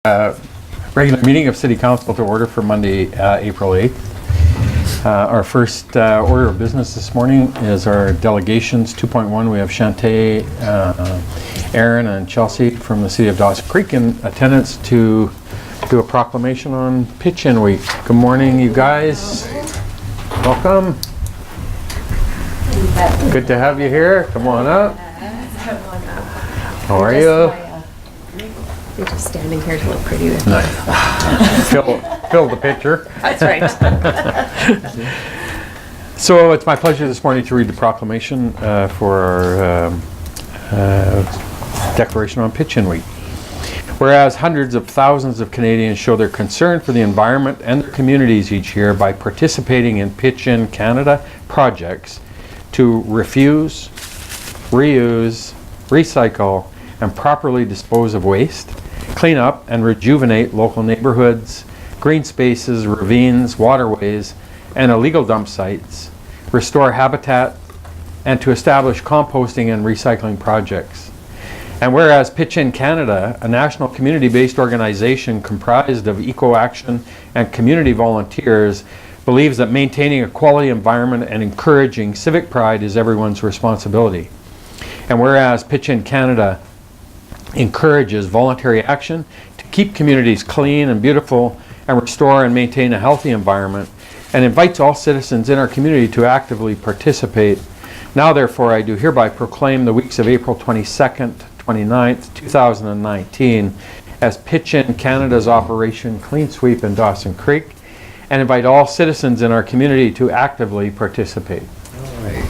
Regular meeting of City Council to order for Monday, April 8th. Our first order of business this morning is our delegations. 2.1, we have Shantae, Aaron, and Chelsea from the City of Dawson Creek in attendance to do a proclamation on Pitch-In Week. Good morning, you guys. Welcome. Good to have you here. Come on up. How are you? You're just standing here to look pretty. Nice. Fill the picture. That's right. So it's my pleasure this morning to read the proclamation for our declaration on Pitch-In Week. Whereas hundreds of thousands of Canadians show their concern for the environment and their communities each year by participating in Pitch-In Canada projects to refuse, reuse, recycle, and properly dispose of waste, clean up and rejuvenate local neighborhoods, green spaces, ravines, waterways, and illegal dump sites, restore habitat, and to establish composting and recycling projects. And whereas Pitch-In Canada, a national community-based organization comprised of eco-action and community volunteers, believes that maintaining a quality environment and encouraging civic pride is everyone's responsibility. And whereas Pitch-In Canada encourages voluntary action to keep communities clean and beautiful and restore and maintain a healthy environment, and invites all citizens in our community to actively participate. Now therefore I do hereby proclaim the weeks of April 22nd, 29th, 2019 as Pitch-In Canada's Operation Clean Sweep in Dawson Creek, and invite all citizens in our community to actively participate. All right.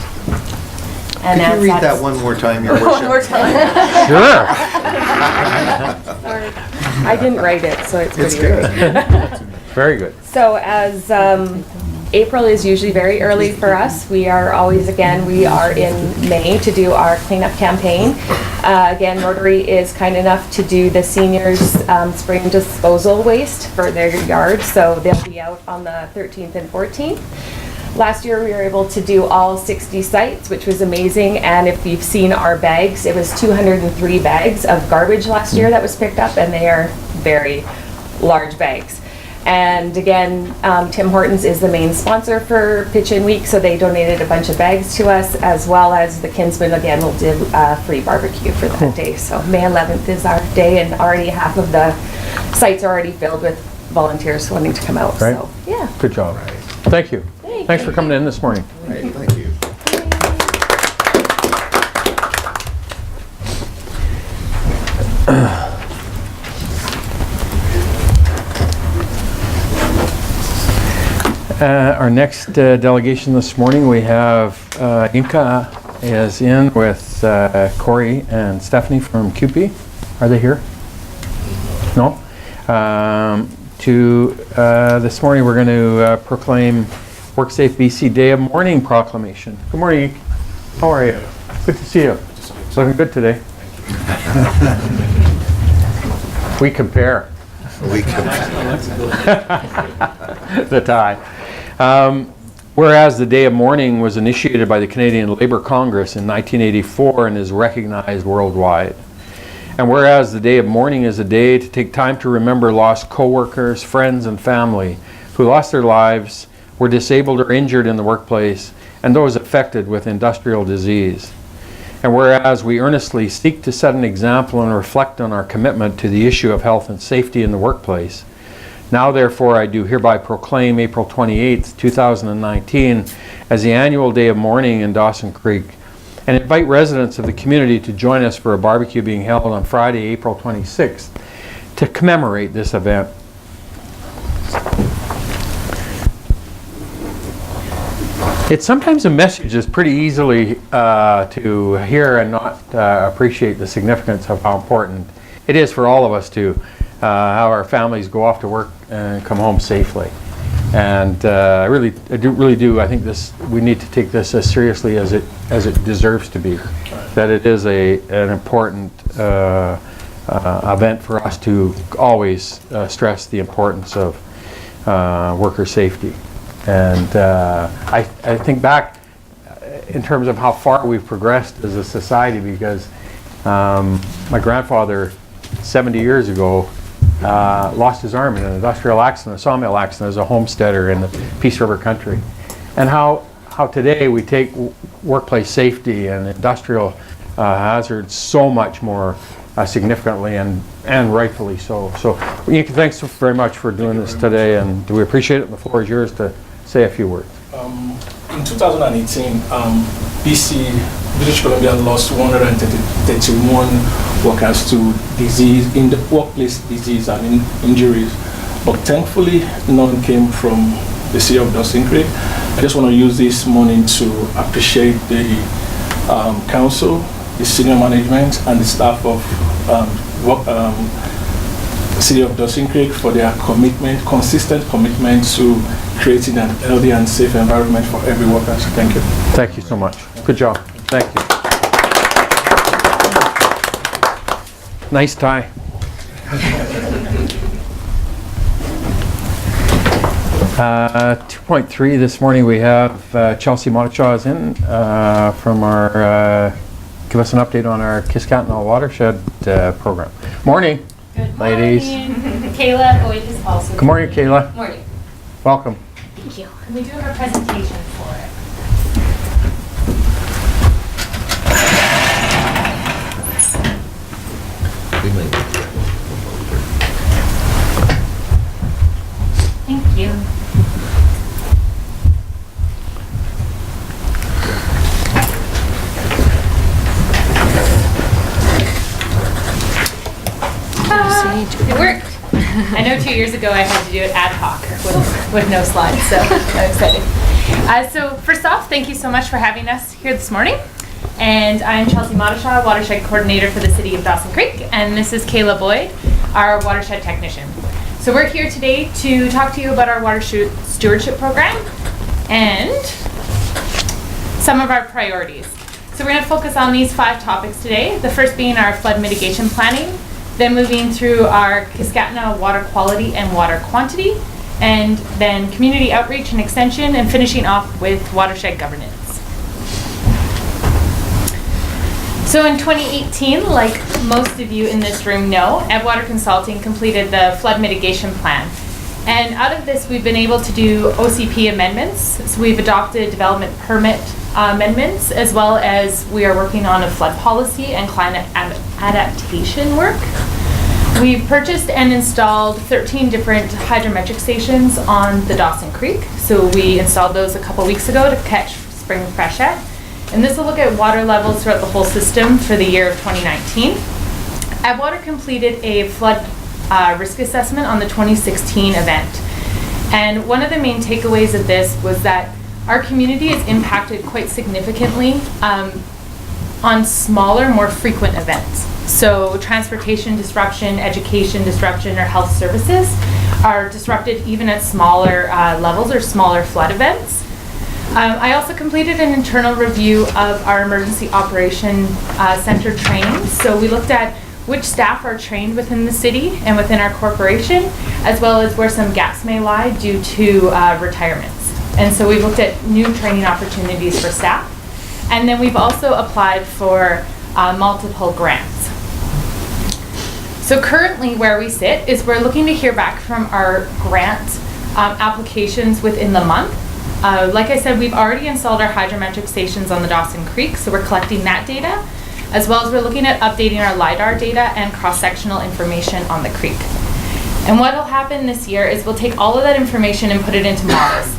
And could you read that one more time, Your Worship? One more time. Sure. I didn't write it, so it's pretty good. Very good. So as April is usually very early for us, we are in May to do our cleanup campaign. Again, Rotary is kind enough to do the seniors' spring disposal waste for their yard, so they'll be out on the 13th and 14th. Last year we were able to do all 60 sites, which was amazing, and if you've seen our bags, it was 203 bags of garbage last year that was picked up, and they are very large bags. And again, Tim Hortons is the main sponsor for Pitch-In Week, so they donated a bunch of bags to us, as well as the Kinsman again will do free barbecue for that day. So May 11th is our day, and already half of the sites are already filled with volunteers wanting to come out. Right. So yeah. Good job. Right. Thank you. Thanks for coming in this morning. Right, thank you. Our next delegation this morning, we have Inca is in with Corey and Stephanie from CUPE. Are they here? No? This morning we're going to proclaim WorkSafe BC Day of Mourning proclamation. Good morning. How are you? Good to see you. Looking good today. We compare. We compare. The tie. Whereas the Day of Mourning was initiated by the Canadian Labour Congress in 1984 and is recognized worldwide. And whereas the Day of Mourning is a day to take time to remember lost co-workers, friends, and family who lost their lives, were disabled or injured in the workplace, and those affected with industrial disease. And whereas we earnestly seek to set an example and reflect on our commitment to the issue of health and safety in the workplace, now therefore I do hereby proclaim April 28th, 2019 as the annual Day of Mourning in Dawson Creek, and invite residents of the community to join us for a barbecue being held on Friday, April 26th to commemorate this event. It's sometimes a message is pretty easily to hear and not appreciate the significance of how important it is for all of us to have our families go off to work and come home safely. And I really do. I think we need to take this as seriously as it deserves to be. That it is an important event for us to always stress the importance of worker safety. And I think back in terms of how far we've progressed as a society, because my grandfather 70 years ago lost his arm in an industrial accident, a sawmill accident, as a homesteader in the Peace River country. And how today we take workplace safety and industrial hazards so much more significantly and rightfully so. So Ian, thanks very much for doing this today, and we appreciate it. The floor is yours to say a few words. In 2018, BC, British Columbia lost 131 workers to disease, in the workplace disease and injuries. But thankfully, none came from the city of Dawson Creek. I just want to use this morning to appreciate the council, the senior management, and the staff of the city of Dawson Creek for their commitment, consistent commitment to creating an healthy and safe environment for every worker. So thank you. Thank you so much. Good job. Thank you. Nice tie. 2.3 this morning we have Chelsea Monachaw is in from our give us an update on our Kiskatna watershed program. Morning. Good ladies. morning. Kayla Boyd is also Good morning, Kayla. Morning. Welcome. Thank you. And we do have a presentation for it. Thank you. It worked. I know 2 years ago I had to do it ad hoc with no slides, so I'm excited. So first off, thank you so much for having us here this morning. And I'm Chelsea Monachaw, Watershed Coordinator for the City of Dawson Creek, and this is Kayla Boyd, our Watershed Technician. So we're here today to talk to you about our water stewardship program and some of our priorities. So we're going to focus on these 5 topics today, the first being our flood mitigation planning, then moving through our Kiskatna water quality and water quantity, and then community outreach and extension, and finishing off with watershed governance. So in 2018, like most of you in this room know, Edwater Consulting completed the flood mitigation plan. And out of this, we've been able to do OCP amendments. So we've adopted development permit amendments, as well as we are working on a flood policy and climate adaptation work. We've purchased and installed 13 different hydrometric stations on the Dawson Creek. So we installed those a couple weeks ago to catch spring freshet. And this will look at water levels throughout the whole system for the year of 2019. Edwater completed a flood risk assessment on the 2016 event. And one of the main takeaways of this was that our community is impacted quite significantly on smaller, more frequent events. So transportation disruption, education disruption, or health services are disrupted even at smaller levels or smaller flood events. I also completed an internal review of our emergency operation center training. So we looked at which staff are trained within the city and within our corporation, as well as where some gaps may lie due to retirements. And so we've looked at new training opportunities for staff. And then we've also applied for multiple grants. So currently where we sit is we're looking to hear back from our grant applications within the month. Like I said, we've already installed our hydrometric stations on the Dawson Creek, so we're collecting that data, as well as we're looking at updating our LiDAR data and cross-sectional information on the creek. And what will happen this year is we'll take all of that information and put it into models.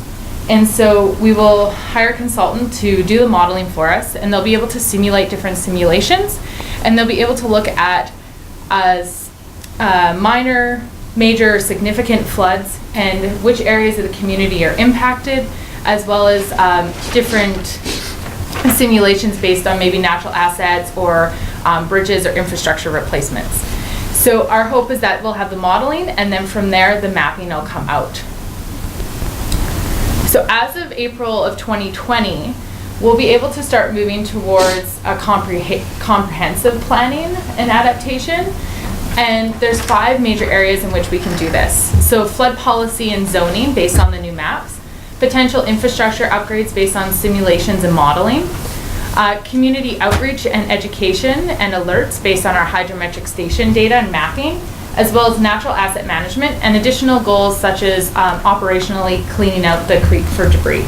And so we will hire a consultant to do the modeling for us, and they'll be able to simulate different simulations, and they'll be able to look at minor, major, significant floods and which areas of the community are impacted, as well as different simulations based on maybe natural assets or bridges or infrastructure replacements. So our hope is that we'll have the modeling, and then from there the mapping will come out. So as of April of 2020, we'll be able to start moving towards a comprehensive planning and adaptation. And there's 5 major areas in which we can do this. So flood policy and zoning based on the new maps, potential infrastructure upgrades based on simulations and modeling, community outreach and education and alerts based on our hydrometric station data and mapping, as well as natural asset management and additional goals such as operationally cleaning out the creek for debris.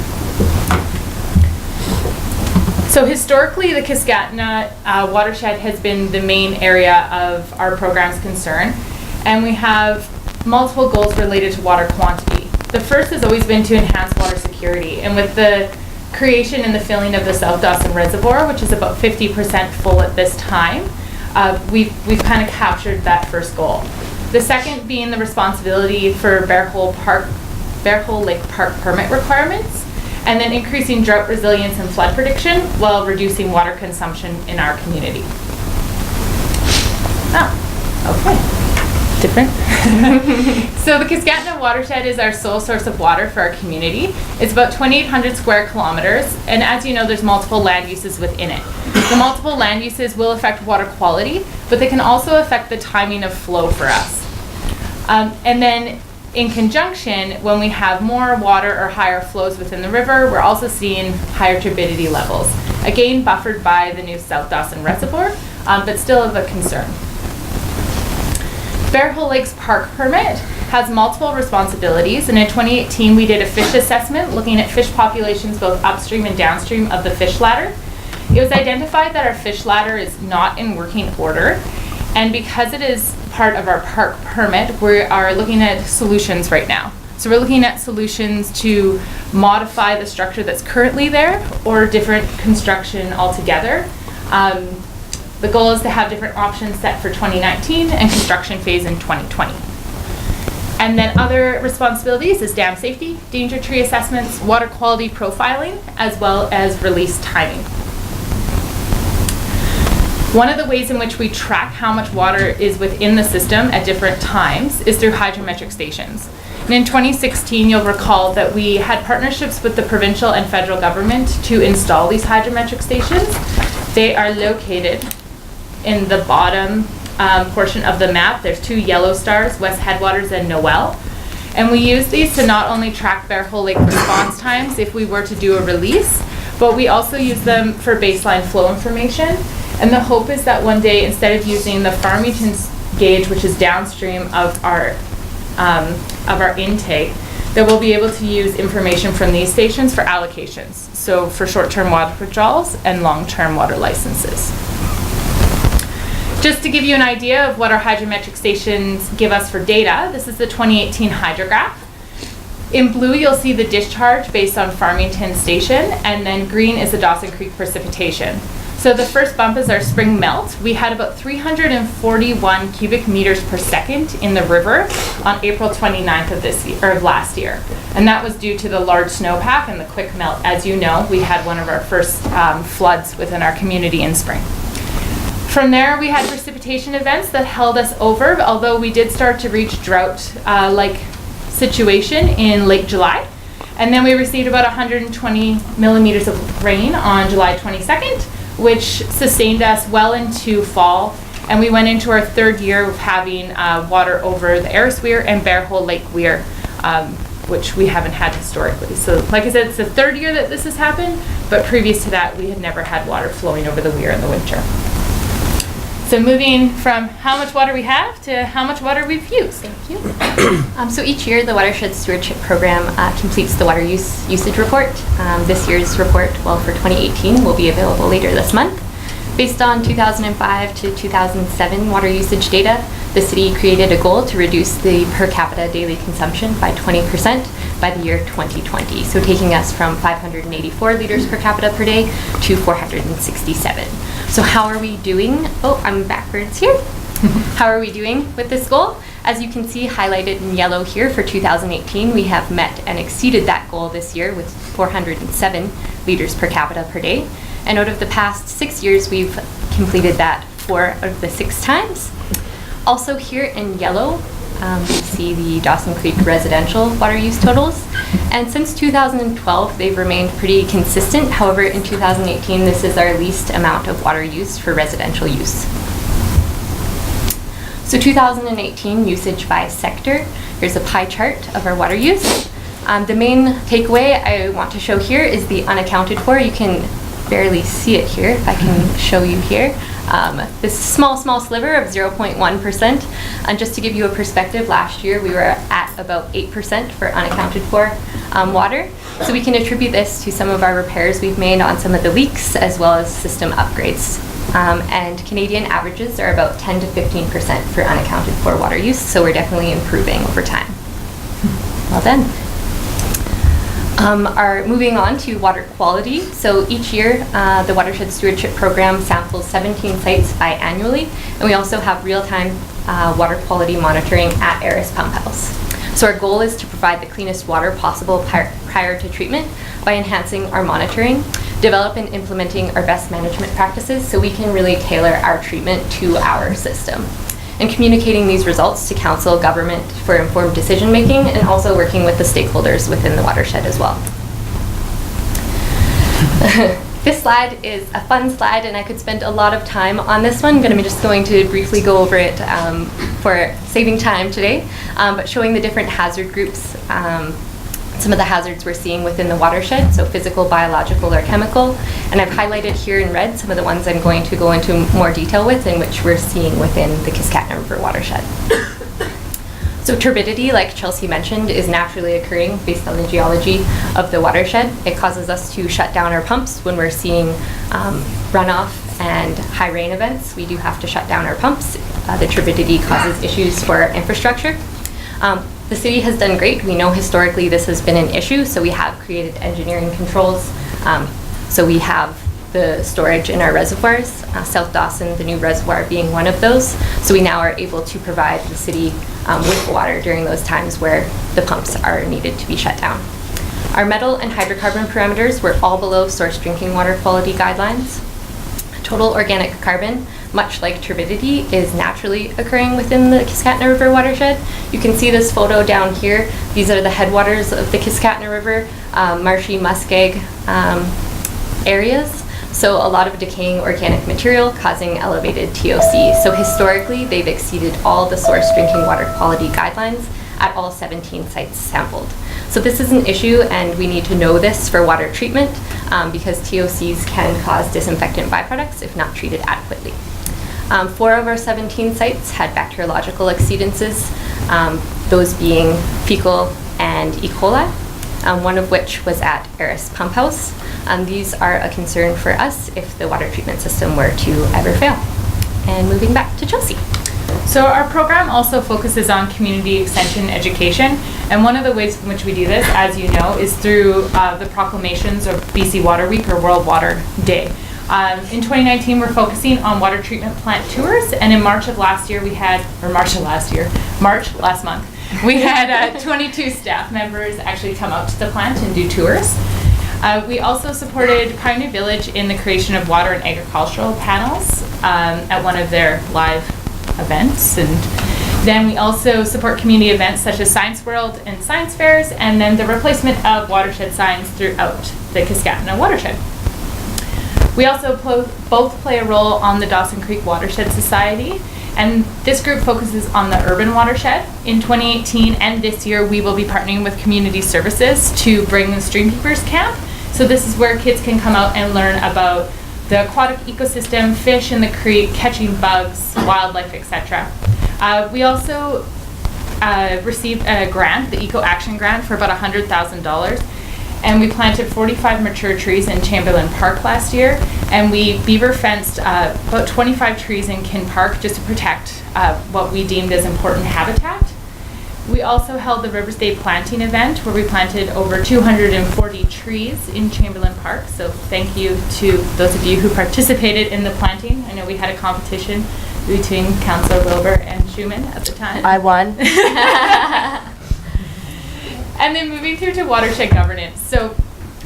So historically, the Kiskatna watershed has been the main area of our program's concern, and we have multiple goals related to water quantity. The first has always been to enhance water security, and with the creation and the filling of the South Dawson Reservoir, which is about 50% full at this time, we've kind of captured that first goal. The second being the responsibility for Bear Hole Lake Park permit requirements, and then increasing drought resilience and flood prediction while reducing water consumption in our community. Okay. Different. So the Kiskatna watershed is our sole source of water for our community. It's about 2,800 square kilometers, and as you know, there's multiple land uses within it. The multiple land uses will affect water quality, but they can also affect the timing of flow for us. And then in conjunction, when we have more water or higher flows within the river, we're also seeing higher turbidity levels. Again, buffered by the new South Dawson Reservoir, but still of a concern. Bear Hole Lake's park permit has multiple responsibilities, and in 2018 we did a fish assessment looking at fish populations both upstream and downstream of the fish ladder. It was identified that our fish ladder is not in working order, and because it is part of our park permit, we are looking at solutions right now. So we're looking at solutions to modify the structure that's currently there or different construction altogether. The goal is to have different options set for 2019 and construction phase in 2020. And then other responsibilities is dam safety, danger tree assessments, water quality profiling, as well as release timing. One of the ways in which we track how much water is within the system at different times is through hydrometric stations. And in 2016, you'll recall that we had partnerships with the provincial and federal government to install these hydrometric stations. They are located in the bottom portion of the map. There's 2 yellow stars, West Headwaters and Noel. And we use these to not only track Bear Hole Lake response times if we were to do a release, but we also use them for baseline flow information. And the hope is that one day, instead of using the Farmington gauge, which is downstream of our intake, that we'll be able to use information from these stations for allocations. So for short-term water withdrawals and long-term water licenses. Just to give you an idea of what our hydrometric stations give us for data, this is the 2018 hydrograph. In blue, you'll see the discharge based on Farmington Station, and then green is the Dawson Creek precipitation. So the first bump is our spring melt. We had about 341 cubic meters per second in the river on April 29th of last year. And that was due to the large snowpack and the quick melt. As you know, we had one of our first floods within our community in spring. From there, we had precipitation events that held us over, although we did start to reach drought-like situation in late July. And then we received about 120 millimeters of rain on July 22nd, which sustained us well into fall. And we went into our 3rd year of having water over the Eris Weir and Bear Hole Lake Weir, which we haven't had historically. So like I said, it's the 3rd year that this has happened, but previous to that, we had never had water flowing over the Weir in the winter. So moving from how much water we have to how much water we've used. Thank you. So each year, the Watershed Stewardship Program completes the water usage report. This year's report, well, for 2018, will be available later this month. Based on 2005 to 2007 water usage data, the city created a goal to reduce the per capita daily consumption by 20% by the year 2020. So taking us from 584 liters per capita per day to 467. So how are we doing? Oh, I'm backwards here. How are we doing with this goal? As you can see highlighted in yellow here for 2018, we have met and exceeded that goal this year with 407 liters per capita per day. And out of the past 6 years, we've completed that 4 of the 6 times. Also here in yellow, we see the Dawson Creek residential water use totals. And since 2012, they've remained pretty consistent. However, in 2018, this is our least amount of water used for residential use. So 2018 usage by sector. Here's a pie chart of our water use. The main takeaway I want to show here is the unaccounted for. You can barely see it here, if I can show you here. This small sliver of 0.1%. And just to give you a perspective, last year we were at about 8% for unaccounted for water. So we can attribute this to some of our repairs we've made on some of the leaks as well as system upgrades. And Canadian averages are about 10 to 15% for unaccounted for water use, so we're definitely improving over time. Well done. Moving on to water quality. So each year, the Watershed Stewardship Program samples 17 sites biannually, and we also have real-time water quality monitoring at Eris Pump House. So our goal is to provide the cleanest water possible prior to treatment by enhancing our monitoring, develop and implementing our best management practices so we can really tailor our treatment to our system, and communicating these results to council, government for informed decision making, and also working with the stakeholders within the watershed as well. This slide is a fun slide, and I could spend a lot of time on this one. I'm just going to briefly go over it for saving time today, but showing the different hazard groups, some of the hazards we're seeing within the watershed, so physical, biological, or chemical. And I've highlighted here in red some of the ones I'm going to go into more detail with and which we're seeing within the Kiskatna River watershed. So turbidity, like Chelsea mentioned, is naturally occurring based on the geology of the watershed. It causes us to shut down our pumps when we're seeing runoff and high rain events. We do have to shut down our pumps. The turbidity causes issues for our infrastructure. The city has done great. We know historically this has been an issue, so we have created engineering controls. So we have the storage in our reservoirs, South Dawson, the new reservoir being one of those. So we now are able to provide the city with water during those times where the pumps are needed to be shut down. Our metal and hydrocarbon parameters were all below source drinking water quality guidelines. Total organic carbon, much like turbidity, is naturally occurring within the Kiskatna River watershed. You can see this photo down here. These are the headwaters of the Kiskatna River, marshy muskeg areas. So a lot of decaying organic material causing elevated TOC. So historically, they've exceeded all the source drinking water quality guidelines at all 17 sites sampled. So this is an issue, and we need to know this for water treatment because TOCs can cause disinfectant byproducts if not treated adequately. 4 of our 17 sites had bacteriological exceedances, those being fecal and E. coli, one of which was at Eris Pump House. These are a concern for us if the water treatment system were to ever fail. And moving back to Chelsea. So our program also focuses on community extension education, and one of the ways in which we do this, as you know, is through the proclamations of BC Water Week or World Water Day. In 2019, we're focusing on water treatment plant tours, and in March last month, we had 22 staff members actually come out to the plant and do tours. We also supported Pioneer Village in the creation of water and agricultural panels at one of their live events. And then we also support community events such as Science World and science fairs, and then the replacement of watershed signs throughout the Kiskatna watershed. We also both play a role on the Dawson Creek Watershed Society, and this group focuses on the urban watershed. In 2018 and this year, we will be partnering with Community Services to bring the Streamkeepers Camp. So this is where kids can come out and learn about the aquatic ecosystem, fish in the creek, catching bugs, wildlife, etc. We also received a grant, the Eco Action Grant, for about $100,000. And we planted 45 mature trees in Chamberlain Park last year, and we beaver fenced about 25 trees in Kin Park just to protect what we deemed as important habitat. We also held the Rivers Day planting event where we planted over 240 trees in Chamberlain Park. So thank you to those of you who participated in the planting. I know we had a competition between Councillor Wilbur and Schumann at the time. I won. And then moving through to watershed governance. So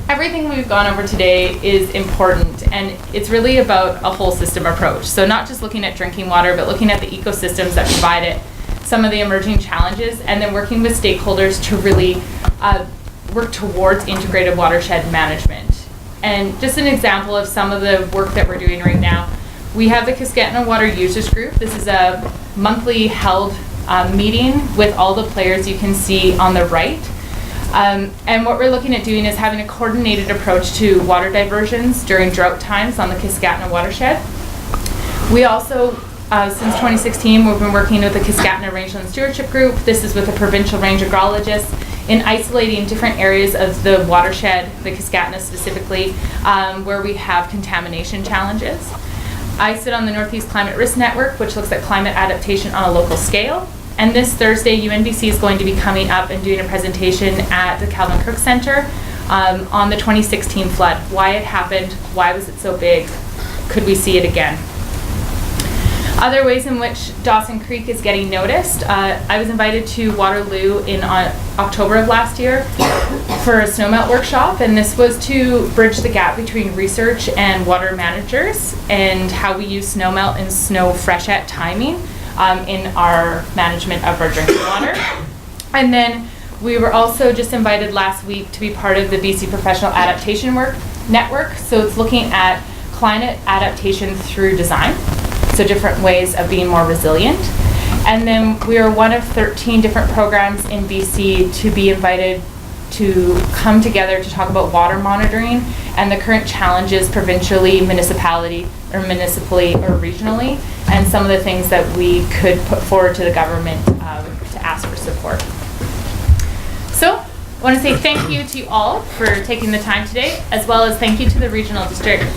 everything we've gone over today is important, and it's really about a whole system approach. So not just looking at drinking water, but looking at the ecosystems that provide it, some of the emerging challenges, and then working with stakeholders to really work towards integrated watershed management. And just an example of some of the work that we're doing right now, we have the Kiskatna Water Users Group. This is a monthly held meeting with all the players you can see on the right. And what we're looking at doing is having a coordinated approach to water diversions during drought times on the Kiskatna watershed. We also, since 2016, we've been working with the Kiskatna Rangeland Stewardship Group. This is with a provincial range agrologist in isolating different areas of the watershed, the Kiskatna specifically, where we have contamination challenges. I sit on the Northeast Climate Risk Network, which looks at climate adaptation on a local scale. And this Thursday, UNBC is going to be coming up and doing a presentation at the Calvin Cook Center on the 2016 flood. Why it happened, why was it so big, could we see it again? Other ways in which Dawson Creek is getting noticed. I was invited to Waterloo in October of last year for a snowmelt workshop, and this was to bridge the gap between research and water managers and how we use snowmelt and snow freshet timing in our management of our drinking water. And then we were also just invited last week to be part of the BC Professional Adaptation Network. So it's looking at climate adaptation through design. So different ways of being more resilient. And then we are one of 13 different programs in BC to be invited to come together to talk about water monitoring and the current challenges provincially, municipally, or regionally, and some of the things that we could put forward to the government to ask for support. So I want to say thank you to you all for taking the time today, as well as thank you to the regional district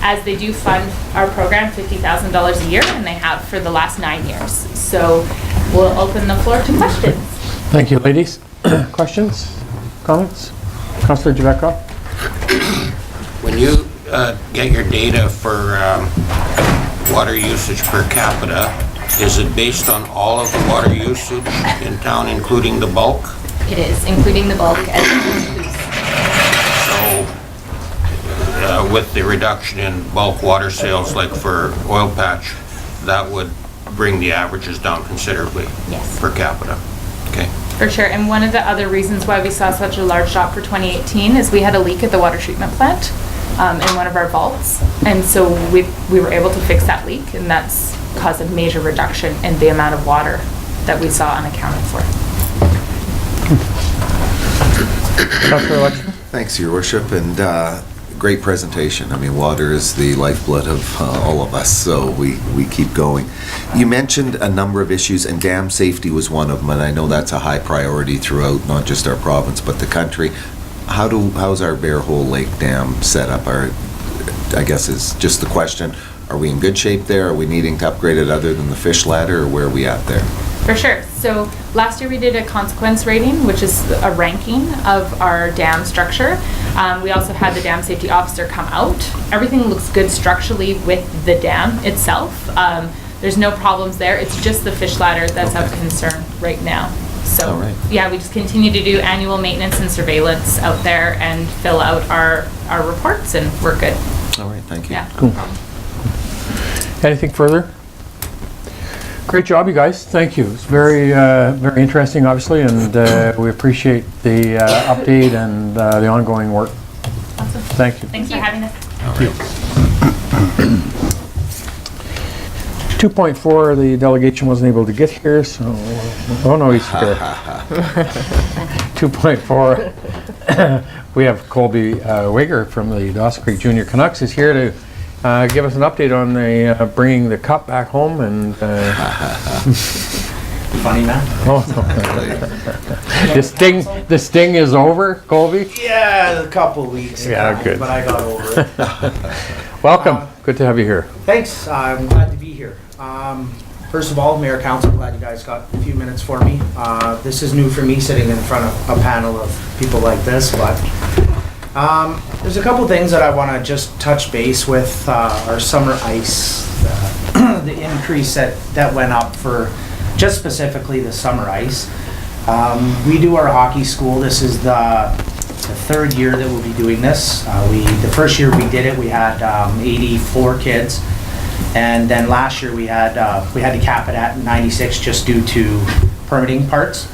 as they do fund our program $50,000 a year, and they have for the last 9 years. So we'll open the floor to questions. Thank you, ladies. Questions? Comments? Councillor Javetkov? When you get your data for water usage per capita, is it based on all of the water usage in town, including the bulk? It is, including the bulk as well. So with the reduction in bulk water sales, like for oil patch, that would bring the averages down considerably. Yes. Per capita. Okay. For sure, and one of the other reasons why we saw such a large drop for 2018 is we had a leak at the water treatment plant in one of our vaults, and so we were able to fix that leak, and that's caused a major reduction in the amount of water that we saw unaccounted for. Councillor Alexis? Thanks, Your Worship, and great presentation. I mean, water is the lifeblood of all of us, so we keep going. You mentioned a number of issues, and dam safety was one of them, and I know that's a high priority throughout not just our province, but the country. How's our Bear Hole Lake Dam set up? I guess is just the question, are we in good shape there? Are we needing to upgrade it other than the fish ladder, or where are we at there? For sure. So last year we did a consequence rating, which is a ranking of our dam structure. We also had the dam safety officer come out. Everything looks good structurally with the dam itself. There's no problems there. It's just the fish ladder that's of concern right now. So yeah, we just continue to do annual maintenance and surveillance out there and fill out our reports, and we're good. All right, thank you. Yeah. Cool. Anything further? Great job, you guys. Thank you. It's very, very interesting, obviously, and we appreciate the update and the ongoing work. Awesome. Thank you. Thanks for having us. All right. 2.4, the delegation wasn't able to get here, so, oh no, he's here. 2.4, we have Colby Wager from the Dawson Creek Junior Canucks is here to give us an update on the bringing the cup back home and. Funny man. Oh, the sting is over, Colby. Yeah, a couple weeks. Yeah, good. But I got over it. Welcome. Good to have you here. Thanks. I'm glad to be here. First of all, Mayor, Council, glad you guys got a few minutes for me. This is new for me, sitting in front of a panel of people like this, but there's a couple things that I want to just touch base with. Our summer ice, the increase that went up for just specifically the summer ice. We do our hockey school. This is the third year that we'll be doing this. The first year we did it, we had 84 kids. And then last year we had to cap it at 96 just due to permitting parts.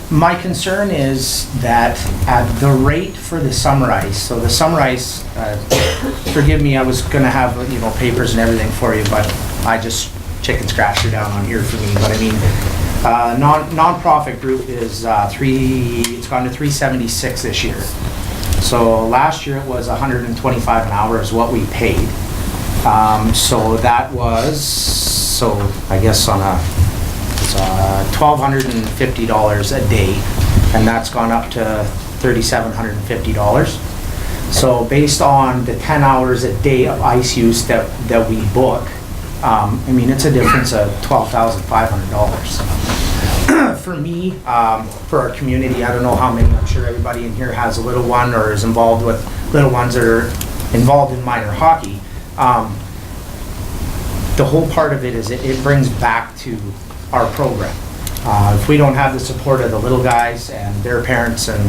My concern is that at the rate for the summer ice, so the summer ice, forgive me, I was gonna have papers and everything for you, but I just chicken scratched it down on here for me. But I mean, Nonprofit group is it's gone to 376 this year. So last year it was 125 an hour is what we paid. So that was, so I guess on it's $1,250 a day, and that's gone up to $3,750. So based on the 10 hours a day of ice use that we book, I mean, it's a difference of $12,500. For me, for our community, I don't know how many, I'm sure everybody in here has a little one or is involved with little ones that are involved in minor hockey. The whole part of it is it brings back to our program. If we don't have the support of the little guys and their parents and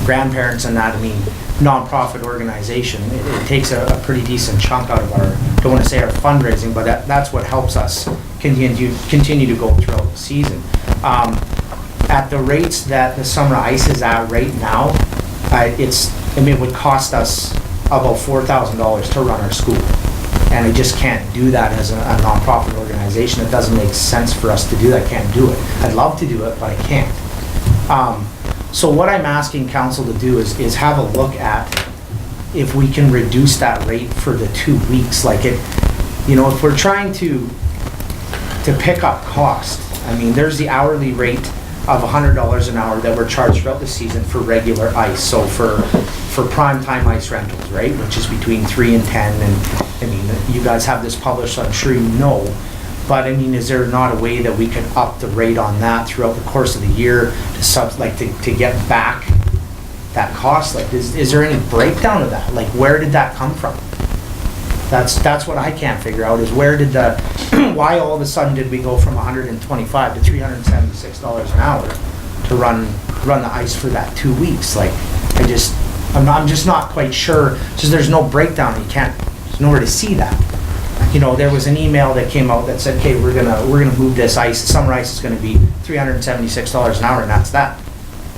grandparents and that, I mean, nonprofit organization, it takes a pretty decent chunk out of our, don't want to say our fundraising, but that's what helps us continue to go throughout the season. At the rates that the summer ice is at right now, I mean, it would cost us about $4,000 to run our school. And I just can't do that as a nonprofit organization. It doesn't make sense for us to do that. I can't do it. I'd love to do it, but I can't. So what I'm asking council to do is have a look at if we can reduce that rate for the 2 weeks. Like it, you know, if we're trying to pick up cost, I mean, there's the hourly rate of $100 an hour that we're charged throughout the season for regular ice. So for prime time ice rentals, right, which is between 3 and 10, and I mean, you guys have this published, so I'm sure you know. But I mean, is there not a way that we could up the rate on that throughout the course of the year to get back that cost? Like, is there any breakdown of that? Like, where did that come from? That's what I can't figure out, is where did why all of a sudden did we go from $125 to $376 an hour to run the ice for that 2 weeks? Like, I'm just not quite sure, because there's no breakdown. There's nowhere to see that. You know, there was an email that came out that said, okay, we're gonna move this ice, summer ice is gonna be $376 an hour, and that's that.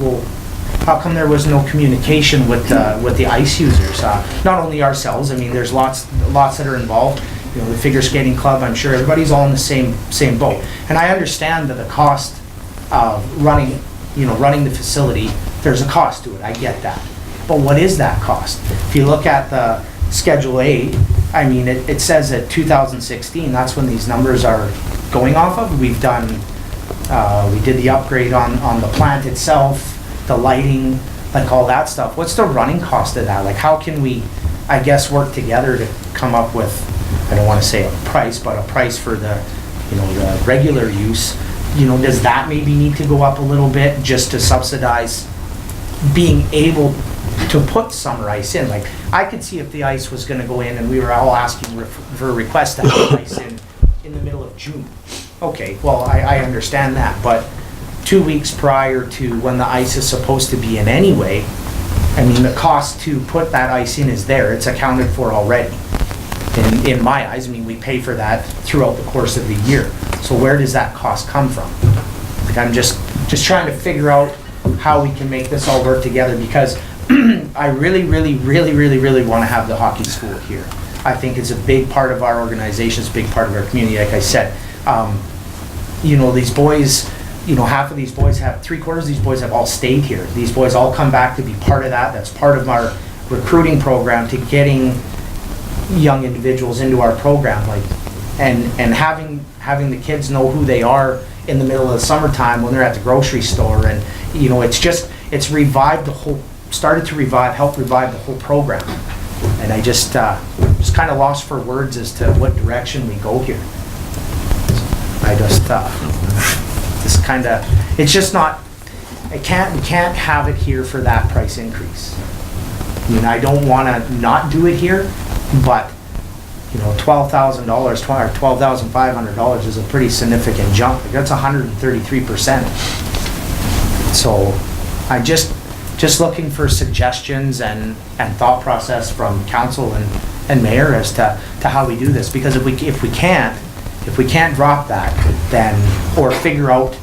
Well, how come there was no communication with the ice users? Not only ourselves, I mean, there's lots that are involved. You know, the figure skating club, I'm sure everybody's all in the same boat. And I understand that the cost of running the facility, there's a cost to it, I get that. But what is that cost? If you look at the Schedule A, I mean, it says that 2016, that's when these numbers are going off of. We did the upgrade on the plant itself, the lighting, like all that stuff. What's the running cost of that? Like, how can we, I guess, work together to come up with, I don't want to say a price, but a price for the regular use? You know, does that maybe need to go up a little bit just to subsidize being able to put summer ice in? Like, I could see if the ice was going to go in and we were all asking for a request to have ice in the middle of June. Okay, well, I understand that, but 2 weeks prior to when the ice is supposed to be in anyway, I mean, the cost to put that ice in is there. It's accounted for already. In my eyes, I mean, we pay for that throughout the course of the year. So where does that cost come from? Like, I'm just trying to figure out how we can make this all work together, because I really want to have the hockey school here. I think it's a big part of our organization, it's a big part of our community. Like I said, you know, these boys, you know, half of these boys have, 3/4 of these boys have all stayed here. These boys all come back to be part of that. That's part of our recruiting program to getting young individuals into our program. Like, and having the kids know who they are in the middle of the summertime when they're at the grocery store, and you know, it's revived the whole, helped revive the whole program. And I just kind of lost for words as to what direction we go here. I just kind of, it's just not, we can't have it here for that price increase. I mean, I don't want to not do it here, but you know, $12,000 or $12,500 is a pretty significant jump. That's 133%. So I'm just looking for suggestions and thought process from council and mayor as to how we do this. Because if we can't drop that, then, or figure out,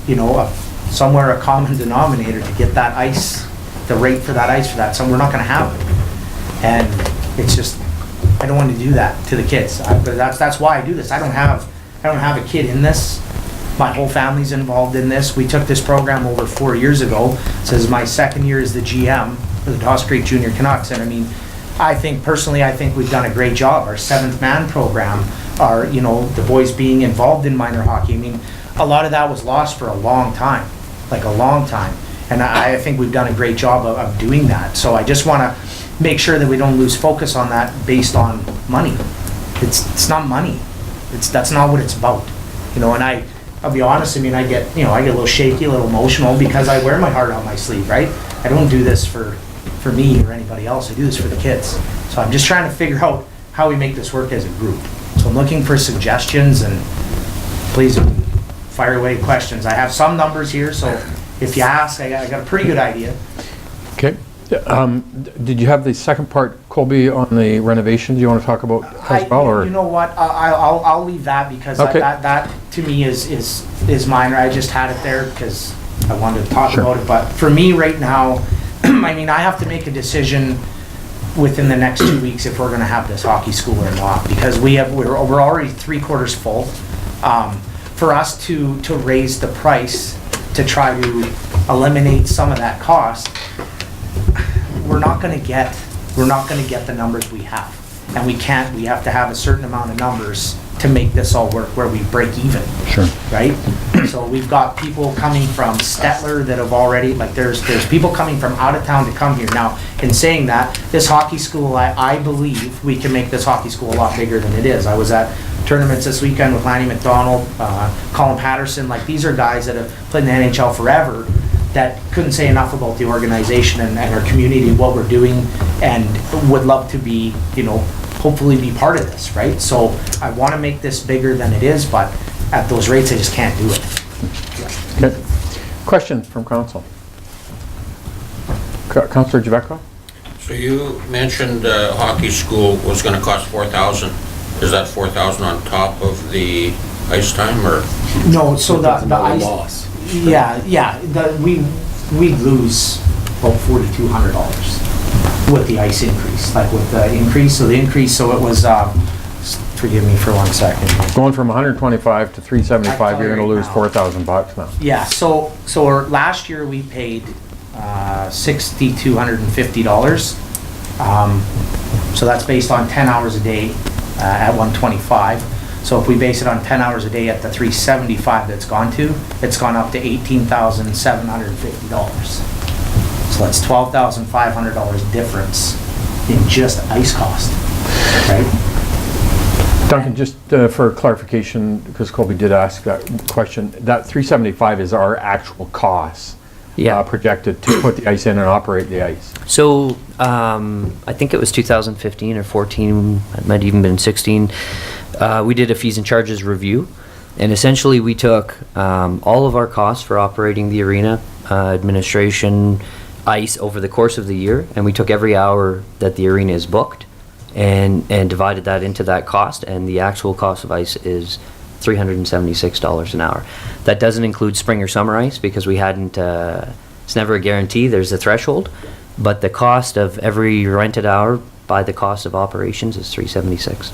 you know, somewhere a common denominator to get that ice, the rate for that ice for that, so we're not going to have it. And it's just, I don't want to do that to the kids. But that's why I do this. I don't have a kid in this. My whole family's involved in this. We took this program over 4 years ago. This is my second year as the GM for the Dawson Creek Junior Canucks, and I mean, I think we've done a great job. Our seventh man program, the boys being involved in minor hockey. I mean, a lot of that was lost for a long time, like a long time. And I think we've done a great job of doing that. So I just want to make sure that we don't lose focus on that based on money. It's not money. That's not what it's about. And I'll be honest, I mean, I get a little shaky, a little emotional because I wear my heart on my sleeve, right? I don't do this for me or anybody else. I do this for the kids. So I'm just trying to figure out how we make this work as a group. So I'm looking for suggestions, and please fire away questions. I have some numbers here, so if you ask, I got a pretty good idea. Okay. Did you have the second part, Colby, on the renovations you want to talk about as well? Or? You know what? I'll leave that because Okay. that to me is minor. I just had it there because I wanted to talk Sure. about it. But for me right now, I mean, I have to make a decision within the next 2 weeks if we're going to have this hockey school or not, because we're already 3/4 full. For us to raise the price to try to eliminate some of that cost, we're not going to get the numbers we have, and we have to have a certain amount of numbers to make this all work where we break even. Sure. Right? So we've got people coming from Stettler that have already, like there's people coming from out of town to come here. Now, in saying that, this hockey school, I believe we can make this hockey school a lot bigger than it is. I was at tournaments this weekend with Lanny McDonald, Colin Patterson. Like, these are guys that have played in the NHL forever that couldn't say enough about the organization and our community, what we're doing, and would love to be, hopefully be part of this, right? So I want to make this bigger than it is, but at those rates, I just can't do it. Okay. Questions from council? Councillor Javeko? So you mentioned hockey school was going to cost $4,000. Is that $4,000 on top of the ice time, or? No, so the ice. Loss. Yeah, we lose about $4,200 with the ice increase, like with the increase. So it was, forgive me for 1 second. Going from 125 to 375, you're going to lose now. $4,000 now. Yeah, so last year we paid $6,250. So that's based on 10 hours a day at 125. So if we base it on 10 hours a day at the 375 that's gone to, it's gone up to $18,750. So that's $12,500 difference in just ice cost, right? Duncan, just for clarification, because Colby did ask that question, that 375 is our actual cost projected to put the ice in and operate the ice. So I think it was 2015 or 14, it might have even been 16. We did a fees and charges review, and essentially we took all of our costs for operating the arena, administration, ice over the course of the year, and we took every hour that the arena is booked and divided that into that cost, and the actual cost of ice is $376 an hour. That doesn't include spring or summer ice because we hadn't, it's never a guarantee, there's a threshold, but the cost of every rented hour by the cost of operations is $376.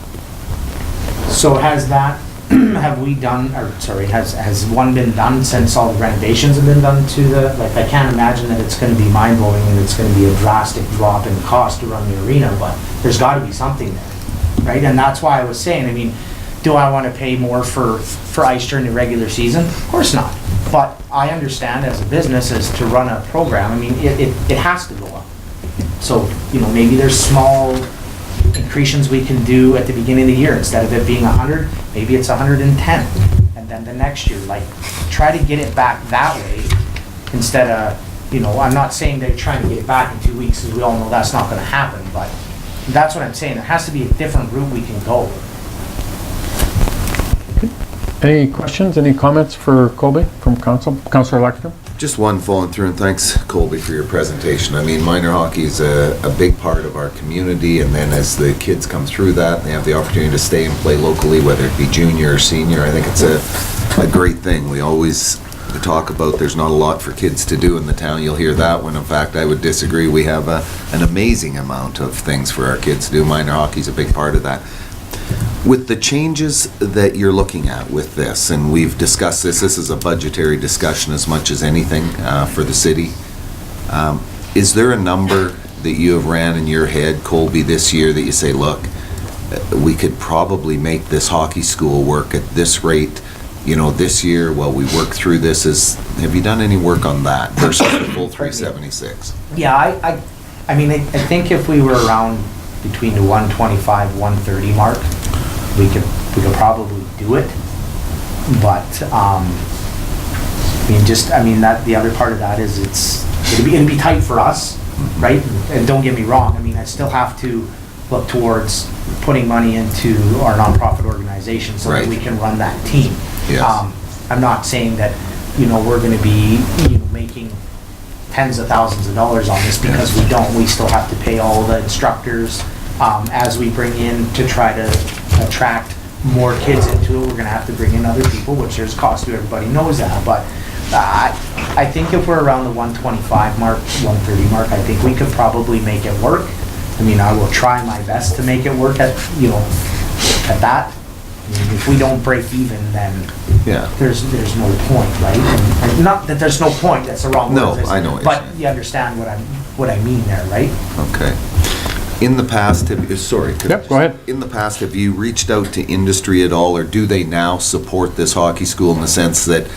So has one been done since all the renovations have been done to I can't imagine that it's going to be mind-blowing and it's going to be a drastic drop in cost to run the arena, but there's got to be something there, right? And that's why I was saying, I mean, do I want to pay more for ice during the regular season? Of course not. But I understand as a business, as to run a program, I mean, it has to go up. So, maybe there's small increases we can do at the beginning of the year. Instead of it being 100, maybe it's 110. And then the next year, try to get it back that way instead of, I'm not saying they're trying to get it back in 2 weeks, because we all know that's not going to happen, but that's what I'm saying. There has to be a different route we can go. Any questions, any comments for Colby from council? Councillor Electrum? Just one following through, and thanks, Colby, for your presentation. I mean, minor hockey is a big part of our community, and then as the kids come through that, they have the opportunity to stay and play locally, whether it be junior or senior. I think it's a great thing. We always talk about there's not a lot for kids to do in the town. You'll hear that when, in fact, I would disagree. We have an amazing amount of things for our kids to do. Minor hockey is a big part of that. With the changes that you're looking at with this, and we've discussed this is a budgetary discussion as much as anything for the city. Is there a number that you have ran in your head, Colby, this year that you say, look, we could probably make this hockey school work at this rate, this year while we work through this? Have you done any work on that versus the full 376? Yeah, I mean, I think if we were around between the 125, 130 mark, we could probably do it. But, that the other part of that is it'd be tight for us, right? And don't get me wrong, I mean, I still have to look towards putting money into our nonprofit organization so that we can run that team. Yes. I'm not saying that, we're gonna be, making tens of thousands of dollars on this, because we don't. We still have to pay all the instructors as we bring in to try to attract more kids into it. We're gonna have to bring in other people, which there's cost to, everybody knows that, but I think if we're around the 125 mark, 130 mark, I think we could probably make it work. I mean, I will try my best to make it work at that. I mean, if we don't break even, then there's no point, right? And not that there's no point, that's the wrong word. No, I know what you're But saying. you understand what I mean there, right? Okay. In the past, Yep, go ahead. In the past, have you reached out to industry at all, or do they now support this hockey school in the sense that,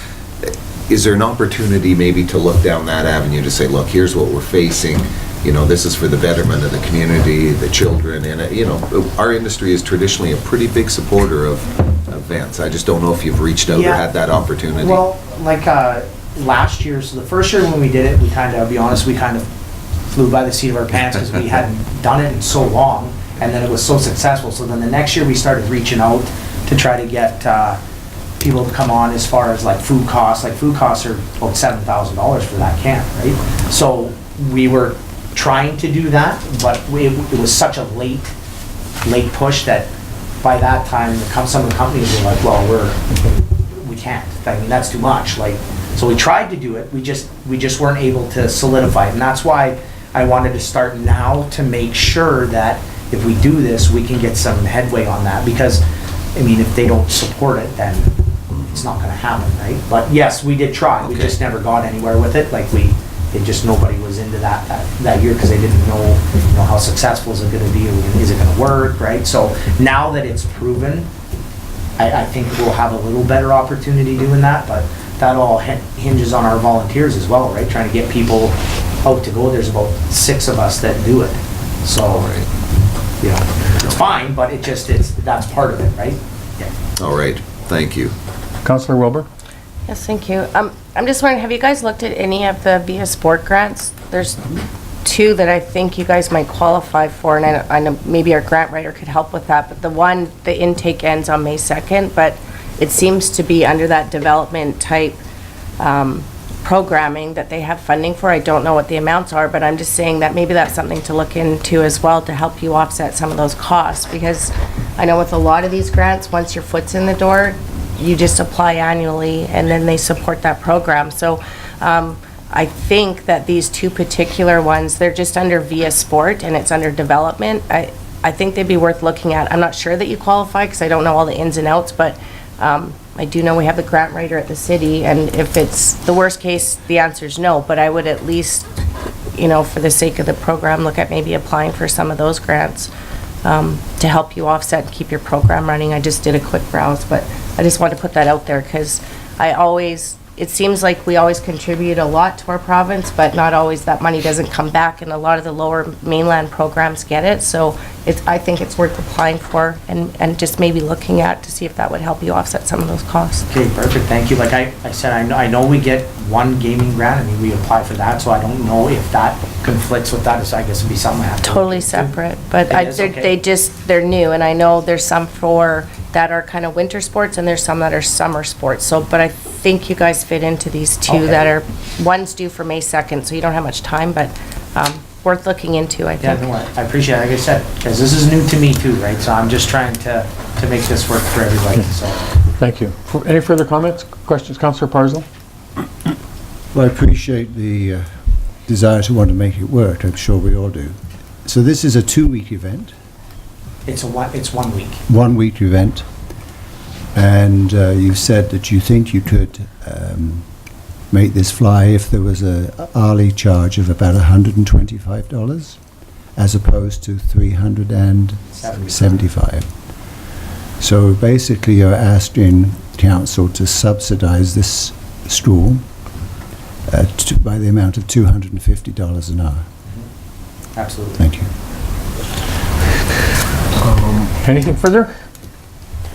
is there an opportunity maybe to look down that avenue to say, look, here's what we're facing, this is for the betterment of the community, the children, and, our industry is traditionally a pretty big supporter of events. I just don't know if you've reached out or had that opportunity. Well, like last year, so the first year when we did it, I'll be honest, we kind of flew by the seat of our pants because we hadn't done it in so long, and then it was so successful. So then the next year we started reaching out to try to get people to come on as far as like food costs. Like food costs are about $7,000 for that camp, right? So we were trying to do that, but it was such a late push that by that time some of the companies were like, well, we can't. I mean, that's too much. So we tried to do it. We just weren't able to solidify it, and that's why I wanted to start now to make sure that if we do this, we can get some headway on that. Because I mean, if they don't support it, then it's not going to happen, right? But yes, we did try. We just never got anywhere with it. Nobody was into that year because they didn't know, how successful is it going to be, or is it going to work, right? So now that it's proven, I think we'll have a little better opportunity doing that, but that all hinges on our volunteers as well, right? Trying to get people out to go. There's about 6 of us that do it. So, it's fine, but that's part of it, right? Yeah. All right, thank you. Councillor Wilbur? Yes, thank you. I'm just wondering, have you guys looked at any of the Via Sport grants? There's 2 that I think you guys might qualify for, and I know maybe our grant writer could help with that, but the intake ends on May 2nd, but it seems to be under that development type programming that they have funding for. I don't know what the amounts are, but I'm just saying that maybe that's something to look into as well to help you offset some of those costs, because I know with a lot of these grants, once your foot's in the door, you just apply annually and then they support that program. So I think that these 2 particular ones, they're just under Via Sport and it's under development. I think they'd be worth looking at. I'm not sure that you qualify because I don't know all the ins and outs, but I do know we have the grant writer at the city, and if it's the worst case, the answer is no, but I would at least, for the sake of the program, look at maybe applying for some of those grants to help you offset and keep your program running. I just did a quick browse, but I just wanted to put that out there because it seems like we always contribute a lot to our province, but not always that money doesn't come back, and a lot of the lower mainland programs get it. So I think it's worth applying for and just maybe looking at to see if that would help you offset some of those costs. Okay, perfect, thank you. Like I said, I know we get 1 gaming grant. I mean, we apply for that, so I don't know if that conflicts with that. So I guess it'd be something I have to Totally look into. separate, but It is, okay. they're new, and I know there's some that are kind of winter sports and there's some that are summer sports. So, but I think you guys fit into these 2 that are, one's due for May 2nd, so you don't have much time, but worth looking into, I Yeah, think. no, I appreciate it, like I said, because this is new to me too, right? So I'm just trying to make this work for everybody, so. Thank you. Any further comments, questions? Councillor Parslow? Well, I appreciate the desire to want to make it work. I'm sure we all do. So this is a 2-week event. It's 1 week. 1 week event. And you said that you think you could make this fly if there was a hourly charge of about $125 as opposed to $375. So basically you're asking council to subsidize this school by the amount of $250 an hour. Absolutely. Thank you. Anything further?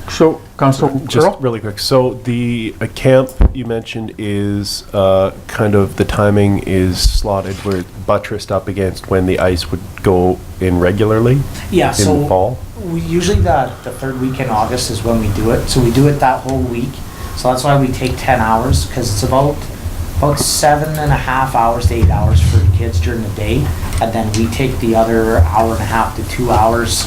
So, Councilor Just Earl? really quick, so the camp you mentioned is kind of, the timing is slotted where buttressed up against when the ice would go in regularly Yeah, in so the fall? we usually the third week in August is when we do it. So we do it that whole week. So that's why we take 10 hours, because it's about 7.5 hours to 8 hours for the kids during the day. And then we take the other hour and a half to 2 hours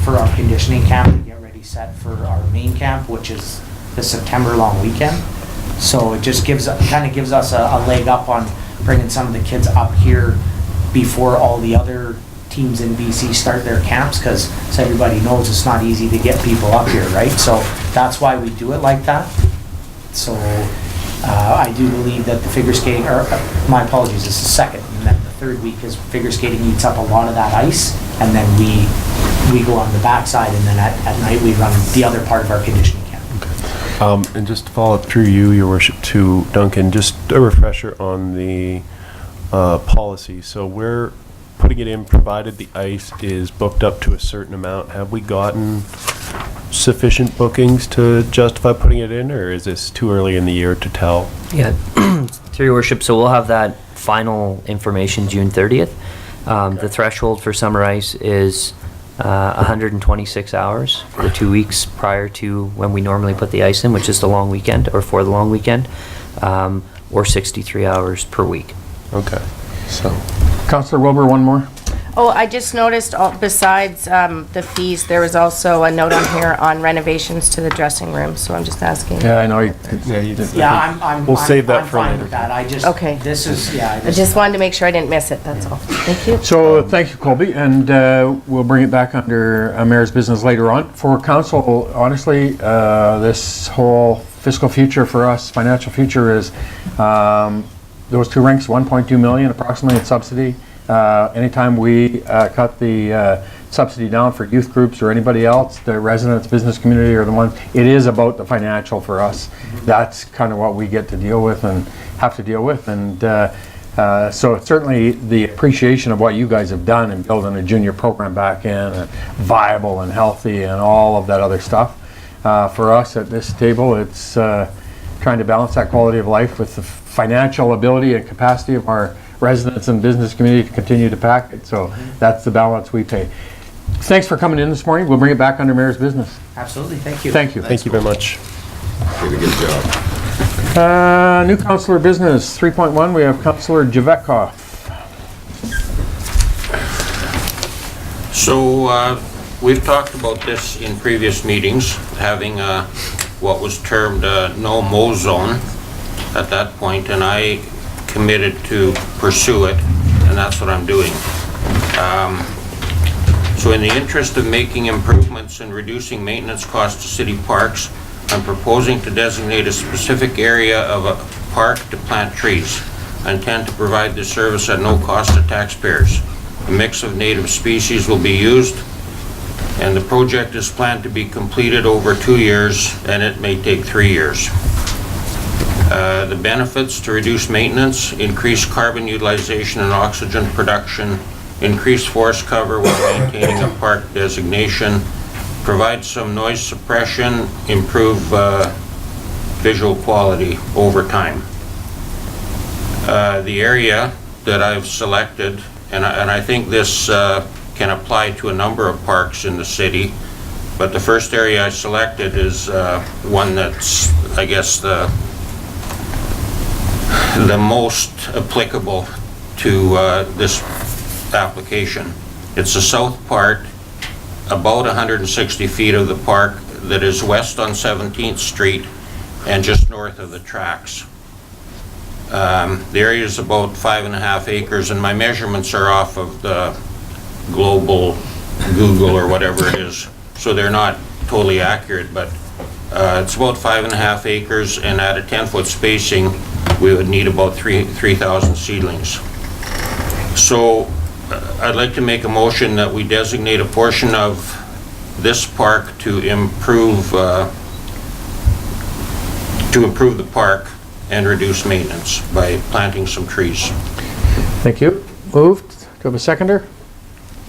for our conditioning camp to get ready set for our main camp, which is the September long weekend. So it just kind of gives us a leg up on bringing some of the kids up here before all the other teams in BC start their camps, because as everybody knows, it's not easy to get people up here, right? So that's why we do it like that. So I do believe that the figure skating, or my apologies, it's the second, and then the third week is figure skating eats up a lot of that ice, and then we go on the backside, and then at night we run the other part of our conditioning camp. And just to follow up through you, Your Worship, to Duncan, just a refresher on the policy. So we're putting it in provided the ice is booked up to a certain amount. Have we gotten sufficient bookings to justify putting it in, or is this too early in the year to tell? Yeah, through your worship, so we'll have that final information June 30th. The threshold for summer ice is 126 hours for the 2 weeks prior to when we normally put the ice in, which is the long weekend, or for the long weekend, or 63 hours per week. Okay, so. Councilor Wilbur, one more? Oh, I just noticed, besides the fees, there was also a note on here on renovations to the dressing room, so I'm just asking. Yeah, I know. Yeah, We'll save that I'm for fine later. with that. I just, Okay. this is, yeah. I just wanted to make sure I didn't miss it, that's all. Thank you. So, thank you, Colby, and we'll bring it back under mayor's business later on. For council, honestly, this whole fiscal future for us, financial future, is those two ranks, 1.2 million approximately in subsidy. Anytime we cut the subsidy down for youth groups or anybody else, the residents, business community are the ones, it is about the financial for us. That's kind of what we get to deal with and have to deal with. And so certainly the appreciation of what you guys have done in building a junior program back in, and viable and healthy and all of that other stuff. For us at this table, it's trying to balance that quality of life with the financial ability and capacity of our residents and business community to continue to pack it. So that's the balance we pay. Thanks for coming in this morning. We'll bring it back under mayor's business. Absolutely, thank you. Thank you. Thank you very much. Did a good job. New councillor business 3.1. We have Councillor Javetkov. So we've talked about this in previous meetings, having what was termed a no-mow zone at that point, and I committed to pursue it, and that's what I'm doing. So in the interest of making improvements and reducing maintenance costs to city parks, I'm proposing to designate a specific area of a park to plant trees. I intend to provide this service at no cost to taxpayers. A mix of native species will be used, and the project is planned to be completed over 2 years, and it may take 3 years. The benefits: to reduce maintenance, increase carbon utilization and oxygen production, increase forest cover while maintaining a park designation, provide some noise suppression, improve visual quality over time. The area that I've selected, and I think this can apply to a number of parks in the city, but the first area I selected is one that's, I guess, the most applicable to this application. It's the south part, about 160 feet of the park, that is west on 17th Street and just north of the tracks. The area is about 5.5 acres, and my measurements are off of the global Google or whatever it is, so they're not totally accurate, but it's about 5.5 acres, and at a 10-foot spacing, we would need about 3,000 seedlings. So I'd like to make a motion that we designate a portion of this park to improve the park and reduce maintenance by planting some trees. Thank you. Moved. Do you have a seconder?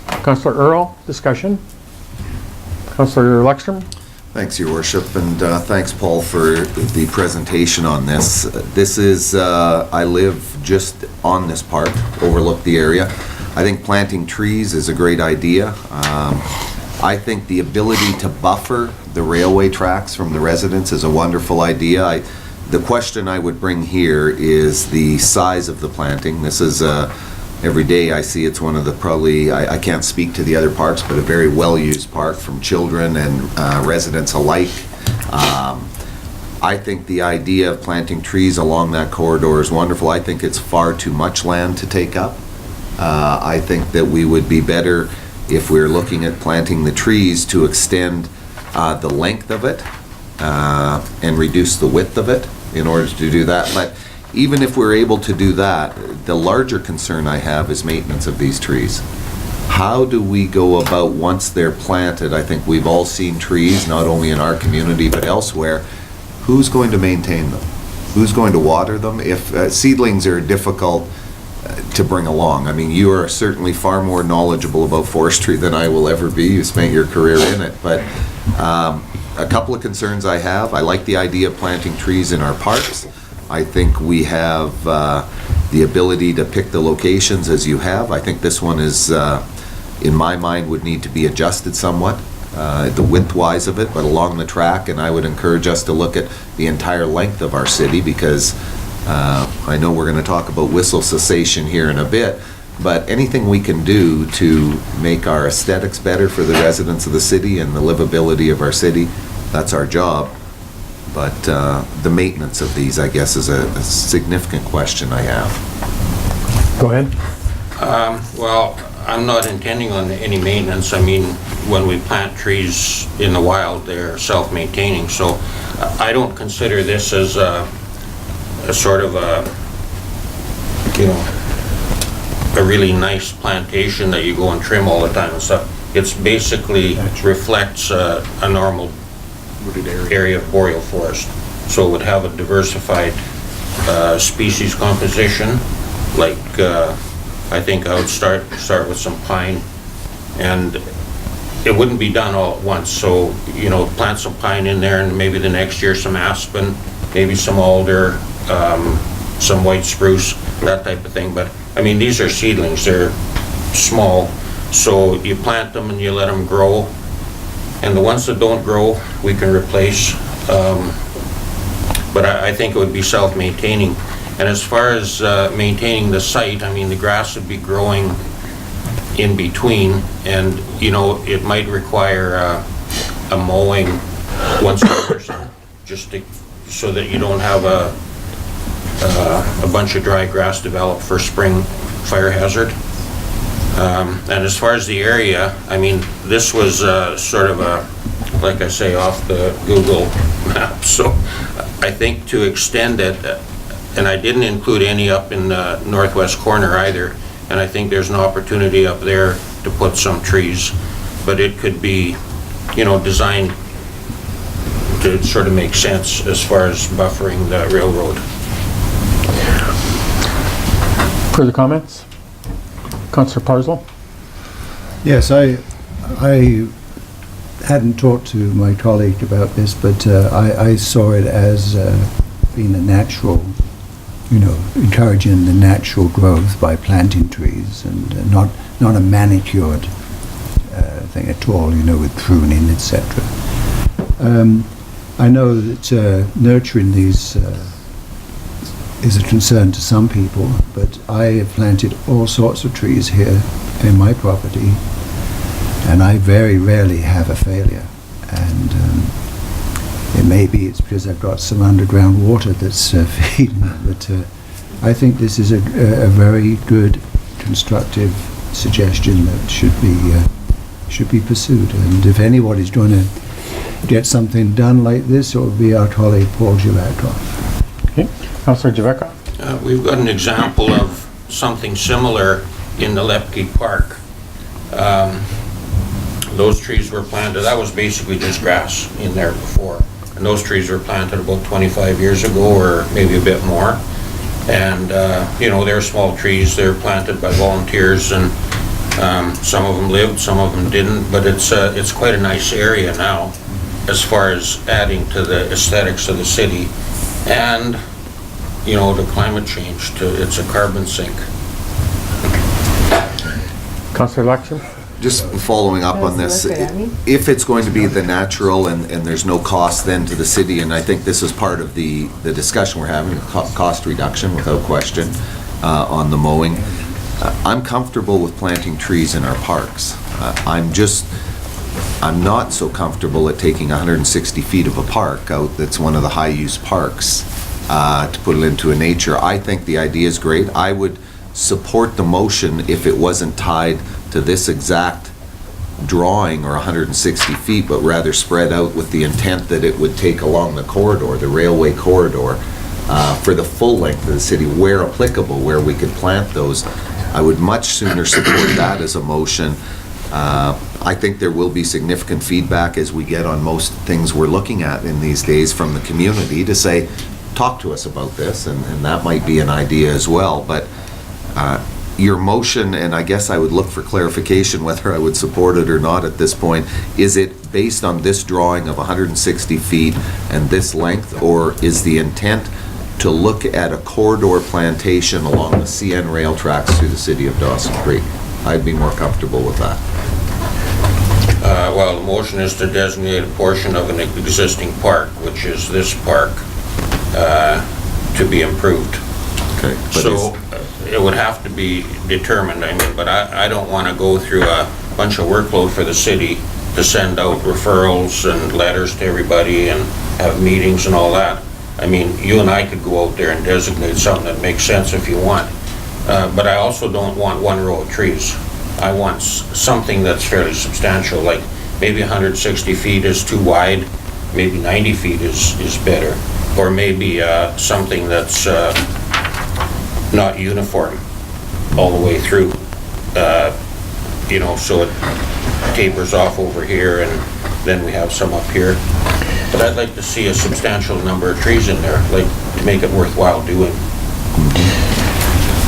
Councillor Earl, discussion. Councillor Luxton. Thanks, Your Worship, and thanks, Paul, for the presentation on this. This is, I live just on this park, overlook the area. I think planting trees is a great idea. I think the ability to buffer the railway tracks from the residents is a wonderful idea. The question I would bring here is the size of the planting. This is every day I see it's one of the probably, I can't speak to the other parks, but a very well-used park from children and residents alike. I think the idea of planting trees along that corridor is wonderful. I think it's far too much land to take up. I think that we would be better if we're looking at planting the trees to extend the length of it and reduce the width of it in order to do that. But even if we're able to do that, the larger concern I have is maintenance of these trees. How do we go about once they're planted? I think we've all seen trees, not only in our community but elsewhere. Who's going to maintain them? Who's going to water them? If seedlings are difficult to bring along. I mean, you are certainly far more knowledgeable about forestry than I will ever be. You spent your career in it. But a couple of concerns I have. I like the idea of planting trees in our parks. I think we have the ability to pick the locations as you have. I think this one is, in my mind, would need to be adjusted somewhat, the width-wise of it, but along the track, and I would encourage us to look at the entire length of our city, because I know we're going to talk about whistle cessation here in a bit, but anything we can do to make our aesthetics better for the residents of the city and the livability of our city, that's our job. But the maintenance of these, I guess, is a significant question I have. Go ahead. Well, I'm not intending on any maintenance. I mean, when we plant trees in the wild, they're self-maintaining. So I don't consider this as a sort of a really nice plantation that you go and trim all the time and stuff. It's basically reflects a normal area of boreal forest. So it would have a diversified species composition. Like I think I would start with some pine, and it wouldn't be done all at once. So plant some pine in there, and maybe the next year some aspen, maybe some alder, some white spruce, that type of thing. But I mean, these are seedlings, they're small, so you plant them and you let them grow, and the ones that don't grow we can replace, but I think it would be self-maintaining. And as far as maintaining the site, I mean, the grass would be growing in between, and it might require a mowing once a year, just so that you don't have a bunch of dry grass develop for spring fire hazard. And as far as the area, I mean, this was sort of like I say, off the Google map. So I think to extend it, and I didn't include any up in the northwest corner either, and I think there's an opportunity up there to put some trees, but it could be, designed to sort of make sense as far as buffering the railroad. Further comments? Councillor Parslow? Yes, I hadn't talked to my colleague about this, but I saw it as being a natural, encouraging the natural growth by planting trees, and not a manicured thing at all, with pruning, etc. I know that nurturing these is a concern to some people, but I have planted all sorts of trees here in my property, and I very rarely have a failure. And it may be it's because I've got some underground water that's feeding them, but I think this is a very good, constructive suggestion that should be should be pursued. And if anybody's trying to get something done like this, it would be our colleague Paul Gilberto. Okay. Councillor Javetka? We've got an example of something similar in the Lepke Park. Those trees were planted, that was basically just grass in there before. And those trees were planted about 25 years ago, or maybe a bit more. And, you know, they're small trees, they're planted by volunteers, and some of them lived, some of them didn't, but it's quite a nice area now as far as adding to the aesthetics of the city. And, you know, the climate change, it's a carbon sink. Councillor Lexon? Just following up on this, if it's going to be the natural and there's no cost then to the city, and I think this is part of the discussion we're having, cost reduction without question on the mowing, I'm comfortable with planting trees in our parks. I'm not so comfortable at taking 160 feet of a park out that's one of the high-use parks to put it into a nature. I think the idea is great. I would support the motion if it wasn't tied to this exact drawing or 160 feet, but rather spread out with the intent that it would take along the corridor, the railway corridor, for the full length of the city, where applicable, where we could plant those. I would much sooner support that as a motion. I think there will be significant feedback as we get on most things we're looking at in these days from the community to say, talk to us about this, and that might be an idea as well. But your motion, and I guess I would look for clarification whether I would support it or not at this point, is it based on this drawing of 160 feet and this length, or is the intent to look at a corridor plantation along the CN rail tracks through the city of Dawson Creek? I'd be more comfortable with that. Well, the motion is to designate a portion of an existing park, which is this park, to be improved. Okay. So it would have to be determined, I mean, but I don't want to go through a bunch of workload for the city to send out referrals and letters to everybody and have meetings and all that. I mean, you and I could go out there and designate something that makes sense if you want. But I also don't want one row of trees. I want something that's fairly substantial, like maybe 160 feet is too wide, maybe 90 feet is better, or maybe something that's not uniform all the way through, you know, so it tapers off over here and then we have some up here. But I'd like to see a substantial number of trees in there, like to make it worthwhile doing.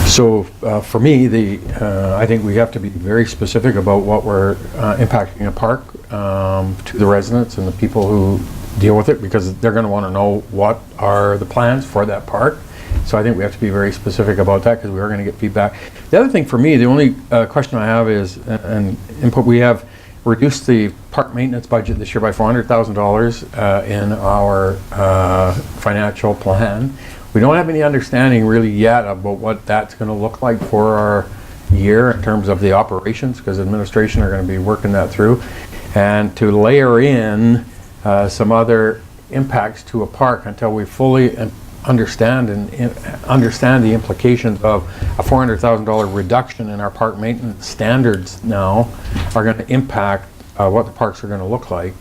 So for me, I think we have to be very specific about what we're impacting a park to the residents and the people who deal with it, because they're going to want to know what are the plans for that park. So I think we have to be very specific about that, because we are going to get feedback. The other thing for me, the only question I have is an input. We have reduced the park maintenance budget this year by $400,000 in our financial plan. We don't have any understanding really yet about what that's going to look like for our year in terms of the operations, because administration are going to be working that through. And to layer in some other impacts to a park until we fully understand the implications of a $400,000 reduction in our park maintenance standards now are going to impact what the parks are going to look like.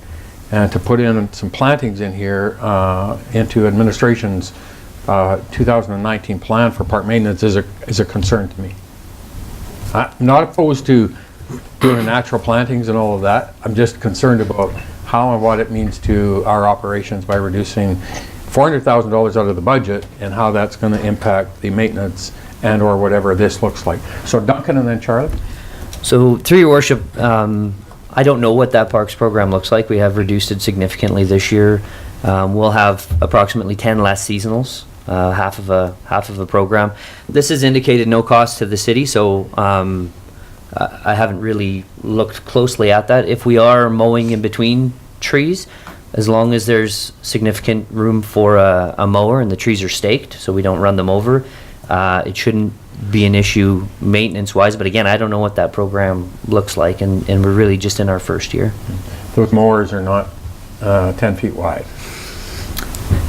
And to put in some plantings in here into administration's 2019 plan for park maintenance is a concern to me. I'm not opposed to doing natural plantings and all of that. I'm just concerned about how and what it means to our operations by reducing $400,000 out of the budget, and how that's going to impact the maintenance and or whatever this looks like. So Duncan and then Charlie. So through your worship, I don't know what that parks program looks like. We have reduced it significantly this year. We'll have approximately 10 less seasonals, half of a program. This has indicated no cost to the city, so I haven't really looked closely at that. If we are mowing in between trees, as long as there's significant room for a mower and the trees are staked so we don't run them over, it shouldn't be an issue maintenance-wise. But again, I don't know what that program looks like, and we're really just in our first year. Those mowers are not 10 feet wide.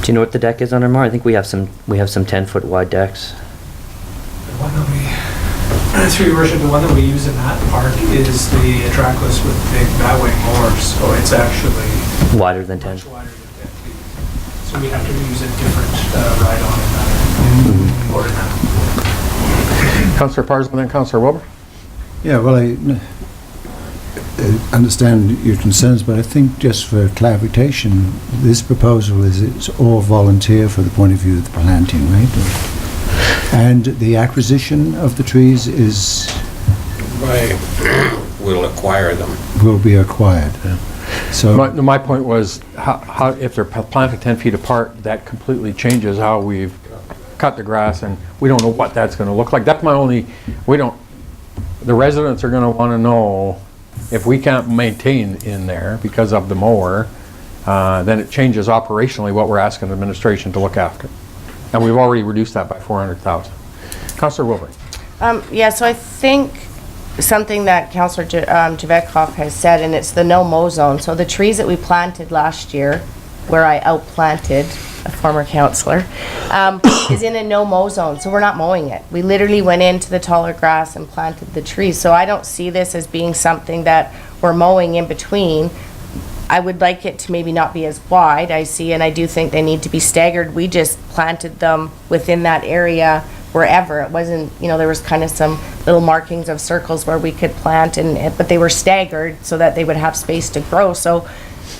Do you know what the deck is on our mower? I think we have some 10-foot wide decks. What are we? Through your worship, the one that we use in that park is the trackless with big batwing mowers, so it's actually Wider than 10. much wider than 10 feet. So we have to use a different ride-on in that or in that. Councillor Parsons, then Councillor Wilbur. Yeah, well, I understand your concerns, but I think just for clarification, this proposal is it's all volunteer for the point of view of the planting, right? And the acquisition of the trees We'll acquire them. will be acquired. So, My point was, how if they're planted 10 feet apart, that completely changes how we've cut the grass, and we don't know what that's going to look like. That's my only, the residents are going to want to know if we can't maintain in there because of the mower, then it changes operationally what we're asking the administration to look after. And we've already reduced that by 400,000. Councillor Wilbur. Yeah, so I think something that Councillor Javetkov has said, and it's the no-mow zone. So the trees that we planted last year, where I outplanted a former councillor, is in a no-mow zone, so we're not mowing it. We literally went into the taller grass and planted the trees. So I don't see this as being something that we're mowing in between. I would like it to maybe not be as wide, I see, and I do think they need to be staggered. We just planted them within that area wherever. It wasn't, there was kind of some little markings of circles where we could plant, but they were staggered so that they would have space to grow. So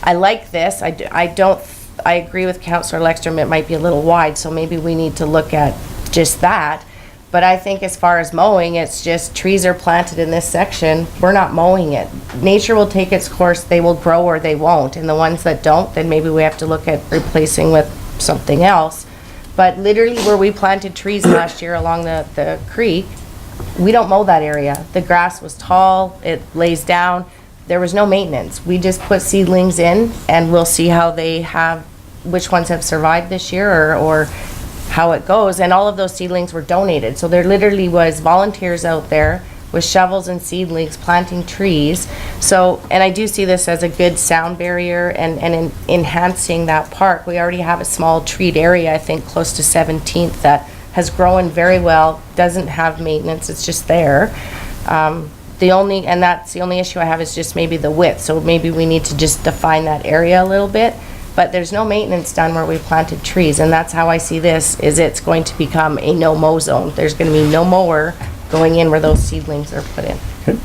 I like this. I agree with Councillor Lekstrom, it might be a little wide, so maybe we need to look at just that. But I think as far as mowing, it's just trees are planted in this section. We're not mowing it. Nature will take its course. They will grow or they won't. And the ones that don't, then maybe we have to look at replacing with something else. But literally where we planted trees last year along the creek, we don't mow that area. The grass was tall, it lays down. There was no maintenance. We just put seedlings in and we'll see how which ones have survived this year or how it goes. And all of those seedlings were donated. So there literally was volunteers out there with shovels and seedlings planting trees. So, and I do see this as a good sound barrier and in enhancing that park. We already have a small treed area, I think close to 17th, that has grown very well, doesn't have maintenance, it's just there. That's the only issue I have is just maybe the width. So maybe we need to just define that area a little bit. But there's no maintenance done where we planted trees, and that's how I see this, is it's going to become a no-mow zone. There's going to be no mower going in where those seedlings are put in. Okay.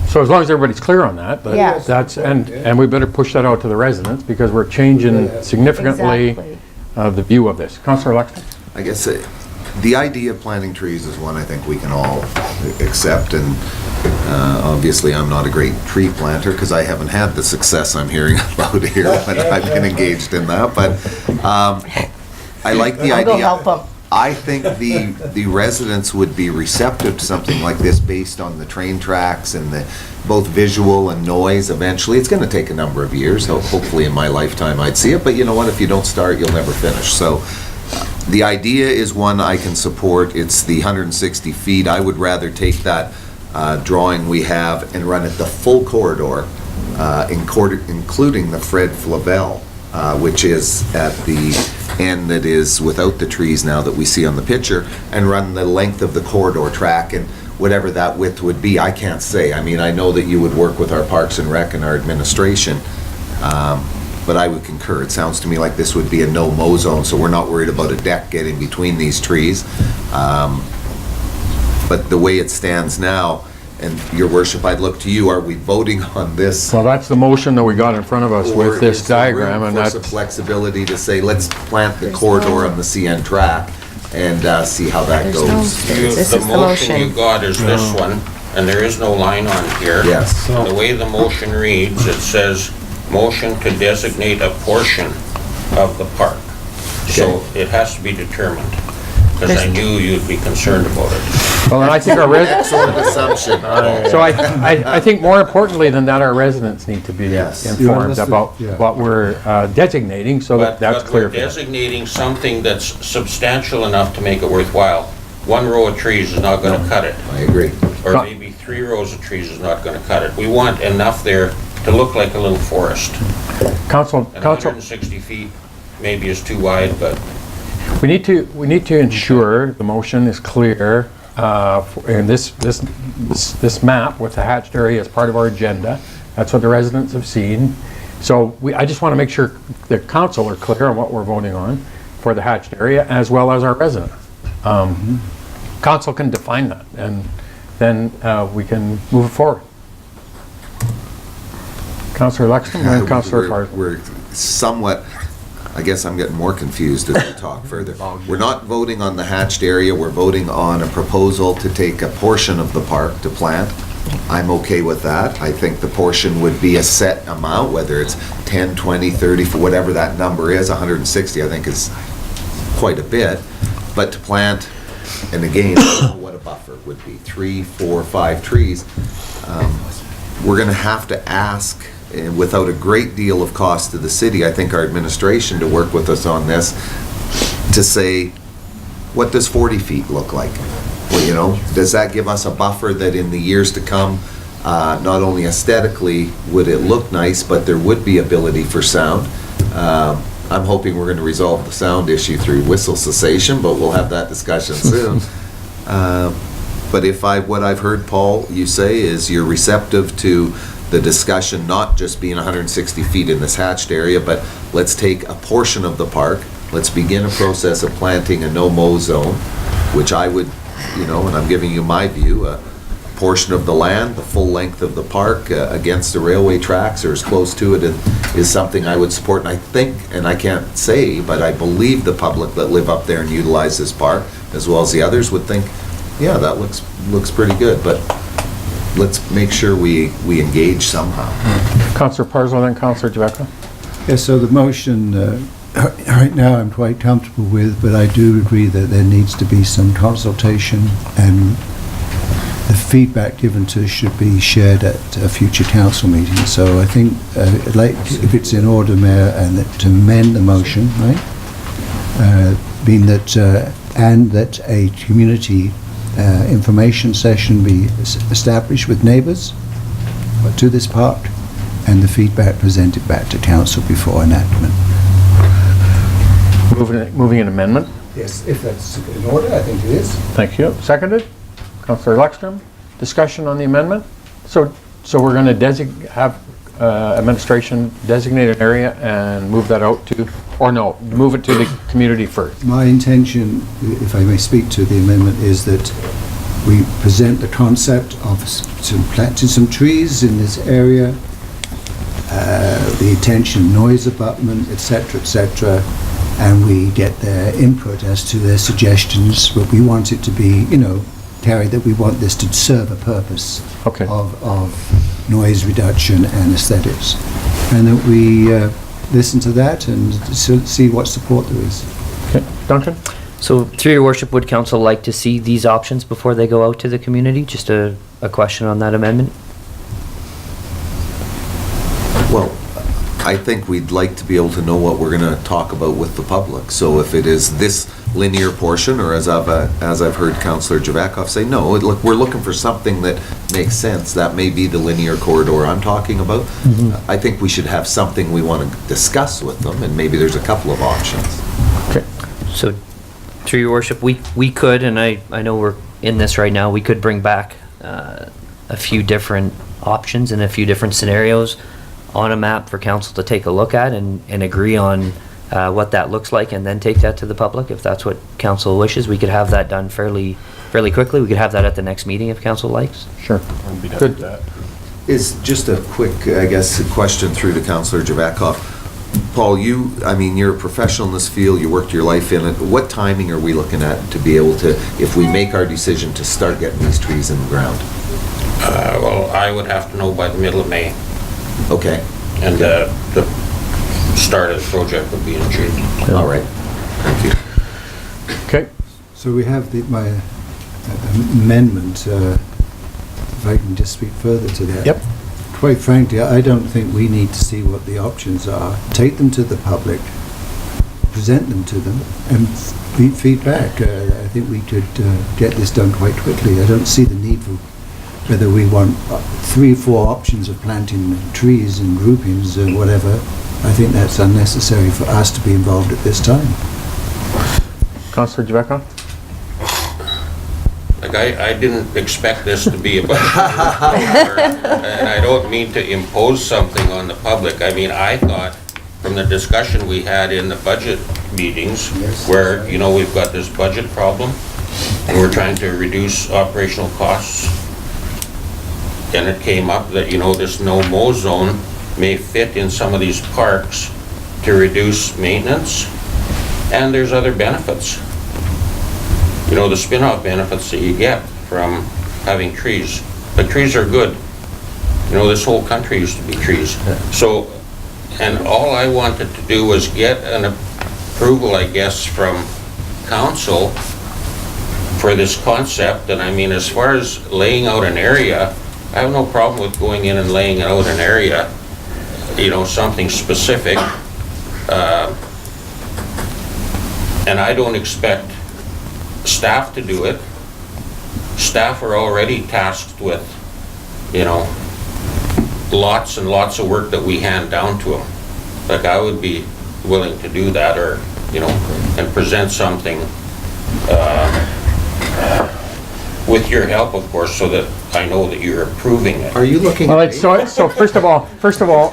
So as long as everybody's clear on that, but Yeah. and we better push that out to the residents because we're changing significantly Exactly. the view of this. Councillor Lexton? I guess the idea of planting trees is one I think we can all accept, and obviously I'm not a great tree planter because I haven't had the success I'm hearing about here when I've been engaged in that, but I like the I'll idea. go help them. I think the residents would be receptive to something like this based on the train tracks and the both visual and noise eventually. It's going to take a number of years. Hopefully in my lifetime I'd see it, but you know what? If you don't start, you'll never finish. So the idea is one I can support. It's the 160 feet. I would rather take that drawing we have and run it the full corridor, including the Fred Flavel, which is at the end that is without the trees now that we see on the picture, and run the length of the corridor track, and whatever that width would be, I can't say. I mean, I know that you would work with our Parks and Rec and our administration, but I would concur. It sounds to me like this would be a no-mow zone, so we're not worried about a deck getting between these trees. But the way it stands now, and Your Worship, I'd look to you, are we voting on this? Well, that's the motion that we got in front of us Or with this is there room diagram, and for that's... some flexibility to say, let's plant the corridor on the CN track and see how that goes? This The is the motion you motion. got is this one, and there is no line on here. Yes. The way the motion reads, it says, motion to designate a portion of the park. So it has to be determined, because I knew you'd be concerned about it. Well, and I think our Excellent assumption. So I think more importantly than that, our residents need to be Yes. informed Yeah, about yeah. what we're designating, so that that's But clear we're for them. designating something that's substantial enough to make it worthwhile. One row of trees is not gonna cut it, I agree. or maybe 3 rows of trees is not gonna cut it. We want enough there to look like a little forest. Council, And 160 feet maybe is too wide, but we need to ensure the motion is clear and this map with the hatched area is part of our agenda. That's what the residents have seen. So I just want to make sure the council are clear on what we're voting on for the hatched area, as well as our resident. Council can define that, and then we can move it forward. Councillor Lexton and Councillor Parsons. We're somewhat, I guess I'm getting more confused as we talk further. We're not voting on the hatched area, we're voting on a proposal to take a portion of the park to plant. I'm okay with that. I think the portion would be a set amount, whether it's 10, 20, 30, for whatever that number is. 160 I think is quite a bit. But to plant, and again, I don't know what a buffer would be, 3, 4, 5 trees. We're gonna have to ask, without a great deal of cost to the city, I think our administration to work with us on this, to say, what does 40 feet look like? Well, you know, does that give us a buffer that in the years to come, not only aesthetically would it look nice, but there would be ability for sound? I'm hoping we're going to resolve the sound issue through whistle cessation, but we'll have that discussion soon. But what I've heard, Paul, you say is you're receptive to the discussion not just being 160 feet in this hatched area, but let's take a portion of the park, let's begin a process of planting a no-mow zone, which I would, you know, and I'm giving you my view, a portion of the land, the full length of the park against the railway tracks or as close to it is something I would support. And I think, and I can't say, but I believe the public that live up there and utilize this park, as well as the others, would think, yeah, that looks pretty good. But let's make sure we engage somehow. Councillor Parsons, then Councillor Jeveka. Yes, so the motion right now I'm quite comfortable with, but I do agree that there needs to be some consultation, and the feedback given to us should be shared at a future council meeting. So I think I'd like, if it's in order, Mayor, and to amend the motion, right? Being that, and that a community information session be established with neighbours to this park, and the feedback presented back to council before enactment. Moving an amendment. Yes, if that's in order, I think it is. Thank you. Seconded. Councillor Lexstrom. Discussion on the amendment. So we're going to have administration designate an area and move that out to, or no, move it to the community first. My intention, if I may speak to the amendment, is that we present the concept of planting some trees in this area, the intention, noise abutment, etc., and we get their input as to their suggestions, but we want it to be, you know, Terry, that we want this to serve a purpose of noise reduction and aesthetics, and that we listen to that and see what support there is. Okay, Duncan? So through your worship, would council like to see these options before they go out to the community? Just a question on that amendment. Well, I think we'd like to be able to know what we're going to talk about with the public. So if it is this linear portion, or as I've heard Councillor Javakov say, no, look, we're looking for something that makes sense. That may be the linear corridor I'm talking about. I think we should have something we want to discuss with them, and maybe there's a couple of options. Okay. So through your worship, we could, and I know we're in this right now, we could bring back a few different options and a few different scenarios on a map for council to take a look at and agree on what that looks like, and then take that to the public. If that's what council wishes, we could have that done fairly quickly. We could have that at the next meeting if council likes. Sure. Good. That. Is just a quick, I guess, question through to Councillor Javakov. Paul, you're a professional in this field, you worked your life in it. What timing are we looking at to be able to, if we make our decision to start getting these trees in the ground? Well, I would have to know by the middle of May. Okay. And the start of the project would be in June. All right. Thank you. Okay. So we have my amendment, if I can just speak further to that. Yep. Quite frankly, I don't think we need to see what the options are. Take them to the public, present them to them, and feedback. I think we could get this done quite quickly. I don't see the need for whether we want 3 or 4 options of planting trees and groupings or whatever. I think that's unnecessary for us to be involved at this time. Councillor Javeka? Like, I didn't expect this to be about, and I don't mean to impose something on the public. I mean, I thought from the discussion we had in the budget meetings, where, you know, we've got this budget problem, and we're trying to reduce operational costs, and it came up that, you know, this no-mow zone may fit in some of these parks to reduce maintenance, and there's other benefits. You know, the spin-off benefits that you get from having trees. But trees are good. You know, this whole country used to be trees. So, and all I wanted to do was get an approval, I guess, from council for this concept. And I mean, as far as laying out an area, I have no problem with going in and laying out an area, you know, something specific. And I don't expect staff to do it. Staff are already tasked with, you know, lots and lots of work that we hand down to them. Like, I would be willing to do that, or, you know, and present something with your help, of course, so that I know that you're approving it. Are you looking Well, at it's, me? so first of all,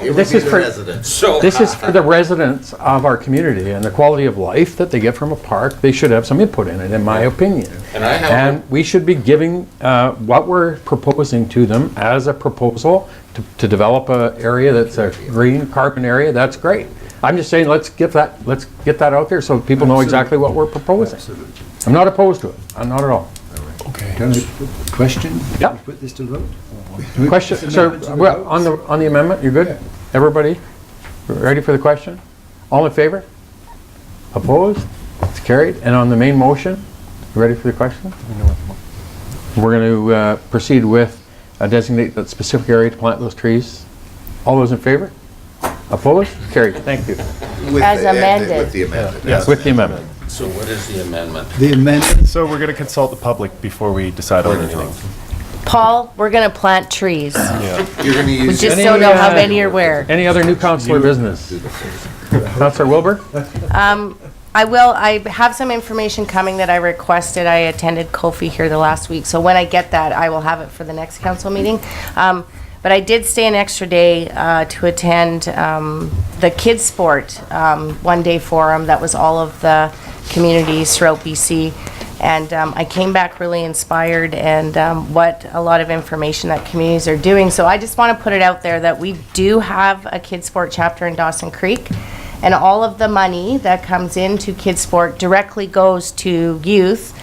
It would this be is the for, residents. So, this is for the residents of our community and the quality of life that they get from a park. They should have some input in it, in my opinion. and I have, And we should be giving what we're proposing to them as a proposal to develop an area that's a green carbon area. That's great. I'm just saying, let's get that out there so people know exactly what we're proposing. I'm not opposed to it. I'm not at all. Can I question? Yeah. Put this to vote? Question, sir, well, on the amendment, you're good? Everybody ready for the question? All in favor? Opposed? It's carried. And on the main motion, you ready for the question? We're going to proceed with designate that specific area to plant those trees. All those in favor? Opposed? Carried. Thank you. As amended. With the amendment. Yes, with the amendment. so what is the amendment? The amendment, So we're going to consult the public before we decide on anything. Paul, we're gonna plant trees. You're gonna We use. just Any, don't know how uh, many or where. Any other new councillor business? Councillor Wilbur? I have some information coming that I requested. I attended Kofi here the last week, so when I get that, I will have it for the next council meeting. But I did stay an extra day to attend the kids' sport one-day forum. That was all of the communities throughout BC. And I came back really inspired and what a lot of information that communities are doing. So I just want to put it out there that we do have a kids' sport chapter in Dawson Creek. And all of the money that comes into kids' sport directly goes to youth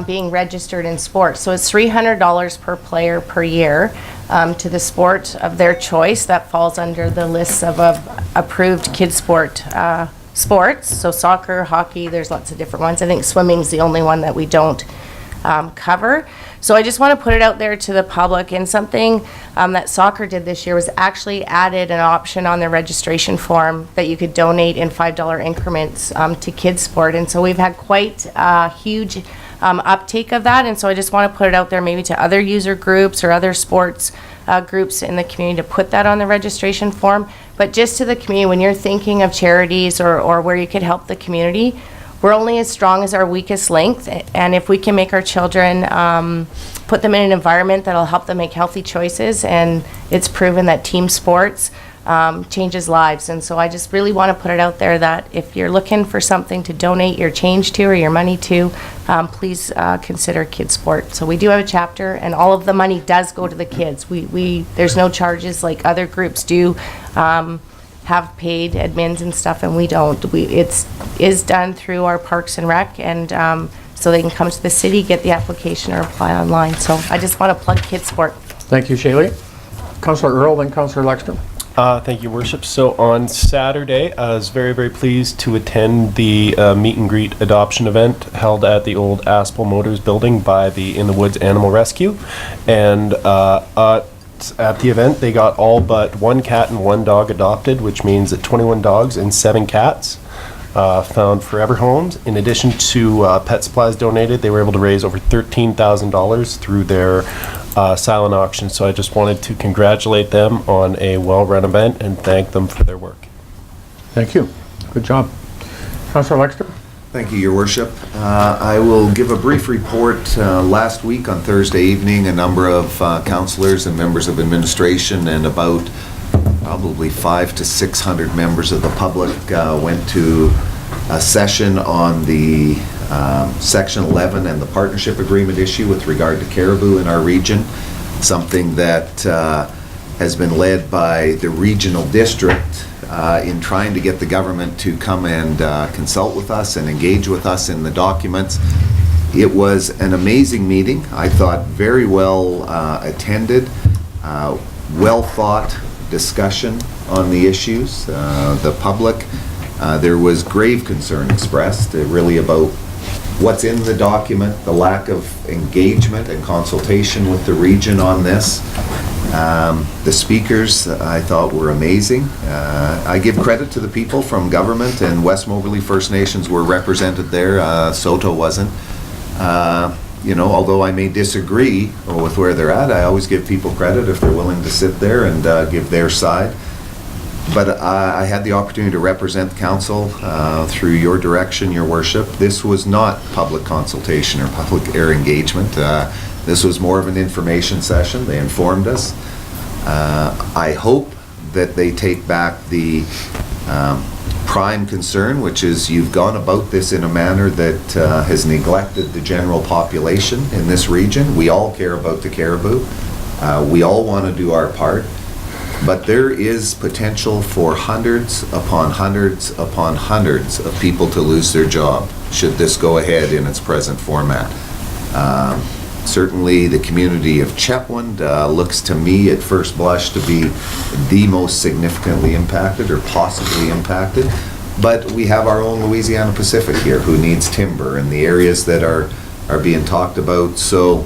being registered in sports. So it's $300 per player per year to the sport of their choice. That falls under the list of approved kids' sport sports. So soccer, hockey, there's lots of different ones. I think swimming's the only one that we don't cover. So I just want to put it out there to the public, and something that soccer did this year was actually added an option on their registration form that you could donate in $5 increments to kids sport. And so we've had quite a huge uptake of that. And so I just want to put it out there maybe to other user groups or other sports groups in the community to put that on the registration form. But just to the community, when you're thinking of charities or where you could help the community, we're only as strong as our weakest link, and if we can make our children, put them in an environment that'll help them make healthy choices, and it's proven that team sports changes lives. And so I just really want to put it out there that if you're looking for something to donate your change to or your money to, please consider kids sport. So we do have a chapter, and all of the money does go to the kids. There's no charges like other groups do. Have paid admins and stuff, and we don't. It is done through our Parks and Rec, and so they can come to the city, get the application, or apply online. So I just want to plug kids sport. Thank you, Shaylee. Councillor Earl, then Councillor Lexstrom. Thank you, Worship. So on Saturday, I was very, very pleased to attend the meet and greet adoption event held at the old Aspel Motors building by the In the Woods Animal Rescue. And at the event, they got all but one cat and one dog adopted, which means that 21 dogs and 7 cats found forever homes. In addition to pet supplies donated, they were able to raise over $13,000 through their silent auction. So I just wanted to congratulate them on a well-run event and thank them for their work. Thank you. Good job. Councillor Lexstrom? Thank you, Your Worship. I will give a brief report. Last week on Thursday evening, a number of councillors and members of administration and about probably 500 to 600 members of the public went to a session on the Section 11 and the partnership agreement issue with regard to caribou in our region, something that has been led by the regional district in trying to get the government to come and consult with us and engage with us in the documents. It was an amazing meeting. I thought very well attended, well thought discussion on the issues. The public, there was grave concern expressed really about what's in the document, the lack of engagement and consultation with the region on this. The speakers I thought were amazing. I give credit to the people from government, and West Moberly First Nations were represented there. Soto wasn't. You know, although I may disagree with where they're at, I always give people credit if they're willing to sit there and give their side. But I had the opportunity to represent council through your direction, Your Worship. This was not public consultation or public air engagement. This was more of an information session. They informed us. I hope that they take back the prime concern, which is you've gone about this in a manner that has neglected the general population in this region. We all care about the caribou. We all want to do our part. But there is potential for hundreds upon hundreds upon hundreds of people to lose their job should this go ahead in its present format. Certainly the community of Chetwynd looks to me at first blush to be the most significantly impacted or possibly impacted. But we have our own Louisiana Pacific here who needs timber in the areas that are being talked about. So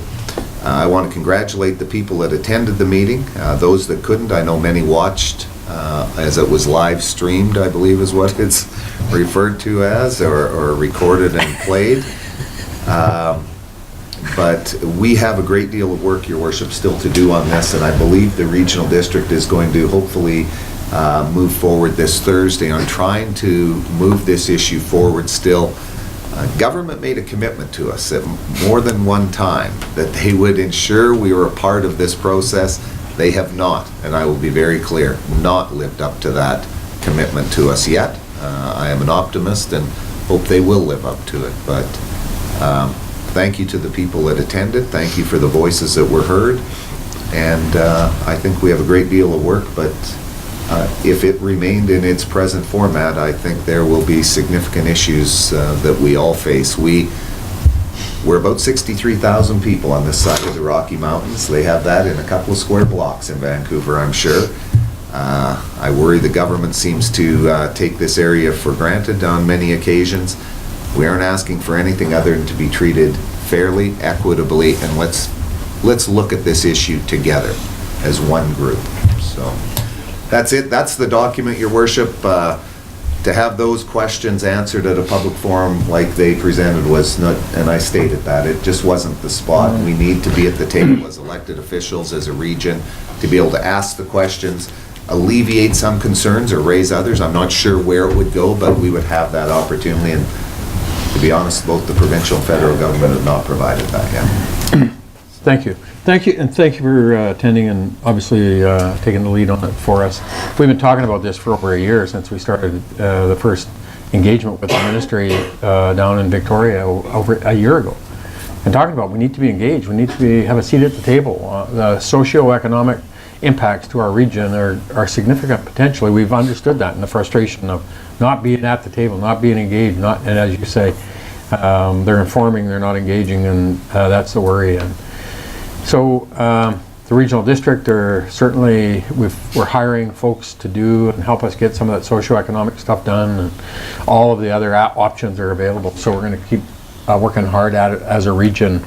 I want to congratulate the people that attended the meeting. Those that couldn't, I know many watched as it was live streamed, I believe is what it's referred to as, or recorded and played. But we have a great deal of work, Your Worship, still to do on this, and I believe the regional district is going to hopefully move forward this Thursday on trying to move this issue forward still. Government made a commitment to us at more than one time that they would ensure we were a part of this process. They have not, and I will be very clear, not lived up to that commitment to us yet. I am an optimist and hope they will live up to it. But thank you to the people that attended. Thank you for the voices that were heard. And I think we have a great deal of work, but if it remained in its present format, I think there will be significant issues that we all face. We're about 63,000 people on this side of the Rocky Mountains. They have that in a couple of square blocks in Vancouver, I'm sure. I worry the government seems to take this area for granted on many occasions. We aren't asking for anything other than to be treated fairly, equitably, and let's look at this issue together as one group. So that's it. That's the document, Your Worship. To have those questions answered at a public forum like they presented was not, and I stated that, it just wasn't the spot. We need to be at the table as elected officials, as a region, to be able to ask the questions, alleviate some concerns or raise others. I'm not sure where it would go, but we would have that opportunity. And to be honest, both the provincial and federal government have not provided that yet. Thank you. Thank you, and thank you for attending and obviously taking the lead on it for us. We've been talking about this for over a year since we started the first engagement with the ministry down in Victoria over a year ago. And talking about we need to be engaged, we need to have a seat at the table. The socio-economic impacts to our region are significant potentially. We've understood that, and the frustration of not being at the table, not being engaged, and as you say, they're informing, they're not engaging, and that's the worry. And so the regional district are certainly, we're hiring folks to do and help us get some of that socioeconomic stuff done, and all of the other options are available. So we're going to keep working hard at it as a region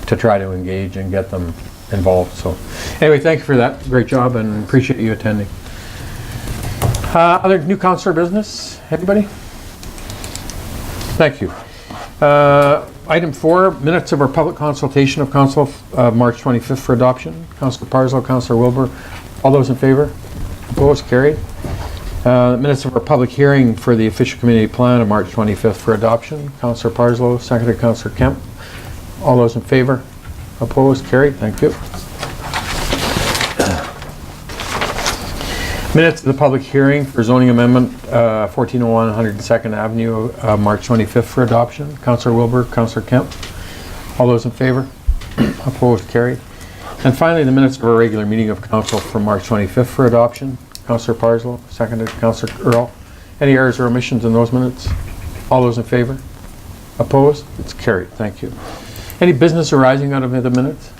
to try to engage and get them involved. So anyway, thank you for that. Great job, and appreciate you attending. Other new councillor business? Anybody? Thank you. Item 4, minutes of our public consultation of council March 25th for adoption. Councillor Parslow, Councillor Wilbur, all those in favor? Opposed? Carried. Minutes of our public hearing for the official community plan of March 25th for adoption. Councillor Parslow, seconded Councillor Kemp. All those in favor? Opposed? Carried. Thank you. Minutes of the public hearing for zoning amendment 1401 102nd Avenue, March 25th for adoption. Councillor Wilbur, Councillor Kemp. All those in favor? Opposed? Carried. And finally, the minutes of our regular meeting of council for March 25th for adoption. Councillor Parslow, seconded Councillor Earl. Any errors or omissions in those minutes? All those in favor? Opposed? It's carried. Thank you. Any business arising out of the minutes?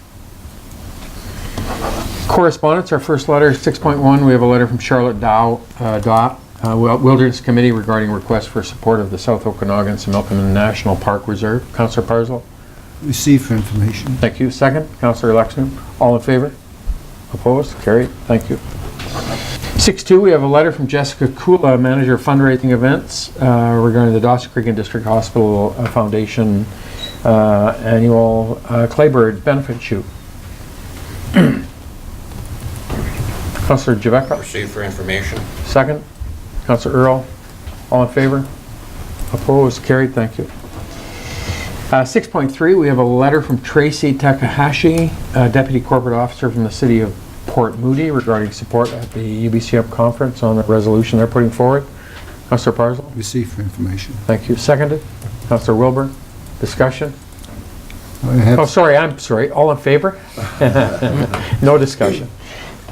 Correspondence, our first letter, 6.1, we have a letter from Charlotte Dow, Wilderness Committee regarding request for support of the South Okanagan Similkameen National Park Reserve. Councillor Parslow. Received for information. Thank you. Second, Councillor Lexman. All in favor? Opposed? Carried. Thank you. 6.2, we have a letter from Jessica Kula, Manager of Fundraising Events, regarding the Dawson Creek and District Hospital Foundation annual Claybird benefit shoot. Councillor Javeka. Received for information. Second, Councillor Earl. All in favor? Opposed? Carried. Thank you. 6.3, we have a letter from Tracy Takahashi, Deputy Corporate Officer from the City of Port Moody, regarding support at the UBCM conference on the resolution they're putting forward. Councillor Parslow. Received for information. Thank you. Seconded. Councillor Wilbur. Discussion. I'm sorry. All in favor? No discussion.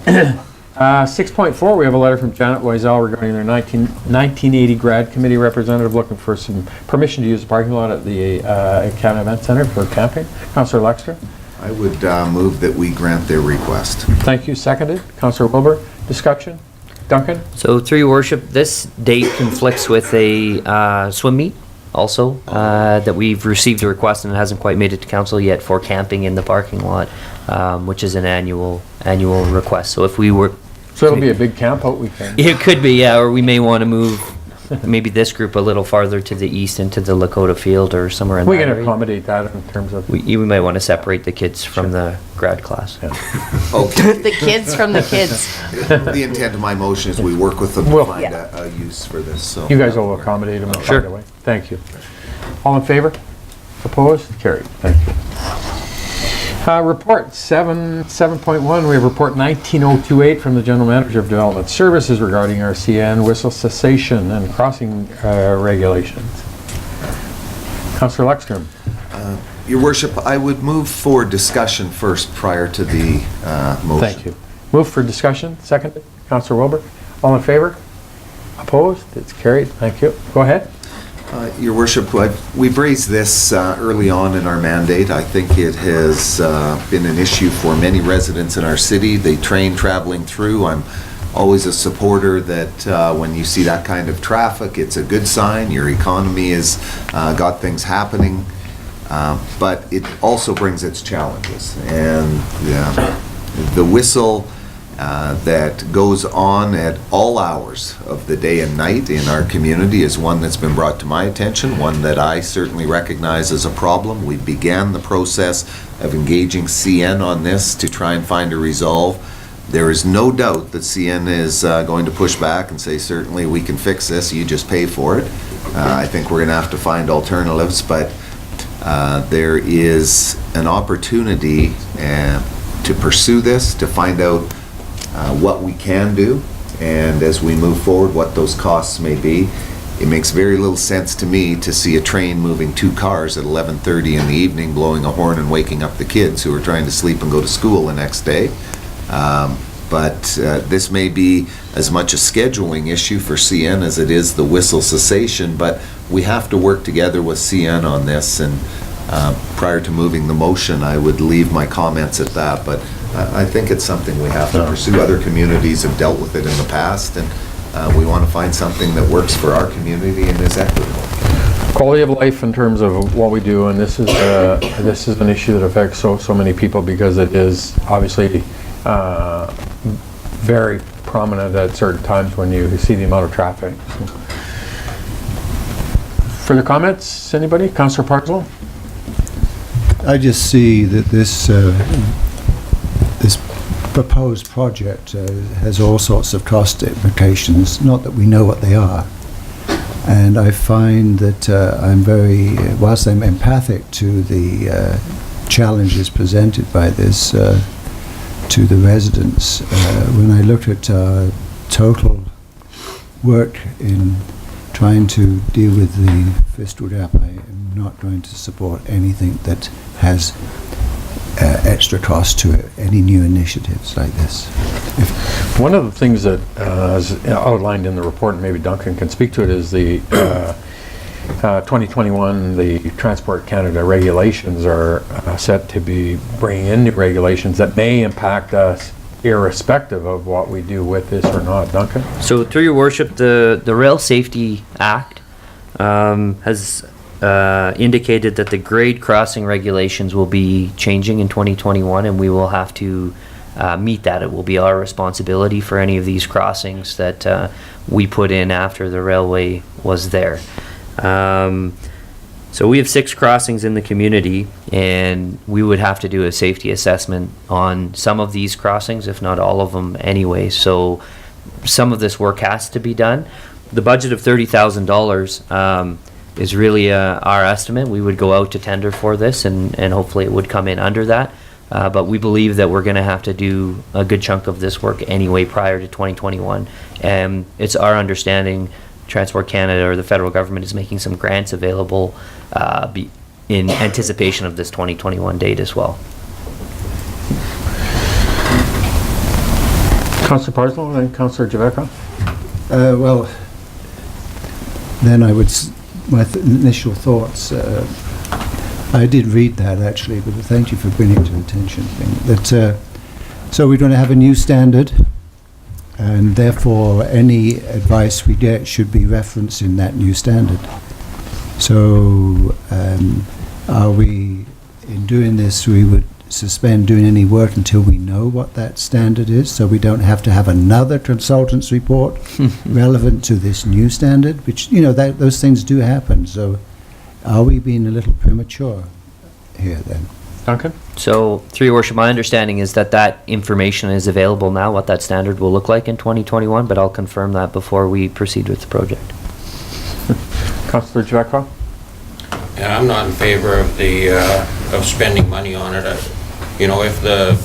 6.4, we have a letter from Janet Weisel regarding their 1980 grad committee representative looking for some permission to use the parking lot at the Canada Event Center for camping. Councillor Lexter. I would move that we grant their request. Thank you. Seconded. Councillor Wilbur. Discussion. Duncan. So through your worship, this date conflicts with a swim meet also that we've received a request and it hasn't quite made it to council yet for camping in the parking lot, which is an annual request. So if we were... So it'll be a big camp out weekend. It could be, yeah, or we may want to move maybe this group a little farther to the east into the Lakota Field or somewhere in We that can area. accommodate that in terms of... We might want to separate the kids from the grad class. Yeah. Okay. The kids from the kids. The intent of my motion is we work with them to Well, find yeah. a use for this. So You guys will accommodate them and Sure. find a way. Thank you. All in favor? Opposed? Carried. Thank you. Report 7.1, we have report 19028 from the General Manager of Development Services regarding our CN whistle cessation and crossing regulations. Councillor Lexstrom. Your Worship, I would move for discussion first prior to the motion. Thank you. Move for discussion. Second, Councillor Wilbur. All in favor? Opposed? It's carried. Thank you. Go ahead. Your Worship, we've raised this early on in our mandate. I think it has been an issue for many residents in our city. They train traveling through. I'm always a supporter that when you see that kind of traffic, it's a good sign. Your economy has got things happening. But it also brings its challenges. And the whistle that goes on at all hours of the day and night in our community is one that's been brought to my attention, one that I certainly recognize as a problem. We began the process of engaging CN on this to try and find a resolve. There is no doubt that CN is going to push back and say, certainly we can fix this, you just pay for it. I think we're going to have to find alternatives, but there is an opportunity to pursue this, to find out what we can do, and as we move forward, what those costs may be. It makes very little sense to me to see a train moving 2 cars at 11:30 in the evening, blowing a horn and waking up the kids who are trying to sleep and go to school the next day. But this may be as much a scheduling issue for CN as it is the whistle cessation, but we have to work together with CN on this, and prior to moving the motion, I would leave my comments at that, but I think it's something we have to pursue. Other communities have dealt with it in the past, and we want to find something that works for our community and is equitable. Quality of life in terms of what we do, and this is an issue that affects so many people because it is obviously very prominent at certain times when you see the amount of traffic. So. Further comments, anybody? Councillor Parksville? I just see that this proposed project has all sorts of cost implications, not that we know what they are. And I find that whilst I'm empathic to the challenges presented by this to the residents, when I look at total work in trying to deal with the fiscal gap, I am not going to support anything that has extra cost to it, any new initiatives like this. One of the things that is outlined in the report, and maybe Duncan can speak to it, is the 2021, the Transport Canada regulations are set to be bringing in new regulations that may impact us irrespective of what we do with this or not. Duncan? So through your worship, the Rail Safety Act has indicated that the grade crossing regulations will be changing in 2021, and we will have to meet that. It will be our responsibility for any of these crossings that we put in after the railway was there. So we have 6 crossings in the community, and we would have to do a safety assessment on some of these crossings, if not all of them anyway. So some of this work has to be done. The budget of $30,000 is really our estimate. We would go out to tender for this, and hopefully it would come in under that. But we believe that we're going to have to do a good chunk of this work anyway prior to 2021. And it's our understanding Transport Canada or the federal government is making some grants available in anticipation of this 2021 date as well. Councillor Parslow and Councillor Javetka? Well, then I would, initial thoughts, I did read that actually, but thank you for bringing it to attention. So we're going to have a new standard, and therefore any advice we get should be referenced in that new standard. So are we, in doing this, we would suspend doing any work until we know what that standard is, so we don't have to have another consultant's report relevant to this new standard, which, you know, those things do happen. So are we being a little premature here then? Duncan? So, through your worship, my understanding is that information is available now, what that standard will look like in 2021, but I'll confirm that before we proceed with the project. Councillor Javetka? Yeah, I'm not in favor of of spending money on it. You know, if the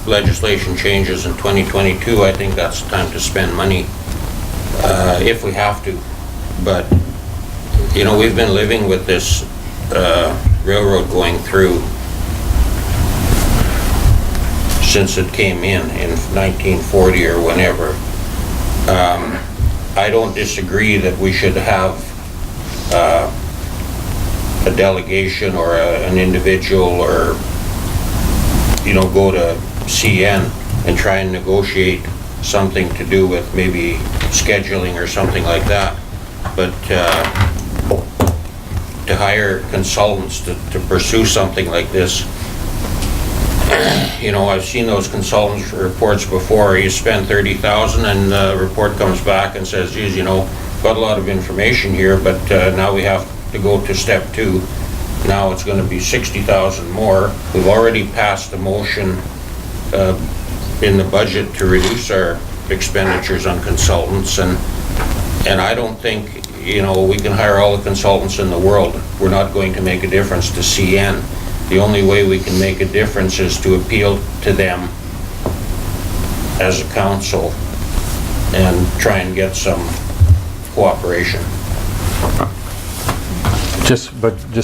legislation changes in 2022, I think that's the time to spend money, if we have to. But, you know, we've been living with this railroad going through since it came in 1940 or whenever. I don't disagree that we should have a delegation or an individual, or, you know, go to CN and try and negotiate something to do with maybe scheduling or something like that. But to hire consultants to pursue something like this, you know, I've seen those consultants reports before. You spend $30,000 and the report comes back and says, geez, you know, got a lot of information here, but now we have to go to step 2. Now it's going to be $60,000 more. We've already passed a motion in the budget to reduce our expenditures on consultants, and I don't think, you know, we can hire all the consultants in the world. We're not going to make a difference to CN. The only way we can make a difference is to appeal to them as a council and try and get some cooperation. Just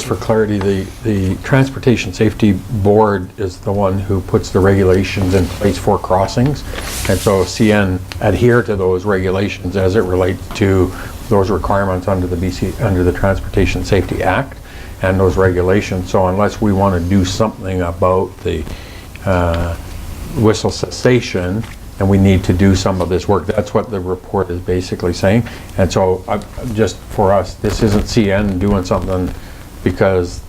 for clarity, the Transportation Safety Board is the one who puts the regulations in place for crossings, and so CN adhere to those regulations as it relates to those requirements under the Transportation Safety Act and those regulations. So unless we want to do something about the whistle cessation, and we need to do some of this work, that's what the report is basically saying. And so just for us, this isn't CN doing something because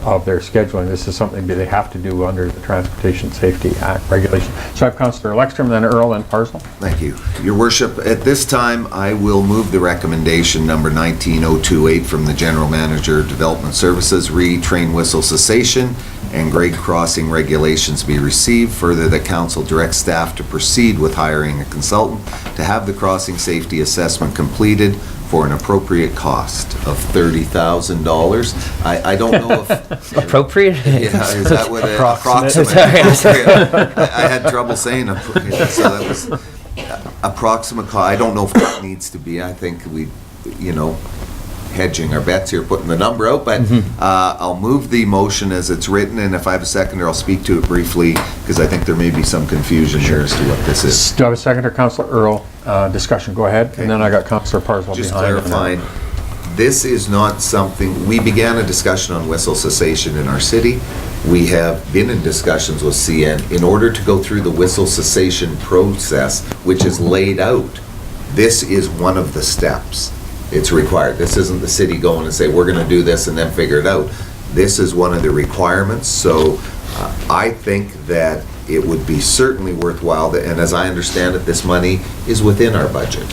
of their scheduling. This is something that they have to do under the Transportation Safety Act regulation. So I have Councillor Lekstrom, then Earl, and Parslow. Thank you. Your Worship, at this time, I will move the recommendation number 19028 from the General Manager of Development Services, train whistle cessation and grade crossing regulations be received. Further, the council directs staff to proceed with hiring a consultant to have the crossing safety assessment completed for an appropriate cost of $30,000. I don't know if... Appropriate? Yeah, is that what approximate? I had trouble saying appropriate, so that was approximate cost. I don't know if that needs to be. I think we, hedging our bets here, putting the number out, but I'll move the motion as it's written, and if I have a seconder, I'll speak to it briefly, because I think there may be some confusion here as to what this is. Do I have a seconder, Councillor Earl? Discussion, go ahead. Okay. And then I got Councillor Parslow just behind. Clarifying, this is not something, we began a discussion on whistle cessation in our city. We have been in discussions with CN in order to go through the whistle cessation process, which is laid out. This is one of the steps. It's required. This isn't the city going and say, we're going to do this and then figure it out. This is one of the requirements. So I think that it would be certainly worthwhile, and as I understand it, this money is within our budget.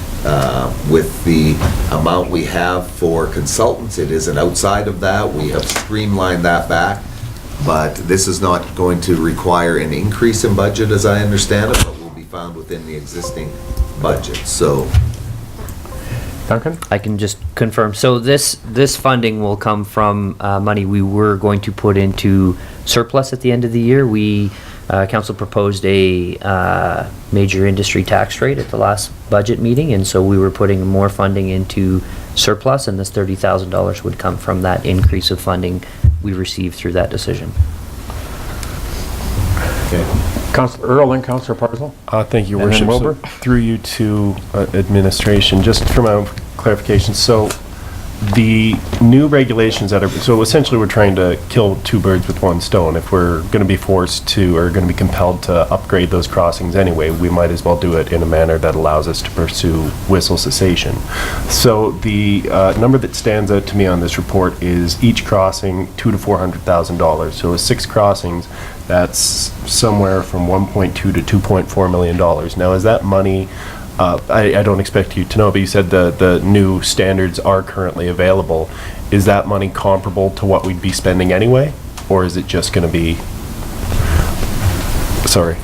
With the amount we have for consultants, it isn't outside of that. We have streamlined that back. But this is not going to require an increase in budget, as I understand it, but will be found within the existing budget. So, Duncan? I can just confirm. So this funding will come from money we were going to put into surplus at the end of the year. Council proposed a major industry tax rate at the last budget meeting, and so we were putting more funding into surplus, and this $30,000 would come from that increase of funding we received through that decision. Okay. Councillor Earl and Councillor Parslow. Thank you, And then Worship. Wilbur. So, through you to administration, just for my own clarification. So the new regulations that are, so essentially we're trying to kill two birds with one stone. If we're going to be forced to, or going to be compelled to upgrade those crossings anyway, we might as well do it in a manner that allows us to pursue whistle cessation. So the number that stands out to me on this report is each crossing $200,000 to $400,000. So with 6 crossings, that's somewhere from $1.2 to $2.4 million. Now, is that money? I don't expect you to know, but you said the new standards are currently available. Is that money comparable to what we'd be spending anyway? Or is it just going to be... Sorry.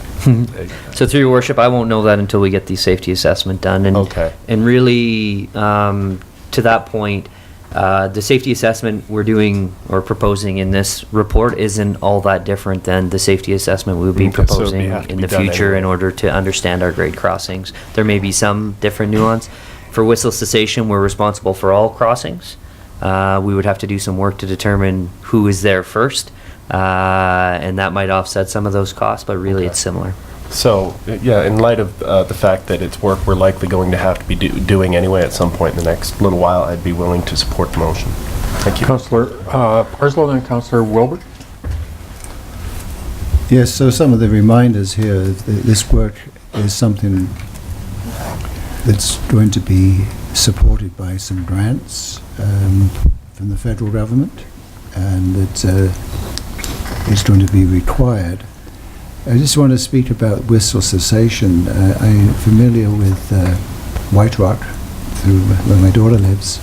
So through your worship, I won't know that until we get the safety assessment done. And, okay. And really, to that point, the safety assessment we're doing or proposing in this report isn't all that different than the safety assessment we'll be proposing in the future in order to understand our grade crossings. There may be some different nuance. For whistle cessation, we're responsible for all crossings. We would have to do some work to determine who is there first, and that might offset some of those costs, but really it's similar. So, yeah, in light of the fact that it's work we're likely going to have to be doing anyway at some point in the next little while, I'd be willing to support the motion. Thank you. Councillor Parslow and Councillor Wilbur. Yes, so some of the reminders here, this work is something that's going to be supported by some grants from the federal government, and it's going to be required. I just want to speak about whistle cessation. I'm familiar with White Rock, through where my daughter lives.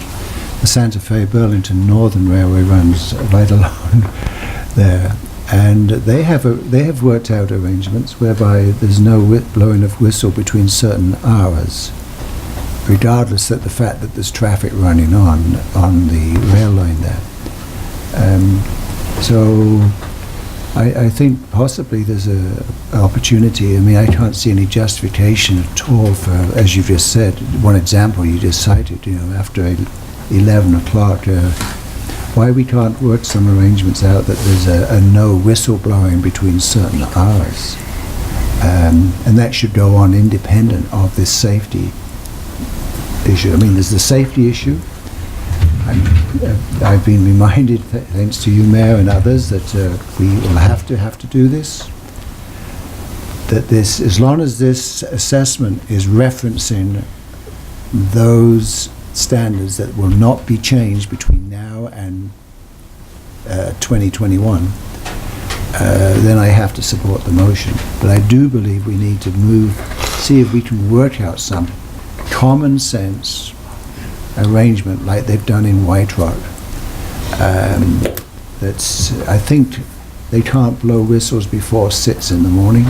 The Santa Fe Burlington Northern Railway runs right along there, and they have worked out arrangements whereby there's no blowing of whistle between certain hours, regardless of the fact that there's traffic running on the rail line there. So I think possibly there's an opportunity. I mean, I can't see any justification at all for, as you've just said, one example you just cited, after 11 o'clock, why we can't work some arrangements out that there's a no whistle blowing between certain hours. And that should go on independent of this safety issue. I mean, there's the safety issue. I've been reminded, thanks to you, Mayor, and others, that we will have to do this. That this, as long as this assessment is referencing those standards that will not be changed between now and 2021, then I have to support the motion. But I do believe we need to see if we can work out some common sense arrangement like they've done in White Rock. I think they can't blow whistles before 6 in the morning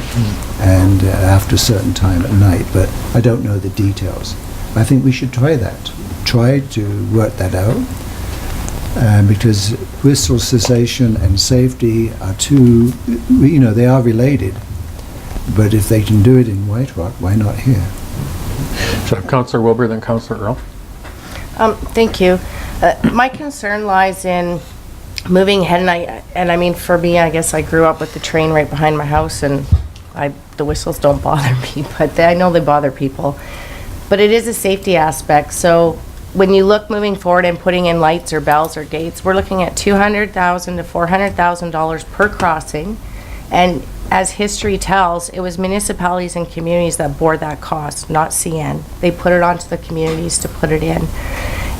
and after a certain time at night, but I don't know the details. I think we should try that. Try to work that out, because whistle cessation and safety are two, they are related, but if they can do it in White Rock, why not here? So Councillor Wilbur, then Councillor Earl. Thank you. My concern lies in moving ahead, and I mean, for me, I guess I grew up with the train right behind my house, and the whistles don't bother me, but I know they bother people. But it is a safety aspect. So when you look moving forward and putting in lights or bells or gates, we're looking at $200,000 to $400,000 per crossing. And as history tells, it was municipalities and communities that bore that cost, not CN. They put it onto the communities to put it in.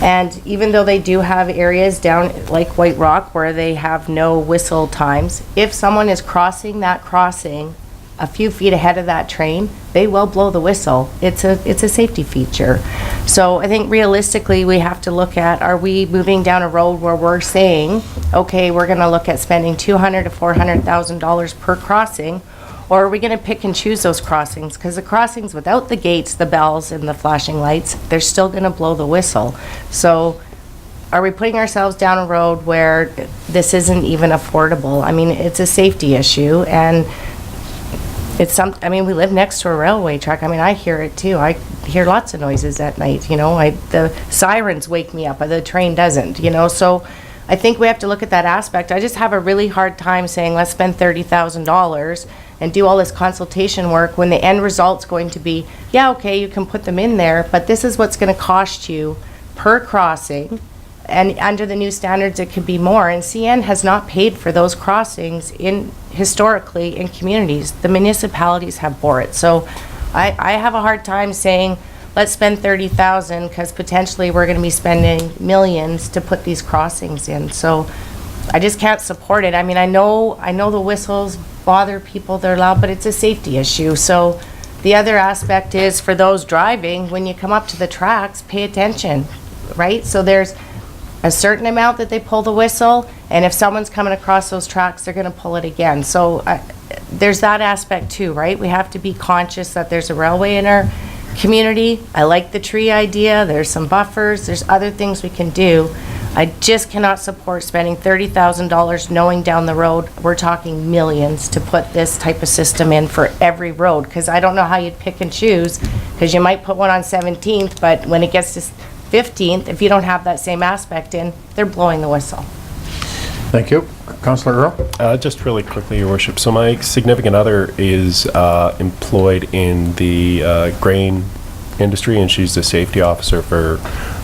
And even though they do have areas down like White Rock where they have no whistle times, if someone is crossing that crossing a few feet ahead of that train, they will blow the whistle. It's a safety feature. So I think realistically we have to look at, are we moving down a road where we're saying, okay, we're gonna look at spending $200,000 to $400,000 per crossing, or are we gonna pick and choose those crossings? Because the crossings without the gates, the bells, and the flashing lights, they're still gonna blow the whistle. So are we putting ourselves down a road where this isn't even affordable? I mean, it's a safety issue, and we live next to a railway track. I mean, I hear it too. I hear lots of noises at night, the sirens wake me up, but the train doesn't, so I think we have to look at that aspect. I just have a really hard time saying, let's spend $30,000 and do all this consultation work when the end result's going to be, yeah, okay, you can put them in there, but this is what's gonna cost you per crossing. And under the new standards, it could be more. And CN has not paid for those crossings historically in communities. The municipalities have bore it. So I have a hard time saying, let's spend $30,000 because potentially we're going to be spending millions to put these crossings in. So I just can't support it. I mean, I know the whistles bother people, they're loud, but it's a safety issue. So the other aspect is for those driving, when you come up to the tracks, pay attention, right? So there's a certain amount that they pull the whistle, and if someone's coming across those tracks, they're going to pull it again. So there's that aspect too, right? We have to be conscious that there's a railway in our community. I like the tree idea. There's some buffers. There's other things we can do. I just cannot support spending $30,000 knowing down the road we're talking millions to put this type of system in for every road, because I don't know how you'd pick and choose, because you might put one on 17th, but when it gets to 15th, if you don't have that same aspect in, they're blowing the whistle. Thank you. Councillor Earl? Just really quickly, Your Worship. So my significant other is employed in the grain industry, and she's the safety officer for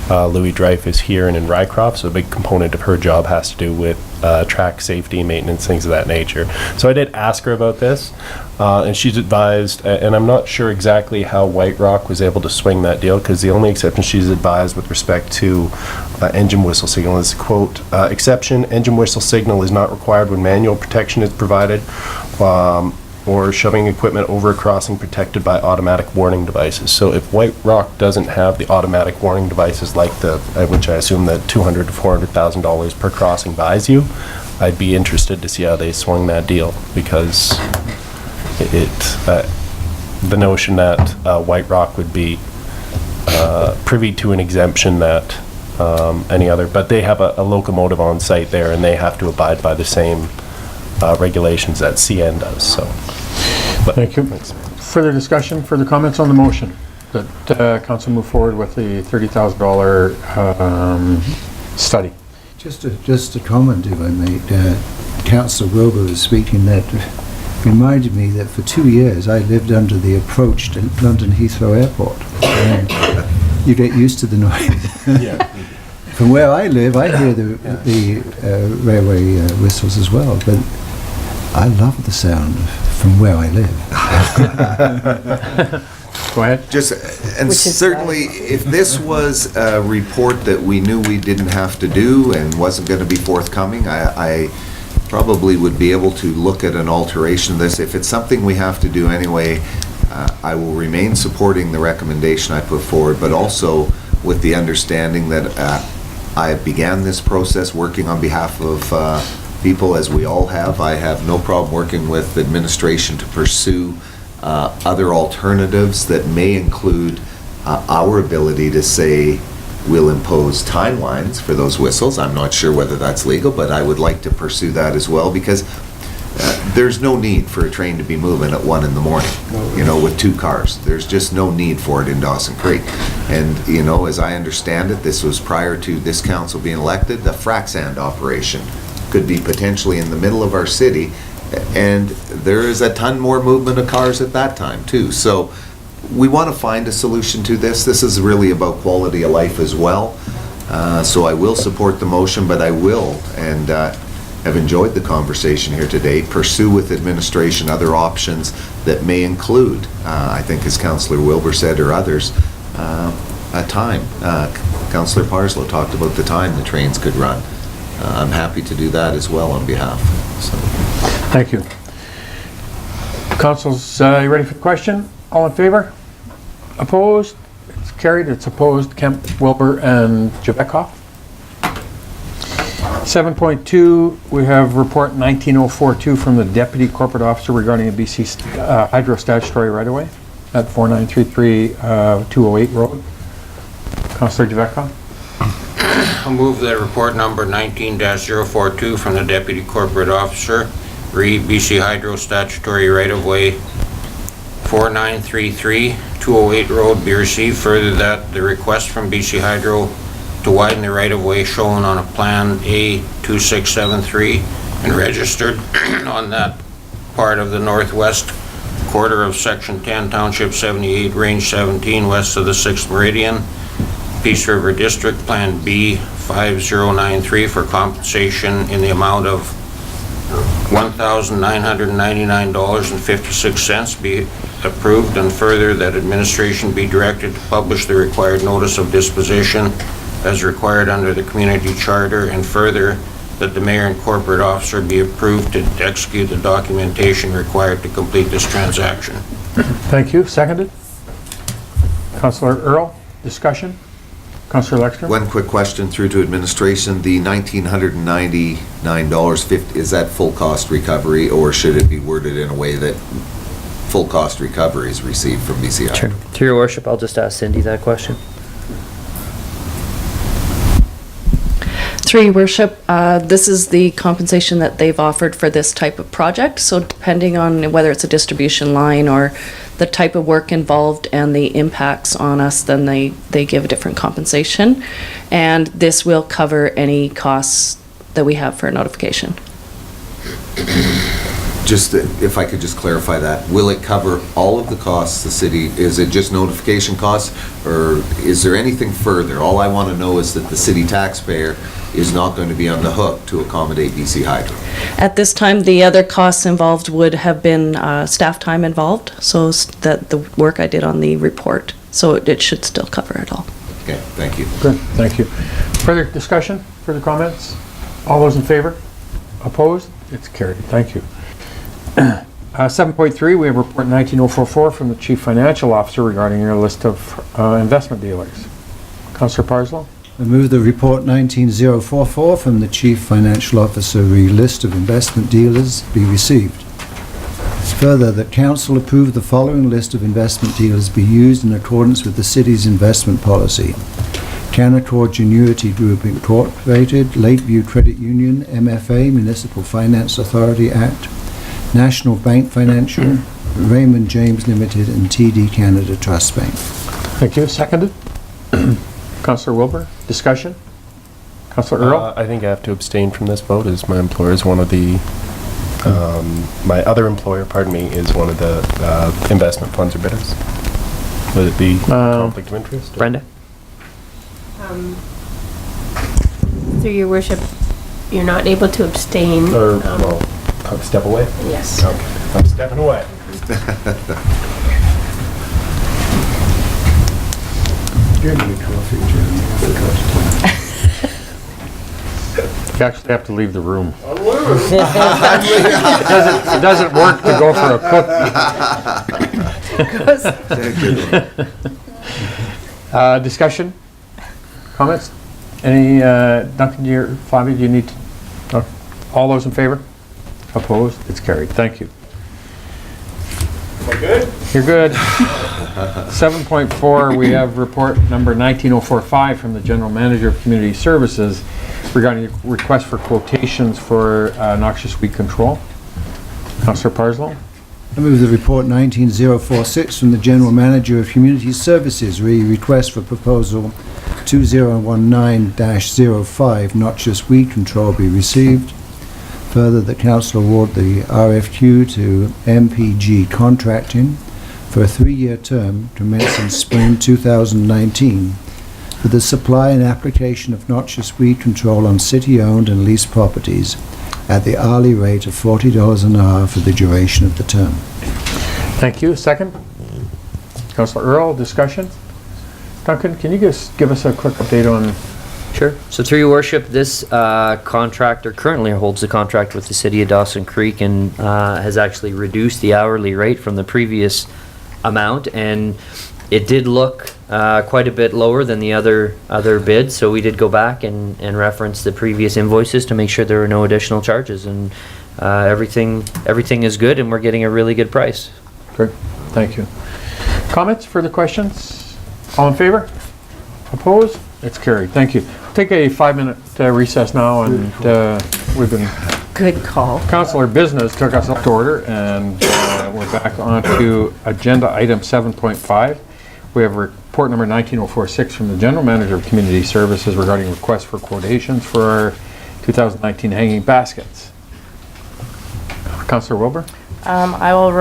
Louis Dreyfus here and in Rycroft. So a big component of her job has to do with track safety, maintenance, things of that nature. So I did ask her about this, and she's advised, and I'm not sure exactly how White Rock was able to swing that deal, because the only exception she's advised with respect to engine whistle signal is, quote, exception, engine whistle signal is not required when manual protection is provided, or shoving equipment over a crossing protected by automatic warning devices. So if White Rock doesn't have the automatic warning devices like which I assume that $200,000 to $400,000 per crossing buys you, I'd be interested to see how they swung that deal, because the notion that White Rock would be privy to an exemption that any other, but they have a locomotive on site there, and they have to abide by the same regulations that CN does. So, thank you. Thanks. Further discussion, further comments on the motion that council move forward with the $30,000 study? Just a comment, if I may. Councillor Wilbur was speaking, that reminded me that for 2 years I lived under the approach to London Heathrow Airport, and you get used to the noise. Yeah. From where I live, I hear the railway whistles as well, but I love the sound from where I live. Go ahead. Just, and Which is certainly, if this was a report that we knew we didn't have to do and wasn't going to be forthcoming, I probably would be able to look at an alteration of this. If it's something we have to do anyway, I will remain supporting the recommendation I put forward, but also with the understanding that I began this process working on behalf of people, as we all have. I have no problem working with administration to pursue other alternatives that may include our ability to say we'll impose timelines for those whistles. I'm not sure whether that's legal, but I would like to pursue that as well, because there's no need for a train to be moving at 1 in the morning, you know, with 2 cars. There's just no need for it in Dawson Creek. And, you know, as I understand it, this was prior to this council being elected, the frac sand operation could be potentially in the middle of our city, and there is a ton more movement of cars at that time too. So we want to find a solution to this. This is really about quality of life as well. So I will support the motion, but I will, and have enjoyed the conversation here today, pursue with administration other options that may include, I think as Councillor Wilbur said, or others, a time. Councillor Parslow talked about the time the trains could run. I'm happy to do that as well on behalf. So. Thank you. Council's, you ready for the question? All in favor? Opposed? It's carried. It's opposed. Kemp, Wilbur, and Javekoff. 7.2, we have report 19042 from the Deputy Corporate Officer regarding a BC Hydro statutory right-of-way at 4933 208 Road. Councillor Javekoff. I'll move that report number 19-042 from the Deputy Corporate Officer, re BC Hydro statutory right-of-way 4933 208 Road be received. Further, that the request from BC Hydro to widen the right-of-way shown on a plan A2673 and registered on that part of the northwest quarter of Section 10, Township 78, Range 17, west of the 6th Meridian, Peace River District, Plan B5093 for compensation in the amount of $1,999.56 be approved, and further that administration be directed to publish the required notice of disposition as required under the community charter, and further that the mayor and corporate officer be approved to execute the documentation required to complete this transaction. Thank you. Seconded. Councillor Earl, discussion? Councillor Lexter? One quick question through to administration. The $1,999.50, is that full cost recovery, or should it be worded in a way that full cost recovery is received from BC Hydro? Sure. Through your worship, I'll just ask Cindy that question. Through your worship, this is the compensation that they've offered for this type of project. So depending on whether it's a distribution line or the type of work involved and the impacts on us, then they give a different compensation. And this will cover any costs that we have for a notification. Just, if I could just clarify that, will it cover all of the costs the city, is it just notification costs, or is there anything further? All I want to know is that the city taxpayer is not going to be on the hook to accommodate BC Hydro. At this time, the other costs involved would have been staff time involved, so that the work I did on the report, so it should still cover it all. Okay, thank you. Good, thank you. Further discussion, further comments? All those in favor? Opposed? It's carried. Thank you. 7.3, we have report 19044 from the Chief Financial Officer regarding your list of investment dealers. Councillor Parslow? I move the report 19044 from the Chief Financial Officer list of investment dealers be received. Further, that Council approve the following list of investment dealers be used in accordance with the City's investment policy. Canaccord Genuity Group Incorporated, Lakeview Credit Union, MFA, Municipal Finance Authority Act, National Bank Financial, Raymond James Limited, and TD Canada Trust Bank. Thank you. Seconded. Councillor Wilbur, discussion? Councillor Earl? I think I have to abstain from this vote, as my employer is one of the, my other employer, pardon me, is one of the investment funds or bidders. Would it be conflict of interest? Brenda? Through your worship, you're not able to abstain. Or, well, step away? Yes. Okay, I'm stepping away. You're going to coffee, Jeremy. I forgot to tell you. You actually have to leave the room. It doesn't work to go for a cook. Discussion? Comments? Any, Duncan, Flavia, do you need to, all those in favor? Opposed? It's carried. Thank you. We're good? You're good. 7.4, we have report number 19045 from the General Manager of Community Services regarding request for quotations for noxious weed control. Councillor Parslow. I move the report 19046 from the General Manager of Community Services, request for proposal 2019-05 noxious weed control be received. Further, that Council award the RFQ to MPG Contracting for a 3-year term commencing spring 2019 for the supply and application of noxious weed control on city-owned and leased properties at the hourly rate of $40 an hour for the duration of the term. Thank you. Second? Councillor Earl, discussion? Duncan, can you just give us a quick update on? Sure. So through your worship, this contractor currently holds the contract with the city of Dawson Creek and has actually reduced the hourly rate from the previous amount, and it did look quite a bit lower than the other bids, so we did go back and reference the previous invoices to make sure there were no additional charges, and everything is good and we're getting a really good price. Great. Thank you. Comments? Further questions? All in favor? Opposed? It's carried. Thank you. Take a 5-minute recess now, and we've been... Good call. Councillor Business took us up to order, and we're back on to agenda item 7.5. We have report number 19046 from the General Manager of Community Services regarding requests for quotations for our 2019 hanging baskets. Councillor Wilbur? I will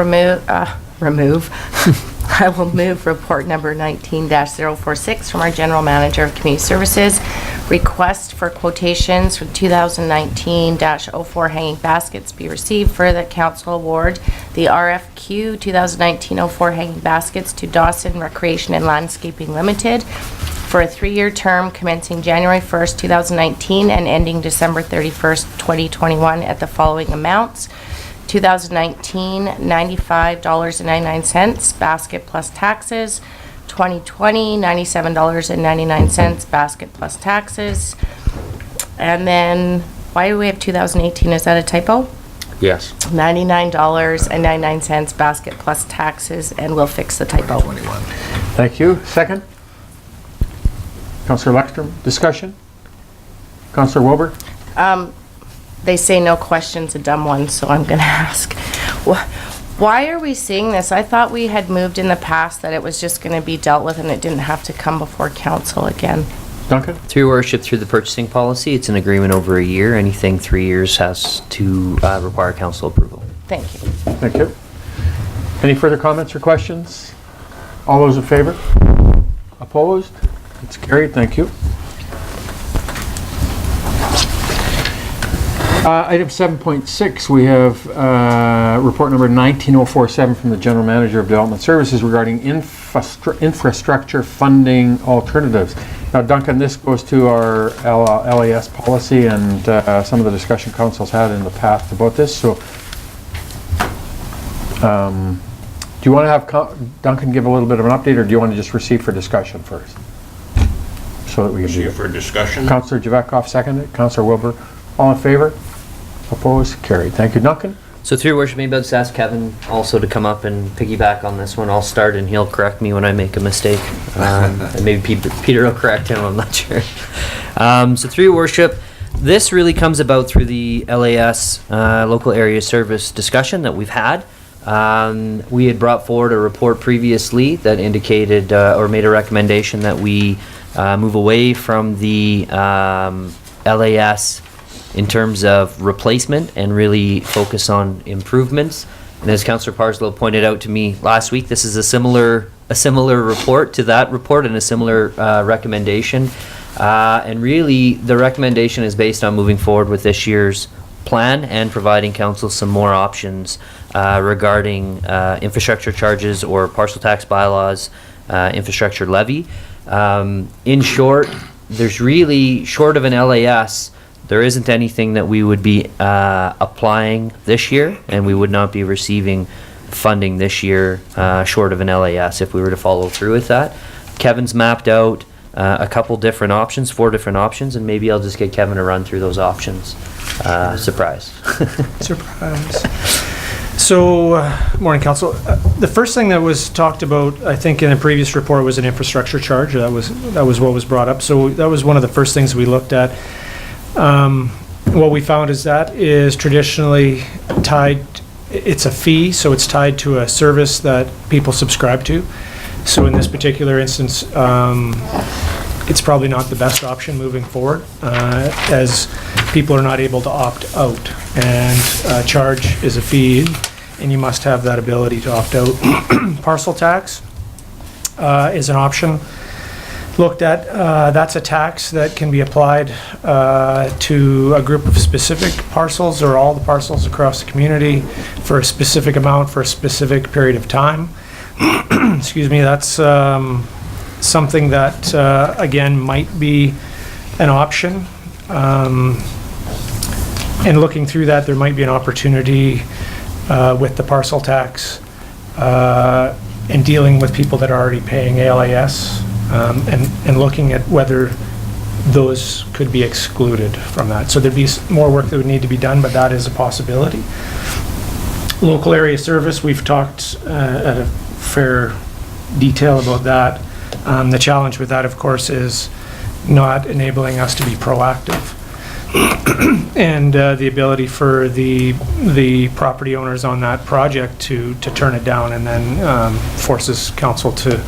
I will move report number 19-046 from our General Manager of Community Services. Request for quotations for 2019-04 hanging baskets be received. Further, Council award the RFQ 2019-04 hanging baskets to Dawson Recreation and Landscaping Limited for a 3-year term commencing January 1st, 2019 and ending December 31st, 2021 at the following amounts. 2019, $95.99 basket plus taxes. 2020, $97.99 basket plus taxes. And then, why do we have 2018? Is that a typo? Yes. $99.99 basket plus taxes, and we'll fix the typo. Thank you. Second? Councillor Lexstrom, discussion? Councillor Wilbur? They say no question's a dumb one, so I'm going to ask. Why are we seeing this? I thought we had moved in the past that it was just going to be dealt with and it didn't have to come before council again. Duncan? Through your worship, through the purchasing policy, it's an agreement over a year. Anything 3 years has to require council approval. Thank you. Thank you. Any further comments or questions? All those in favor? Opposed? It's carried. Thank you. Item 7.6, we have report number 19047 from the General Manager of Development Services regarding infrastructure funding alternatives. Now, Duncan, this goes to our LAS policy and some of the discussion councils had in the past about this. So, do you want to have Duncan give a little bit of an update, or do you want to just receive for discussion first? So that we can Receive for discussion. Councillor Javetkov seconded. Councillor Wilbur, all in favor? Opposed? Carried. Thank you. Duncan? So through your worship, maybe I'll just ask Kevin also to come up and piggyback on this one. I'll start and he'll correct me when I make a mistake. And maybe Peter will correct him, I'm not sure. So through your worship, this really comes about through the LAS local area service discussion that we've had. We had brought forward a report previously that indicated or made a recommendation that we move away from the LAS in terms of replacement and really focus on improvements. And as Councillor Parslow pointed out to me last week, this is a similar report to that report and a similar recommendation. And really, the recommendation is based on moving forward with this year's plan and providing council some more options regarding infrastructure charges or parcel tax bylaws infrastructure levy. In short, there's really, short of an LAS, there isn't anything that we would be applying this year, and we would not be receiving funding this year short of an LAS if we were to follow through with that. Kevin's mapped out a couple different options, 4 different options, and maybe I'll just get Kevin to run through those options. Surprise. Surprise. So, morning, Council. The first thing that was talked about, I think, in a previous report was an infrastructure charge. That was what was brought up. So that was one of the first things we looked at. What we found is that is traditionally tied. It's a fee, so it's tied to a service that people subscribe to. So in this particular instance, it's probably not the best option moving forward, as people are not able to opt out. And charge is a fee, and you must have that ability to opt out. Parcel tax is an option looked at. That's a tax that can be applied to a group of specific parcels or all the parcels across the community for a specific amount for a specific period of time. Excuse me, that's something that, again, might be an option. And looking through that, there might be an opportunity with the parcel tax in dealing with people that are already paying ALAS, and looking at whether those could be excluded from that. So there'd be more work that would need to be done, but that is a possibility. Local area service, we've talked at a fair detail about that. The challenge with that, of course, is not enabling us to be proactive. And the ability for the property owners on that project to turn it down, and then forces council to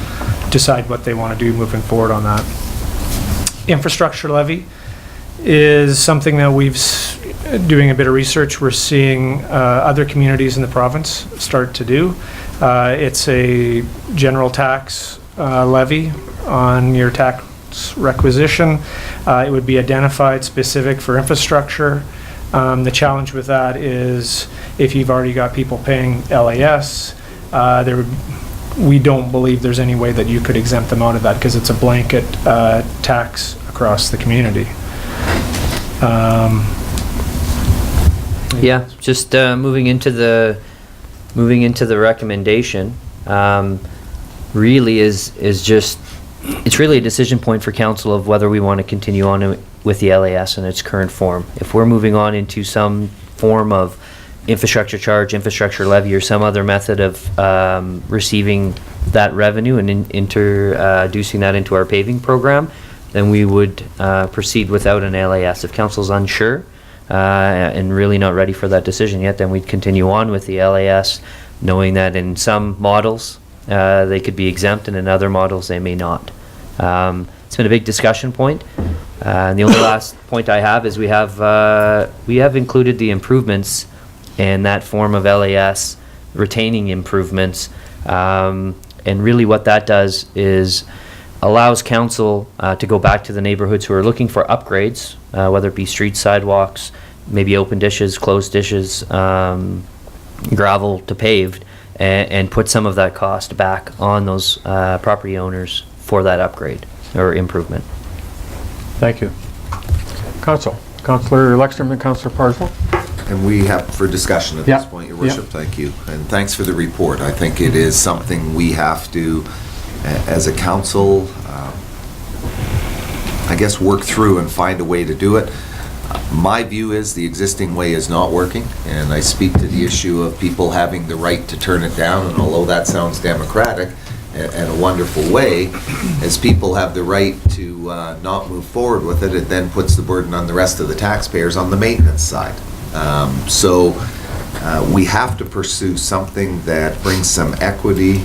decide what they want to do moving forward on that. Infrastructure levy is something that we've, doing a bit of research, we're seeing other communities in the province start to do. It's a general tax levy on your tax requisition. It would be identified specific for infrastructure. The challenge with that is if you've already got people paying LAS, we don't believe there's any way that you could exempt them out of that, because it's a blanket tax across the community. Yeah, just moving into the recommendation, really is just, it's really a decision point for council of whether we want to continue on with the LAS in its current form. If we're moving on into some form of infrastructure charge, infrastructure levy, or some other method of receiving that revenue and introducing that into our paving program, then we would proceed without an LAS. If council's unsure and really not ready for that decision yet, then we'd continue on with the LAS, knowing that in some models they could be exempt, and in other models they may not. It's been a big discussion point. And the only last point I have is we have included the improvements in that form of LAS, retaining improvements, and really what that does is allows council to go back to the neighborhoods who are looking for upgrades, whether it be streets, sidewalks, maybe open dishes, closed dishes, gravel to paved, and put some of that cost back on those property owners for that upgrade or improvement. Thank you. Councillor Lexstrom and Councillor Parslow. And we have for discussion at this point, Your Worship, thank you. And thanks for the report. I think it is something we have to, as a council, I guess, work through and find a way to do it. My view is the existing way is not working, and I speak to the issue of people having the right to turn it down, and although that sounds democratic and a wonderful way, as people have the right to not move forward with it, it then puts the burden on the rest of the taxpayers on the maintenance side. So we have to pursue something that brings some equity,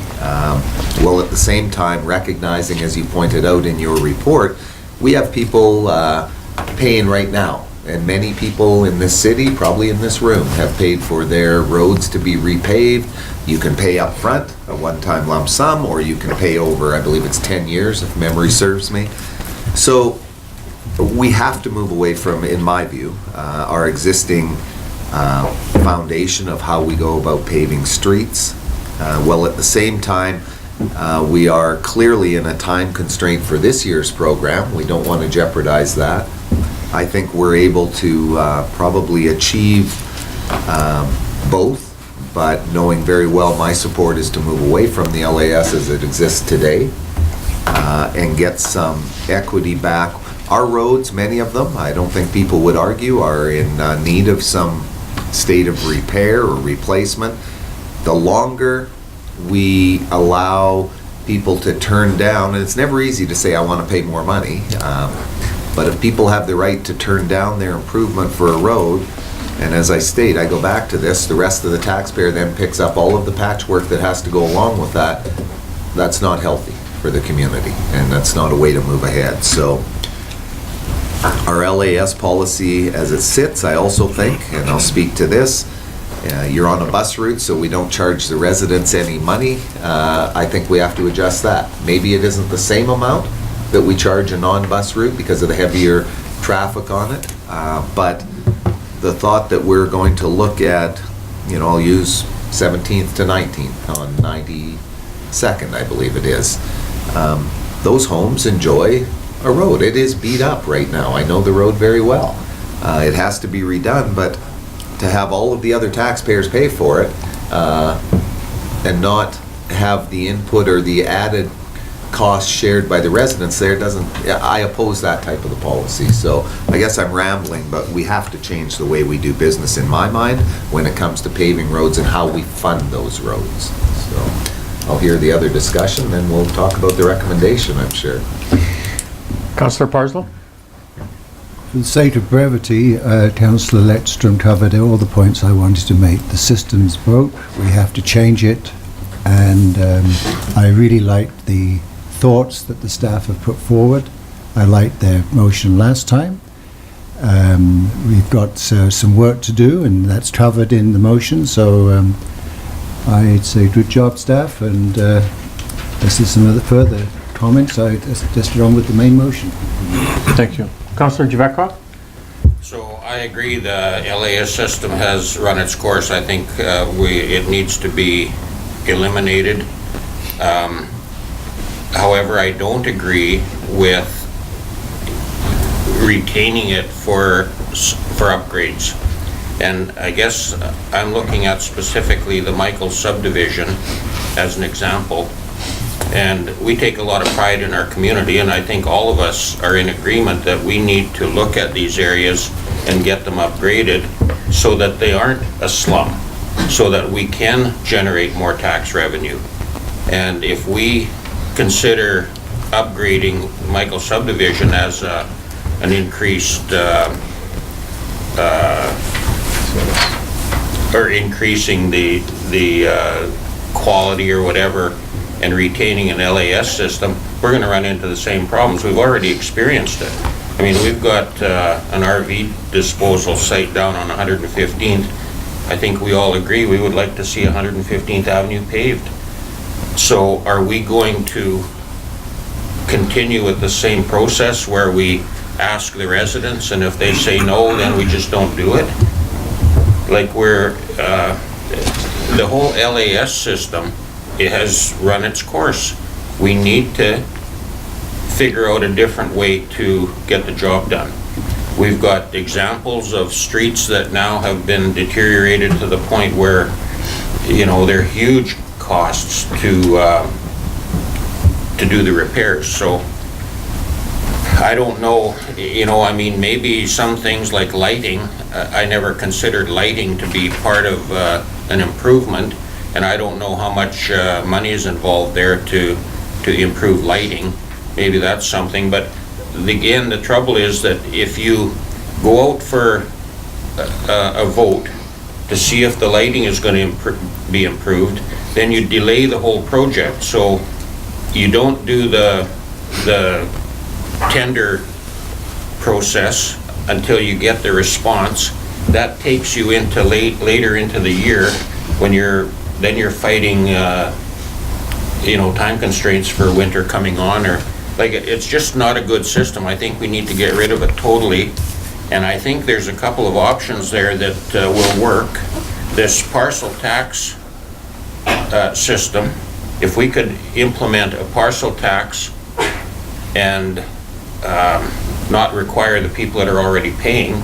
while at the same time recognizing, as you pointed out in your report, we have people paying right now. And many people in this city, probably in this room, have paid for their roads to be repaved. You can pay up front, a one-time lump sum, or you can pay over, I believe it's 10 years, if memory serves me. So we have to move away from, in my view, our existing foundation of how we go about paving streets, while at the same time We are clearly in a time constraint for this year's program. We don't want to jeopardize that. I think we're able to probably achieve both, but knowing very well my support is to move away from the LAS as it exists today and get some equity back. Our roads, many of them, I don't think people would argue, are in need of some state of repair or replacement. The longer we allow people to turn down, and it's never easy to say I want to pay more money, but if people have the right to turn down their improvement for a road, and as I state, I go back to this, the rest of the taxpayer then picks up all of the patchwork that has to go along with that, that's not healthy for the community, and that's not a way to move ahead. So our LAS policy as it sits, I also think, and I'll speak to this, you're on a bus route, so we don't charge the residents any money. I think we have to adjust that. Maybe it isn't the same amount that we charge a non-bus route because of the heavier traffic on it, but the thought that we're going to look at, I'll use 17th to 19th on 92nd, I believe it is. Those homes enjoy a road. It is beat up right now. I know the road very well. It has to be redone, but to have all of the other taxpayers pay for it and not have the input or the added cost shared by the residents there I oppose that type of the policy. So I guess I'm rambling, but we have to change the way we do business in my mind when it comes to paving roads and how we fund those roads. So I'll hear the other discussion, then we'll talk about the recommendation, I'm sure. Councillor Parslow? For the sake of brevity, Councillor Lettstrom covered all the points I wanted to make. The system's broke, we have to change it, and I really liked the thoughts that the staff have put forward. I liked their motion last time. We've got some work to do, and that's covered in the motion, so I'd say good job, staff, and this is some other further comments. I just get on with the main motion. Thank you. Councillor Javetkov? So I agree the LAS system has run its course. I think it needs to be eliminated. However, I don't agree with retaining it for upgrades. And I guess I'm looking at specifically the Michael subdivision as an example. And we take a lot of pride in our community, and I think all of us are in agreement that we need to look at these areas and get them upgraded so that they aren't a slum, so that we can generate more tax revenue. And if we consider upgrading Michael subdivision as an increased or increasing the quality or whatever and retaining an LAS system, we're going to run into the same problems. We've already experienced it. I mean, we've got an RV disposal site down on 115th. I think we all agree we would like to see 115th Avenue paved. So are we going to continue with the same process where we ask the residents, and if they say no, then we just don't do it? Like the whole LAS system, it has run its course. We need to figure out a different way to get the job done. We've got examples of streets that now have been deteriorated to the point where, they're huge costs to do the repairs. So I don't know, I mean, maybe some things like lighting, I never considered lighting to be part of an improvement, and I don't know how much money is involved there to improve lighting. Maybe that's something, but again, the trouble is that if you go out for a vote to see if the lighting is going to be improved, then you delay the whole project. So you don't do the tender process until you get the response. That takes you into later into the year when you're fighting time constraints for winter coming on, or it's just not a good system. I think we need to get rid of it totally, and I think there's a couple of options there that will work. This parcel tax system if we could implement a parcel tax and not require the people that are already paying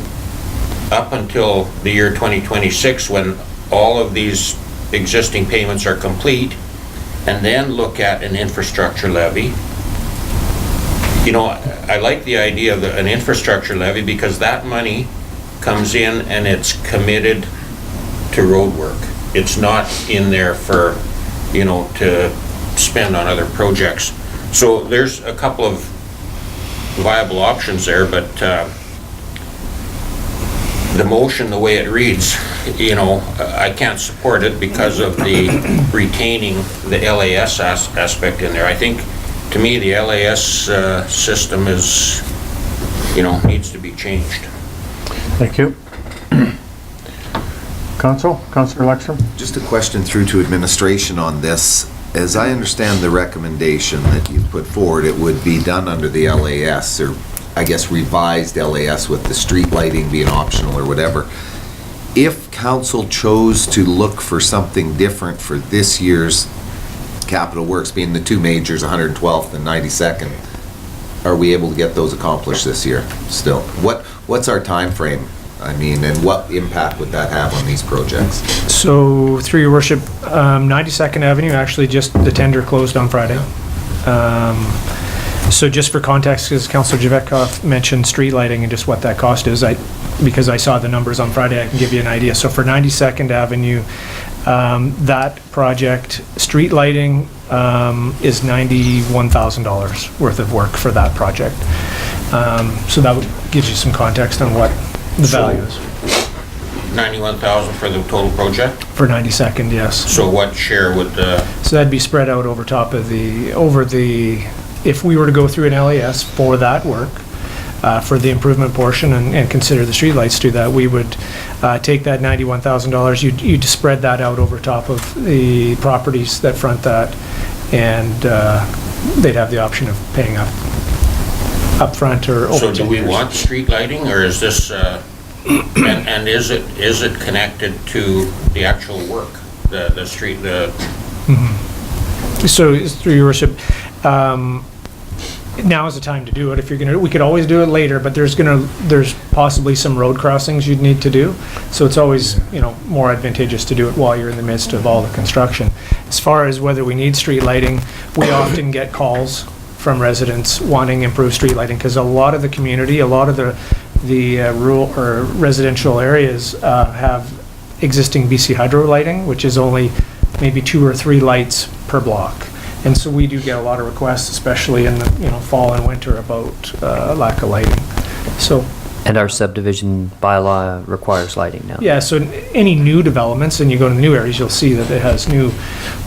up until the year 2026, when all of these existing payments are complete, and then look at an infrastructure levy. You know, I like the idea of an infrastructure levy because that money comes in and it's committed to road work. It's not in there for, you know, to spend on other projects. So there's a couple of viable options there, but the motion, the way it reads, you know, I can't support it because of the retaining the LAS aspect in there. I think, to me, the LAS system is, you know, needs to be changed. Thank you. Councillor Lexstrom? Just a question through to administration on this. As I understand the recommendation that you put forward, it would be done under the LAS, or I guess revised LAS, with the street lighting being optional or whatever. If council chose to look for something different for this year's capital works, being the two majors, 112th and 92nd, are we able to get those accomplished this year still? What's our time frame? I mean, and what impact would that have on these projects? So, through your worship, 92nd Avenue, actually just the tender closed on Friday. So just for context, because Councillor Javetkov mentioned street lighting and just what that cost is, because I saw the numbers on Friday, I can give you an idea. So for 92nd Avenue, that project, street lighting is $91,000 worth of work for that project. So that gives you some context on what the value is. 91,000 for the total project? For 92nd, yes. So what share would So that'd be spread out over top of if we were to go through an LAS for that work, for the improvement portion and consider the streetlights to that, we would take that $91,000, you'd spread that out over top of the properties that front that, and they'd have the option of paying up front or over. So do we want street lighting, or is this, and is it connected to the actual work, the street, So, through your worship, now is the time to do it. If you're gonna, we could always do it later, but there's possibly some road crossings you'd need to do. So it's always, you know, more advantageous to do it while you're in the midst of all the construction. As far as whether we need street lighting, we often get calls from residents wanting improved street lighting, because a lot of the community, a lot of the rural or residential areas have existing BC Hydro lighting, which is only maybe 2 or 3 lights per block. And so we do get a lot of requests, especially in the fall and winter, about lack of lighting. So. And our subdivision bylaw requires lighting now. Yeah, so any new developments, and you go to new areas, you'll see that it has new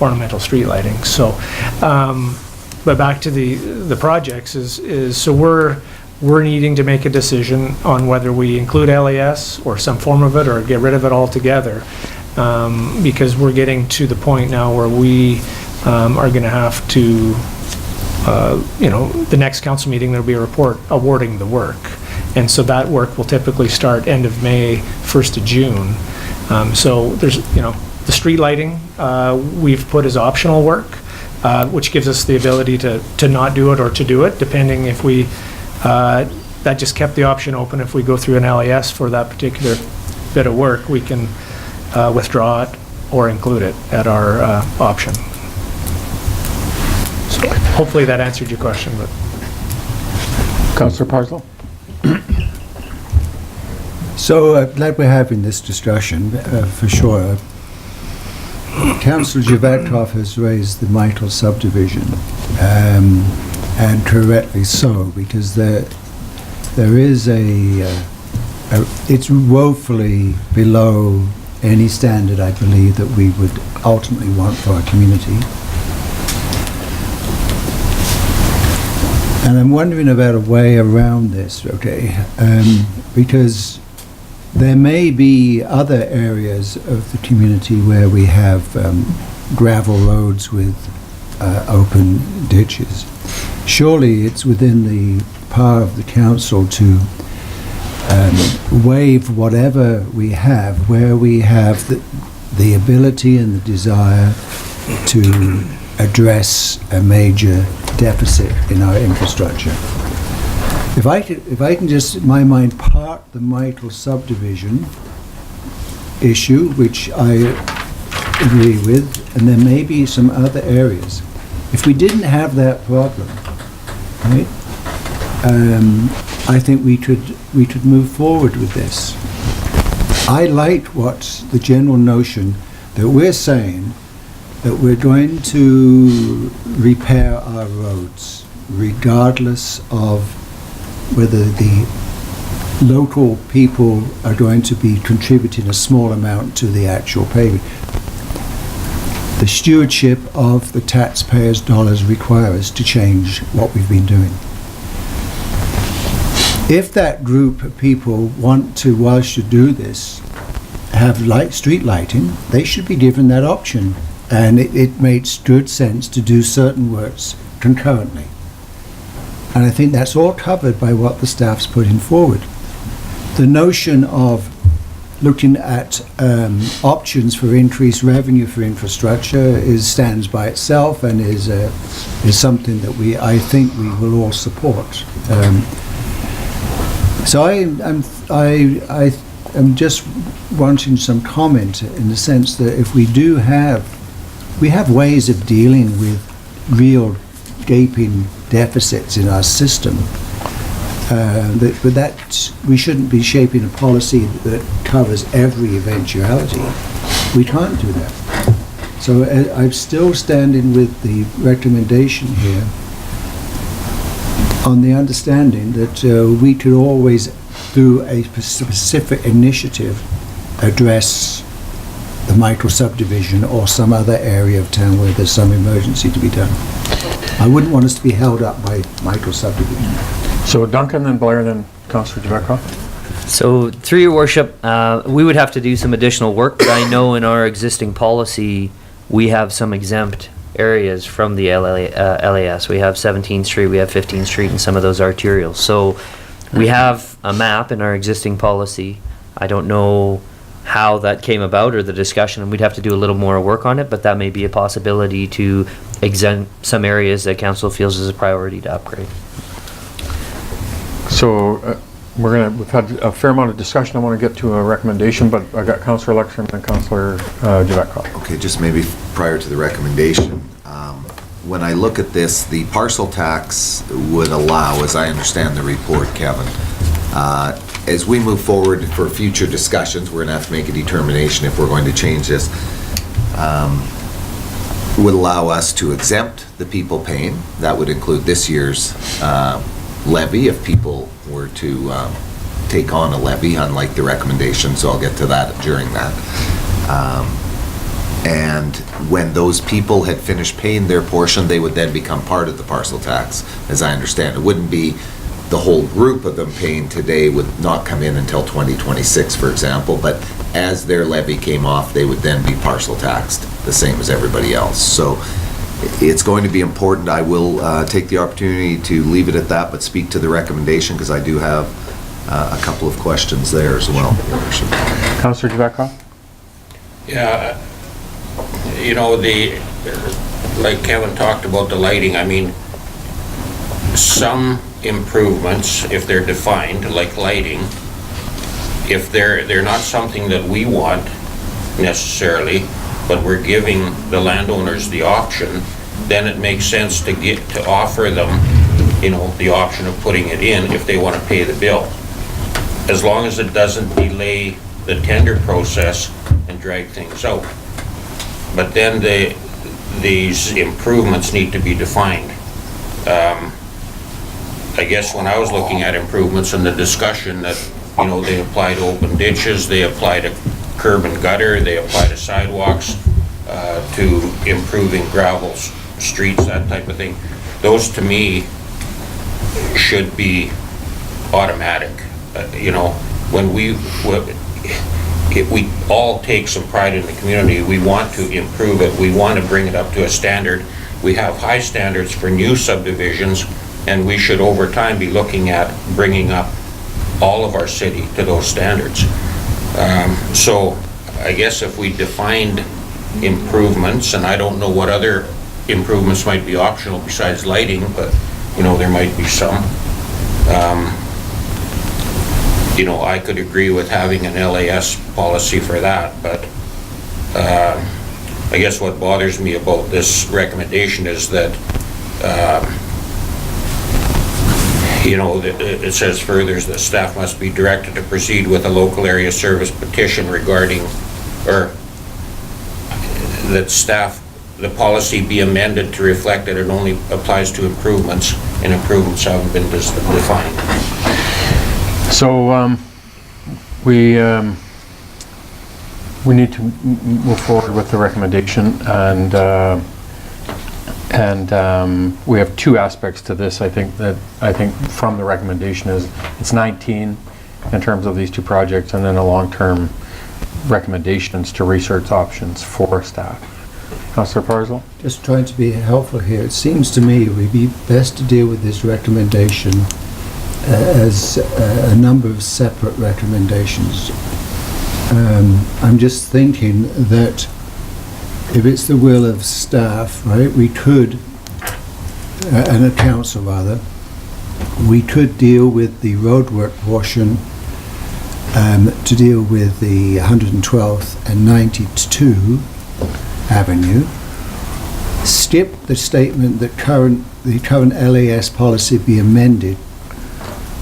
ornamental street lighting. So, but back to the projects is so we're needing to make a decision on whether we include LAS or some form of it, or get rid of it altogether, because we're getting to the point now where we are going to have to, the next council meeting, there'll be a report awarding the work. And so that work will typically start end of May, 1st of June. So there's, the street lighting we've put as optional work, which gives us the ability to not do it or to do it, depending if we, that just kept the option open. If we go through an LAS for that particular bit of work, we can withdraw it or include it at our option. So hopefully that answered your question. But Councillor Parslow? So glad we're having this discussion, for sure. Councillor Javetkov has raised the Michael subdivision, and correctly so, because there is it's woefully below any standard, I believe, that we would ultimately want for our community. And I'm wondering about a way around this, okay? Because there may be other areas of the community where we have gravel roads with open ditches. Surely it's within the power of the council to waive whatever we have, where we have the ability and the desire to address a major deficit in our infrastructure. If I can just, in my mind, part the Michael subdivision issue, which I agree with, and there may be some other areas. If we didn't have that problem, right, I think we could move forward with this. I liked what the general notion that we're saying that we're going to repair our roads regardless of whether the local people are going to be contributing a small amount to the actual paving. The stewardship of the taxpayers' dollars require us to change what we've been doing. If that group of people want to, whilst you do this, have street lighting, they should be given that option. And it makes good sense to do certain works concurrently. And I think that's all covered by what the staff's putting forward. The notion of looking at options for increased revenue for infrastructure stands by itself and is something that I think we will all support. So I'm just wanting some comment in the sense that if we have ways of dealing with real gaping deficits in our system, but that we shouldn't be shaping a policy that covers every eventuality. We can't do that. So I'm still standing with the recommendation here on the understanding that we could always, through a specific initiative, address the micro subdivision or some other area of town where there's some emergency to be done. I wouldn't want us to be held up by micro subdivision. So Duncan, then Blair, then Councillor Javetkov. So through your worship, we would have to do some additional work, but I know in our existing policy, we have some exempt areas from the LAS. We have 17th Street, we have 15th Street, and some of those arterials. So we have a map in our existing policy. I don't know how that came about or the discussion, and we'd have to do a little more work on it, but that may be a possibility to exempt some areas that council feels is a priority to upgrade. So we've had a fair amount of discussion. I want to get to a recommendation, but I got Councillor Lexer and Councillor Javetkov. Okay, just maybe prior to the recommendation, when I look at this, the parcel tax would allow, as I understand the report, Kevin, as we move forward for future discussions, we're going to have to make a determination if we're going to change this, would allow us to exempt the people paying. That would include this year's levy if people were to take on a levy, unlike the recommendation, so I'll get to that during that. And when those people had finished paying their portion, they would then become part of the parcel tax, as I understand. It wouldn't be the whole group of them paying today would not come in until 2026, for example, but as their levy came off, they would then be parcel taxed, the same as everybody else. So it's going to be important. I will take the opportunity to leave it at that, but speak to the recommendation, because I do have a couple of questions there as well. Councillor Javetkov? Yeah, you know, like Kevin talked about the lighting, I mean, some improvements, if they're defined, like lighting, if they're not something that we want necessarily, but we're giving the landowners the option, then it makes sense to offer them, you know, the option of putting it in if they want to pay the bill, as long as it doesn't delay the tender process and drag things out. But then these improvements need to be defined. I guess when I was looking at improvements and the discussion that, you know, they apply to open ditches, they apply to curb and gutter, they apply to sidewalks, to improving gravel streets, that type of thing. Those to me should be automatic. You know, if we all take some pride in the community, we want to improve it, we want to bring it up to a standard. We have high standards for new subdivisions, and we should over time be looking at bringing up all of our city to those standards. So I guess if we defined improvements, and I don't know what other improvements might be optional besides lighting, but, you know, there might be some. You know, I could agree with having an LAS policy for that, but I guess what bothers me about this recommendation is that, you know, it says further that staff must be directed to proceed with a local area service petition regarding, or that the policy be amended to reflect that it only applies to improvements, and improvements haven't been defined. So we need to move forward with the recommendation, and we have two aspects to this. I think from the recommendation is it's 19 in terms of these two projects, and then a long-term recommendations to research options for staff. Councillor Parslow? Just trying to be helpful here. It seems to me it would be best to deal with this recommendation as a number of separate recommendations. I'm just thinking that if it's the will of staff, right, we could, and a council rather, we could deal with the roadwork portion to deal with the 112th and 92 Avenue, skip the statement that the current LAS policy be amended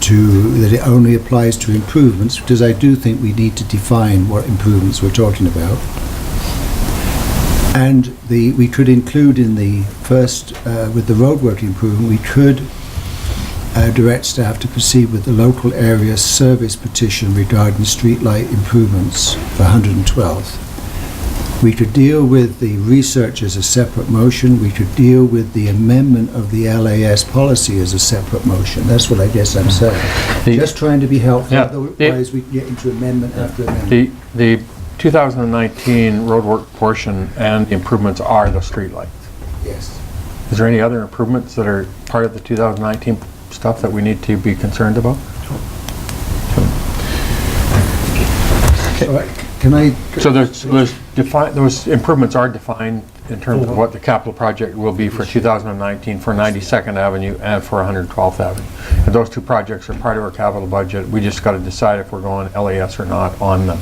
to that it only applies to improvements, because I do think we need to define what improvements we're talking about. And we could include in the first, with the roadwork improvement, we could direct staff to proceed with the local area service petition regarding streetlight improvements for 112th. We could deal with the research as a separate motion. We could deal with the amendment of the LAS policy as a separate motion. That's what I guess I'm saying. Just trying to be helpful, Yeah. otherwise we get into amendment after amendment. The 2019 roadwork portion and the improvements are the streetlights. Yes. Is there any other improvements that are part of the 2019 stuff that we need to be concerned about? So can I? So those improvements are defined in terms of what the capital project will be for 2019 for 92nd Avenue and for 112th Avenue. And those two projects are part of our capital budget. We just got to decide if we're going LAS or not on the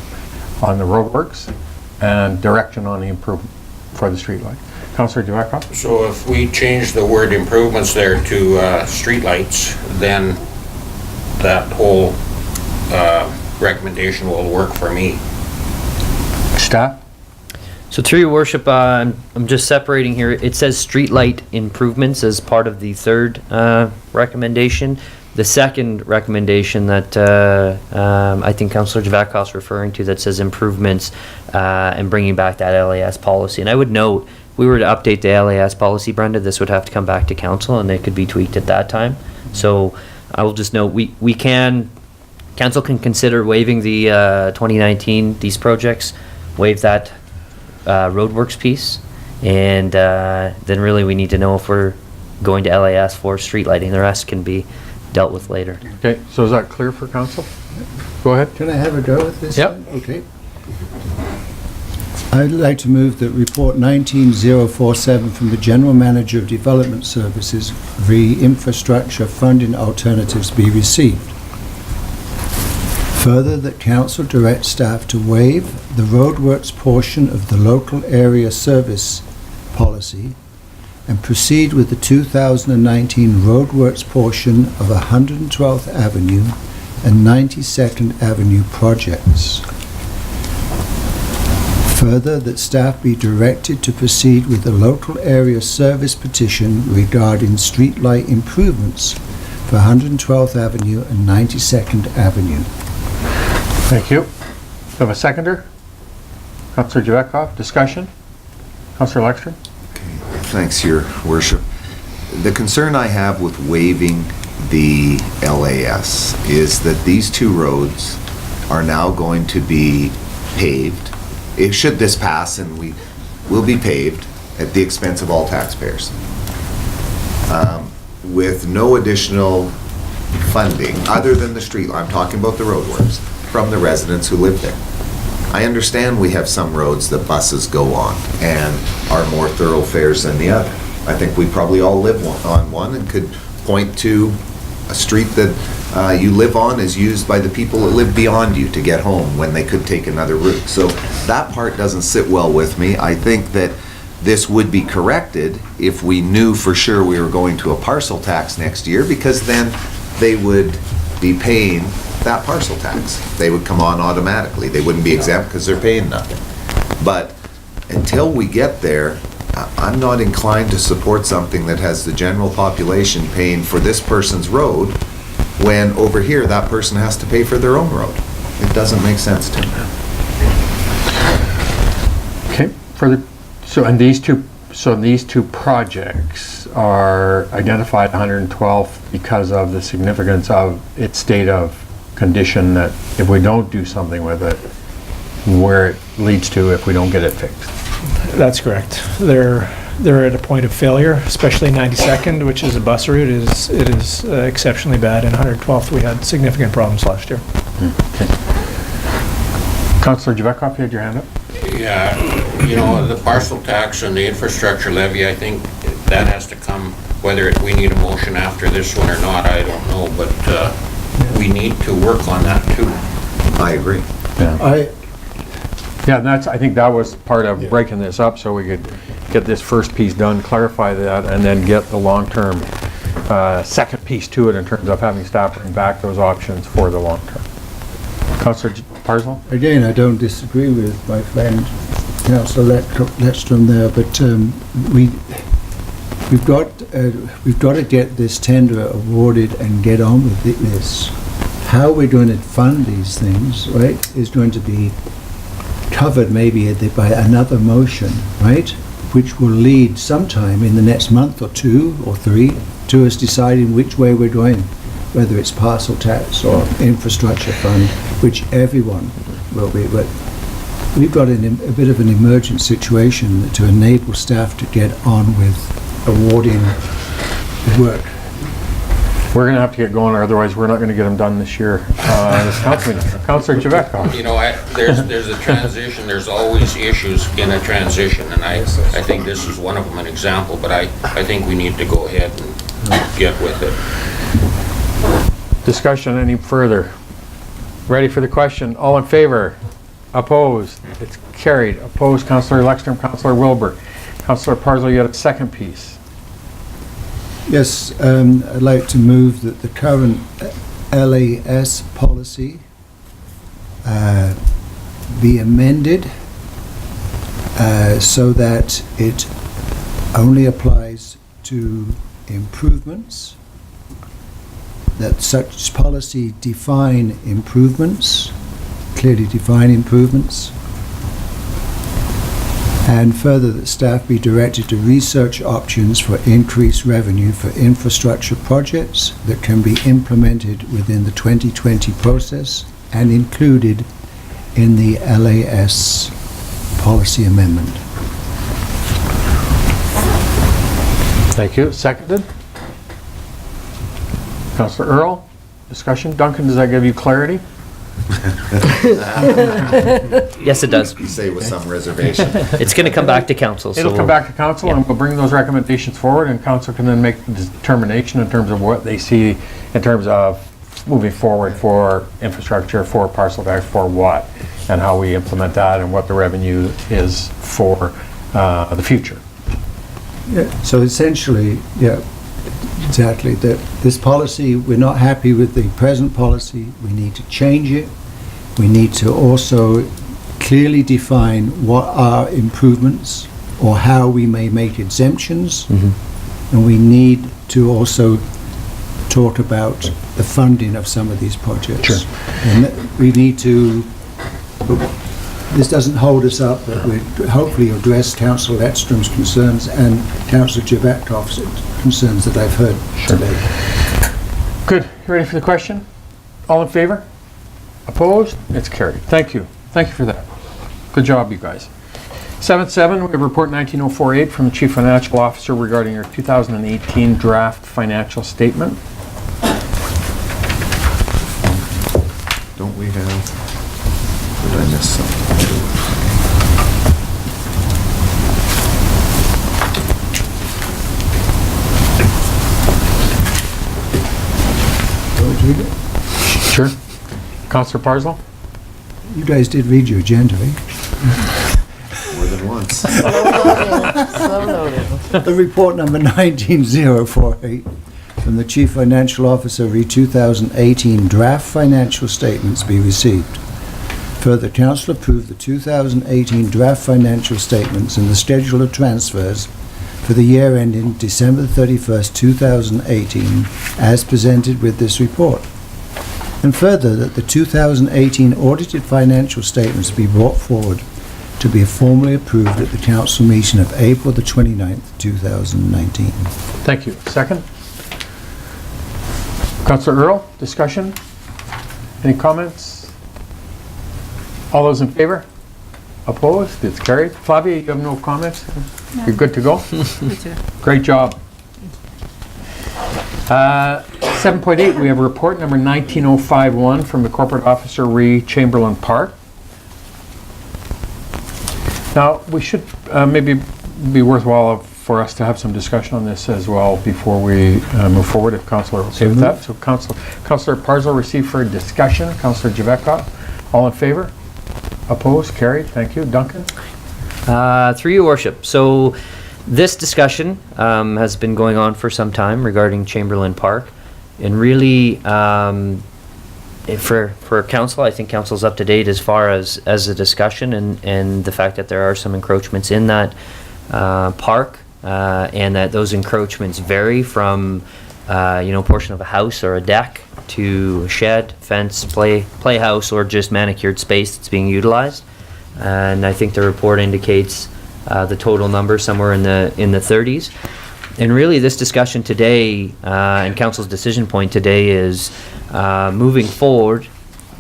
roadworks and direction on the improvement for the streetlight. Councillor Dwakoff? So if we change the word improvements there to streetlights, then that whole recommendation will work for me. Staff? So through your worship, I'm just separating here. It says streetlight improvements as part of the third recommendation. The second recommendation that I think Councillor Javakov's referring to, that says improvements and bringing back that LAS policy. And I would note, if we were to update the LAS policy, Brenda, this would have to come back to council and it could be tweaked at that time. So I will just note, council can consider waiving the 2019, these projects, waive that roadworks piece, and then really we need to know if we're going to LAS for street lighting. The rest can be dealt with later. Okay, so is that clear for council? Go ahead. Can I have a go at this? Yep. one? Okay. I'd like to move that report 19047 from the General Manager of Development Services re infrastructure funding alternatives be received. Further, that council direct staff to waive the roadworks portion of the local area service policy and proceed with the 2019 roadworks portion of 112th Avenue and 92nd Avenue projects. Further, that staff be directed to proceed with the local area service petition regarding streetlight improvements for 112th Avenue and 92nd Avenue. Thank you. Have a seconder? Councillor Javakov, discussion? Councillor Lexton? Thanks, Your Worship. The concern I have with waiving the LAS is that these two roads are now going to be paved. Should this pass, and we will be paved at the expense of all taxpayers, with no additional funding other than the street. I'm talking about the roadworks from the residents who live there. I understand we have some roads that buses go on and are more thoroughfares than the other. I think we probably all live on one and could point to a street that you live on is used by the people that live beyond you to get home when they could take another route. So that part doesn't sit well with me. I think that this would be corrected if we knew for sure we were going to a parcel tax next year, because then they would be paying that parcel tax. They would come on automatically. They wouldn't be exempt because they're paying nothing. But until we get there, I'm not inclined to support something that has the general population paying for this person's road when over here that person has to pay for their own road. It doesn't make sense to me. Okay, further, these two projects are identified 112 because of the significance of its state of condition, that if we don't do something with it, where it leads to if we don't get it fixed. That's correct. They're at a point of failure, especially 92nd, which is a bus route. It is exceptionally bad. In 112th, we had significant problems last year. Okay. Councillor Javetkov, you had your hand up? Yeah, you know, the parcel tax and the infrastructure levy, I think that has to come, whether we need a motion after this one or not, I don't know, but we need to work on that too. I agree. Yeah. Yeah, and I think that was part of breaking this up, so we could get this first piece done, clarify that, and then get the long-term second piece to it in terms of having staff bring back those options for the long term. Councillor Parslow? Again, I don't disagree with my friend Councillor Letstrom there, but we've got to get this tender awarded and get on with this. How we're going to fund these things, right, is going to be covered maybe by another motion, right, which will lead sometime in the next month or 2 or 3 to us deciding which way we're going, whether it's parcel tax or infrastructure fund, which everyone will be. But we've got a bit of an emergent situation to enable staff to get on with awarding work. We're going to have to get going, or otherwise we're not going to get them done this year. Councillor Javetkov. You know, there's a transition, there's always issues in a transition, and I think this is one of them, an example, but I think we need to go ahead and get with it. Discussion any further? Ready for the question? All in favor? Opposed? It's carried. Opposed, Councillor Lekstrom, Councillor Wilbur. Councillor Parslow, you had a second piece. Yes, I'd like to move that the current LAS policy be amended so that it only applies to improvements, that such policy define improvements, clearly define improvements, and further that staff be directed to research options for increased revenue for infrastructure projects that can be implemented within the 2020 process and included in the LAS policy amendment. Thank you. Seconded. Councillor Earl, discussion. Duncan, does that give you clarity? Yes, it does. You say with some reservation. It's going to come back to council. It'll come back to council, and we'll bring those recommendations forward, and council can then make the determination in terms of what they see in terms of moving forward for infrastructure, for parcel tax, for what, and how we implement that, and what the revenue is for the future. Yeah, so essentially, yeah, exactly, that this policy, we're not happy with the present policy, we need to change it. We need to also clearly define what are improvements or how we may make exemptions. And we need to also talk about the funding of some of these projects. Sure. And we need to, this doesn't hold us up, but we hopefully address Councillor Letstrom's concerns and Councillor Javetkov's concerns that I've heard today. Good. You ready for the question? All in favor? Opposed? It's carried. Thank you. Thank you for that. Good job, you guys. 7.7, we have report 19048 from the Chief Financial Officer regarding your 2018 draft financial statement. Don't we have, did I miss something? read it? Sure. Councillor Parslow? You guys did read your agenda, eh? More than once. The report number 19048 from the Chief Financial Officer read 2018 draft financial statements be received. Further, Council approved the 2018 draft financial statements and the schedule of transfers for the year ending December 31st, 2018, as presented with this report. And further, that the 2018 audited financial statements be brought forward to be formally approved at the Council meeting of April the 29th, 2019. Thank you. Second? Councillor Earl, discussion? Any comments? All those in favor? Opposed? It's carried. Flavia, you have no comments? No. You're good to go? Great job. 7.8, we have report number 19051 from the Corporate Officer re Chamberlain Park. Now, we should maybe be worthwhile for us to have some discussion on this as well before we move forward, if Councillor is okay with that. So Councillor Parslow received for discussion. Councillor Javeka, all in favor? Opposed? Carried. Thank you. Duncan? Through your worship. So this discussion has been going on for some time regarding Chamberlain Park. And really, for council, I think council's up to date as far as the discussion and the fact that there are some encroachments in that park, and that those encroachments vary from portion of a house or a deck to a shed, fence, playhouse, or just manicured space that's being utilized. And I think the report indicates the total number somewhere in the 30s. And really, this discussion today and council's decision point today is moving forward.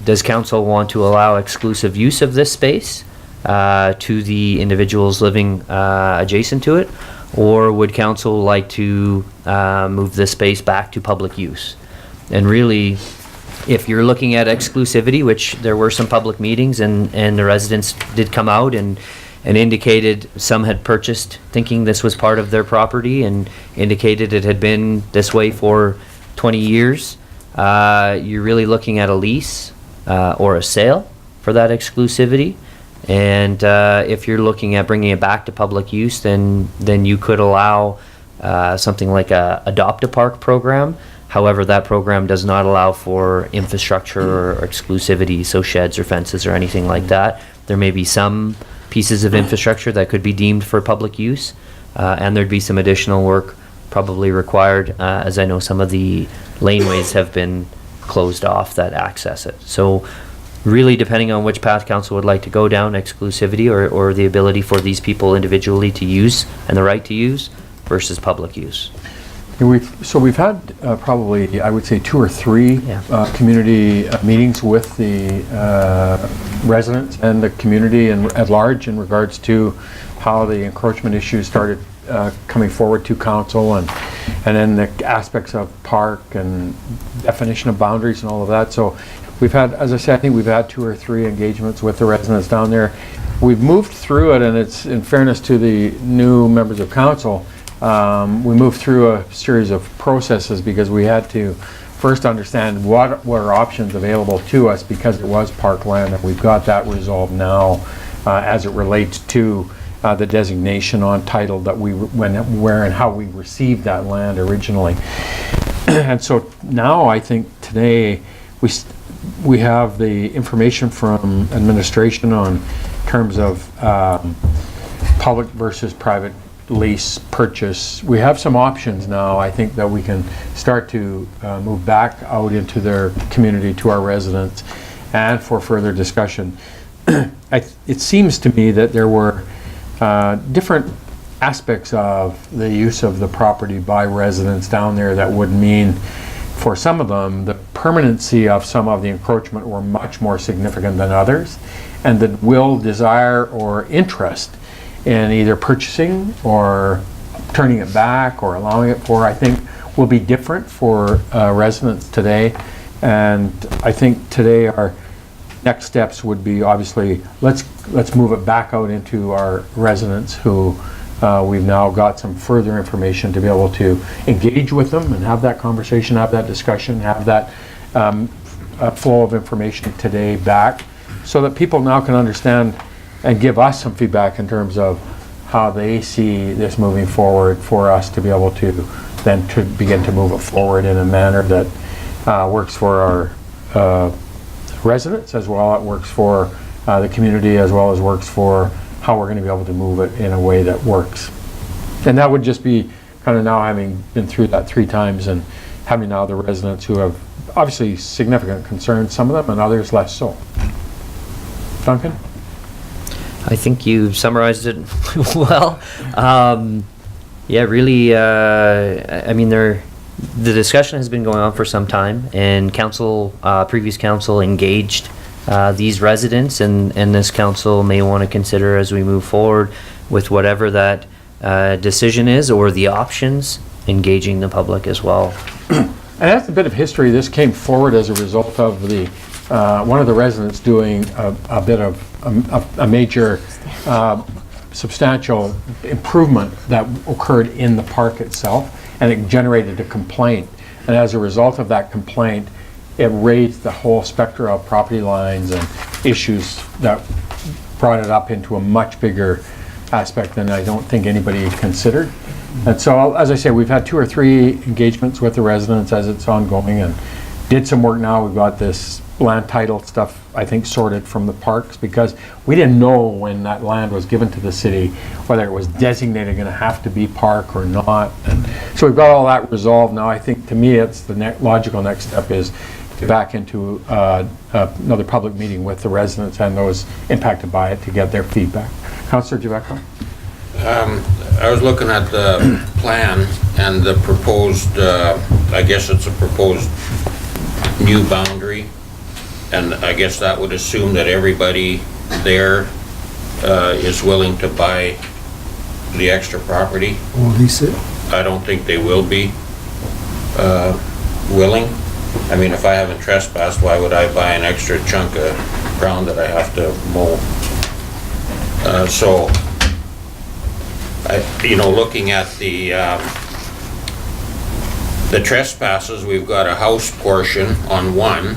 Does council want to allow exclusive use of this space to the individuals living adjacent to it, or would council like to move this space back to public use? And really, if you're looking at exclusivity, which there were some public meetings and the residents did come out and indicated some had purchased thinking this was part of their property and indicated it had been this way for 20 years, you're really looking at a lease or a sale for that exclusivity. And if you're looking at bringing it back to public use, then you could allow something like a Adopt a Park program. However, that program does not allow for infrastructure or exclusivity, so sheds or fences or anything like that. There may be some pieces of infrastructure that could be deemed for public use, and there'd be some additional work probably required, as I know some of the laneways have been closed off that access it. So really, depending on which path council would like to go down, exclusivity or the ability for these people individually to use and the right to use versus public use. We've had probably, I would say, 2 or 3 community meetings with the residents and the community at large in regards to how the encroachment issues started coming forward to council, and then the aspects of park and definition of boundaries and all of that. So we've had, as I said, I think we've had 2 or 3 engagements with the residents down there. We've moved through it, and it's in fairness to the new members of council, we moved through a series of processes because we had to first understand what were options available to us, because it was parkland, and we've got that resolved now as it relates to the designation on title that where and how we received that land originally. And so now I think today we have the information from administration on terms of public versus private lease purchase. We have some options now, I think, that we can start to move back out into their community to our residents and for further discussion. It seems to me that there were different aspects of the use of the property by residents down there that would mean, for some of them, the permanency of some of the encroachment were much more significant than others, and the will, desire, or interest in either purchasing or turning it back or allowing it for, I think, will be different for residents today. And I think today our next steps would be, obviously, let's move it back out into our residents who we've now got some further information to be able to engage with them and have that conversation, have that discussion, have that a flow of information today back so that people now can understand and give us some feedback in terms of how they see this moving forward for us to be able to then to begin to move it forward in a manner that works for our residents as well. It works for the community as well as works for how we're going to be able to move it in a way that works. And that would just be kind of now having been through that 3 times and having now the residents who have obviously significant concerns, some of them, and others less so. Duncan? I think you summarized it well. Yeah, really, I mean, the discussion has been going on for some time, and council, previous council engaged these residents, and this council may want to consider as we move forward with whatever that decision is, or the options, engaging the public as well. And that's a bit of history. This came forward as a result of the one of the residents doing a bit of a major substantial improvement that occurred in the park itself, and it generated a complaint. And as a result of that complaint, it raised the whole spectrum of property lines and issues that brought it up into a much bigger aspect than I don't think anybody considered. And so, as I say, we've had 2 or 3 engagements with the residents as it's ongoing, and did some work now. We've got this land title stuff, I think, sorted from the parks, because we didn't know when that land was given to the city whether it was designated going to have to be park or not. And so we've got all that resolved now. I think, to me, it's the logical next step is to back into another public meeting with the residents and those impacted by it to get their feedback. Councillor Javeco? I was looking at the plan and the proposed, I guess it's a proposed new boundary, and I guess that would assume that everybody there is willing to buy the extra property. Or lease it. I don't think they will be willing. I mean, if I haven't trespassed, why would I buy an extra chunk of ground that I have to mow? So, looking at the trespasses, we've got a house portion on one,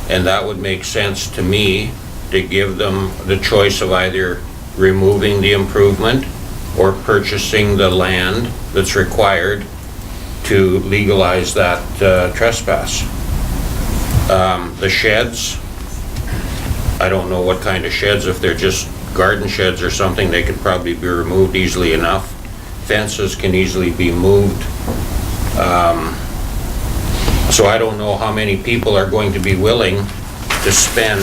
and that would make sense to me to give them the choice of either removing the improvement or purchasing the land that's required to legalize that trespass. The sheds, I don't know what kind of sheds. If they're just garden sheds or something, they could probably be removed easily enough. Fences can easily be moved. So I don't know how many people are going to be willing to spend,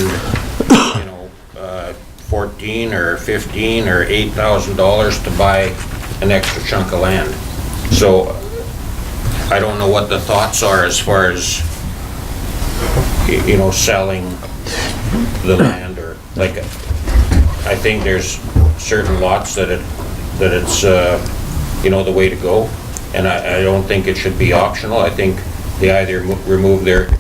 $14 or $15 or $8,000 to buy an extra chunk of land. So I don't know what the thoughts are as far as, selling the land, or like, I think there's certain lots that it's the way to go, and I don't think it should be optional. I think they either remove their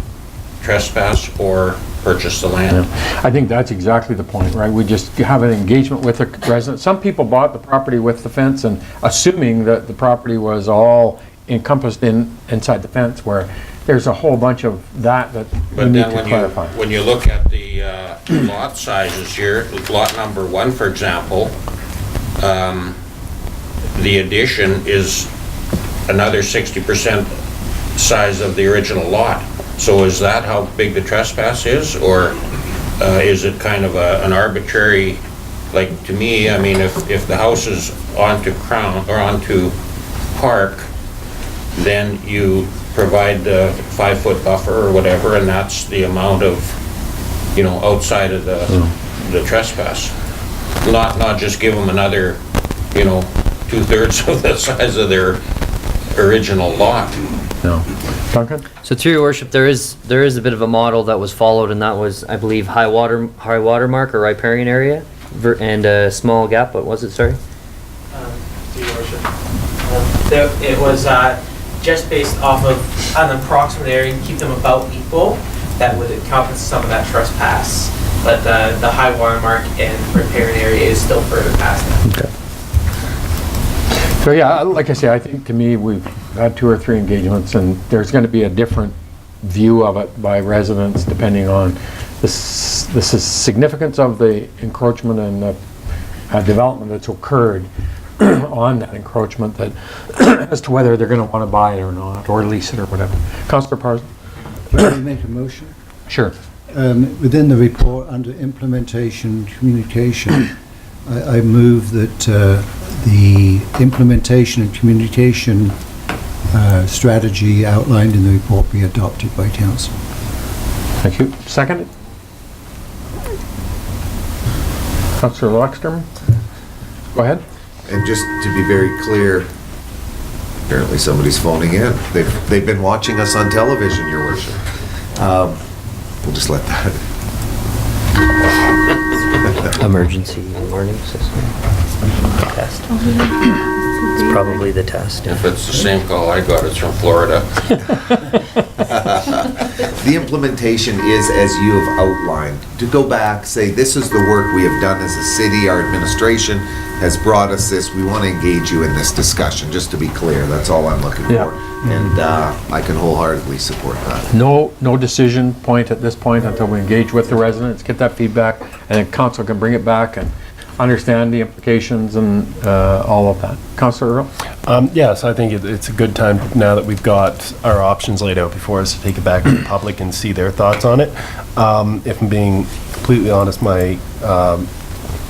trespass or purchase the land. Yeah. I think that's exactly the point, right? We just have an engagement with the residents. Some people bought the property with the fence and assuming that the property was all encompassed inside the fence, where there's a whole bunch of that we need to clarify. When you look at the lot sizes here, lot number 1, for example, the addition is another 60% size of the original lot. So is that how big the trespass is, or is it kind of an arbitrary, like, to me, I mean, if the house is onto Crown or onto Park, then you provide the 5-foot buffer or whatever, and that's the amount of, outside of the trespass. Not just give them another, 2/3 of the size of their original lot. No. Duncan? So through your worship, there is a bit of a model that was followed, and that was, I believe, high water mark or riparian area, and a small gap. What was it? Sorry. Your worship. It was just based off of an approximate area, keep them about equal. That would encompass some of that trespass, but the high water mark and riparian area is still further past that. Okay. So yeah, like I say, I think, to me, we've had 2 or 3 engagements, and there's going to be a different view of it by residents, depending on this is significance of the encroachment and the development that's occurred on that encroachment, that as to whether they're going to want to buy it or not, or lease it or whatever. Councillor Parsons? Can I make a motion? Sure. Within the report, under implementation communication, I move that the implementation and communication strategy outlined in the report be adopted by council. Thank you. Second? Councillor Luxton? Go ahead. And just to be very clear, apparently somebody's phoning in. They've been watching us on television, Your Worship. We'll just let that. Emergency warning system. Test. It's probably the test. If it's the same call I got, it's from Florida. The implementation is as you have outlined. To go back, say, this is the work we have done as a city, our administration has brought us this, we want to engage you in this discussion, just to be clear, that's all I'm looking Yeah. for. And I can wholeheartedly support that. No decision point at this point until we engage with the residents, get that feedback, and then council can bring it back and understand the implications and all of that. Councillor Earl? Yes, I think it's a good time now that we've got our options laid out before us to take it back to the public and see their thoughts on it. If I'm being completely honest, my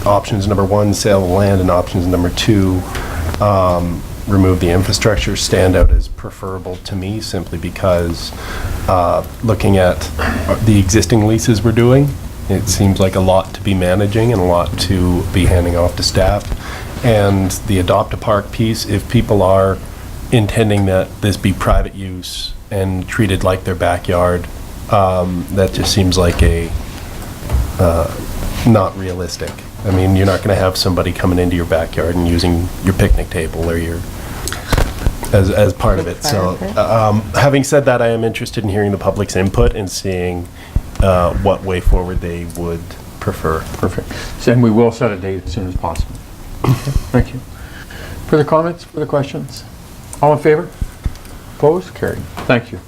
options number 1, sale of land, and options number 2, remove the infrastructure, stand out as preferable to me, simply because looking at the existing leases we're doing, it seems like a lot to be managing and a lot to be handing off to staff. And the adopt a park piece, if people are intending that this be private use and treated like their backyard, that just seems like a not realistic. I mean, you're not going to have somebody coming into your backyard and using your picnic table or your as part of it. So, having said that, I am interested in hearing the public's input and seeing what way forward they would prefer. Perfect. And we will set a date as soon as possible. Okay, thank you. Further comments, further questions? All in favor? Opposed? Carried. Thank you.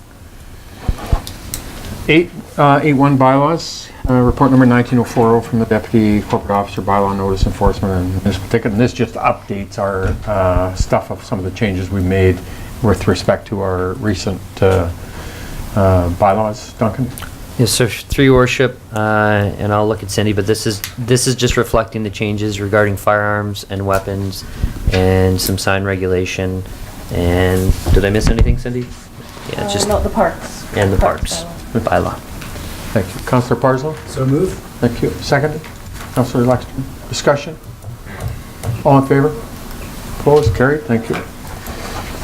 8.1 bylaws, report number 19040 from the Deputy Corporate Officer, Bylaw Notice Enforcement and Municipal Ticket. And this just updates our stuff of some of the changes we made with respect to our recent bylaws. Duncan? Yes, sir. Through your worship, and I'll look at Cindy, but this is just reflecting the changes regarding firearms and weapons and some sign regulation. And did I miss anything, Cindy? Yeah, just No, the parks. and the parks bylaw. Thank you. Councillor Parslow? So move. Thank you. Seconded. Councillor Luxton? Discussion? All in favor? Opposed? Carried. Thank you.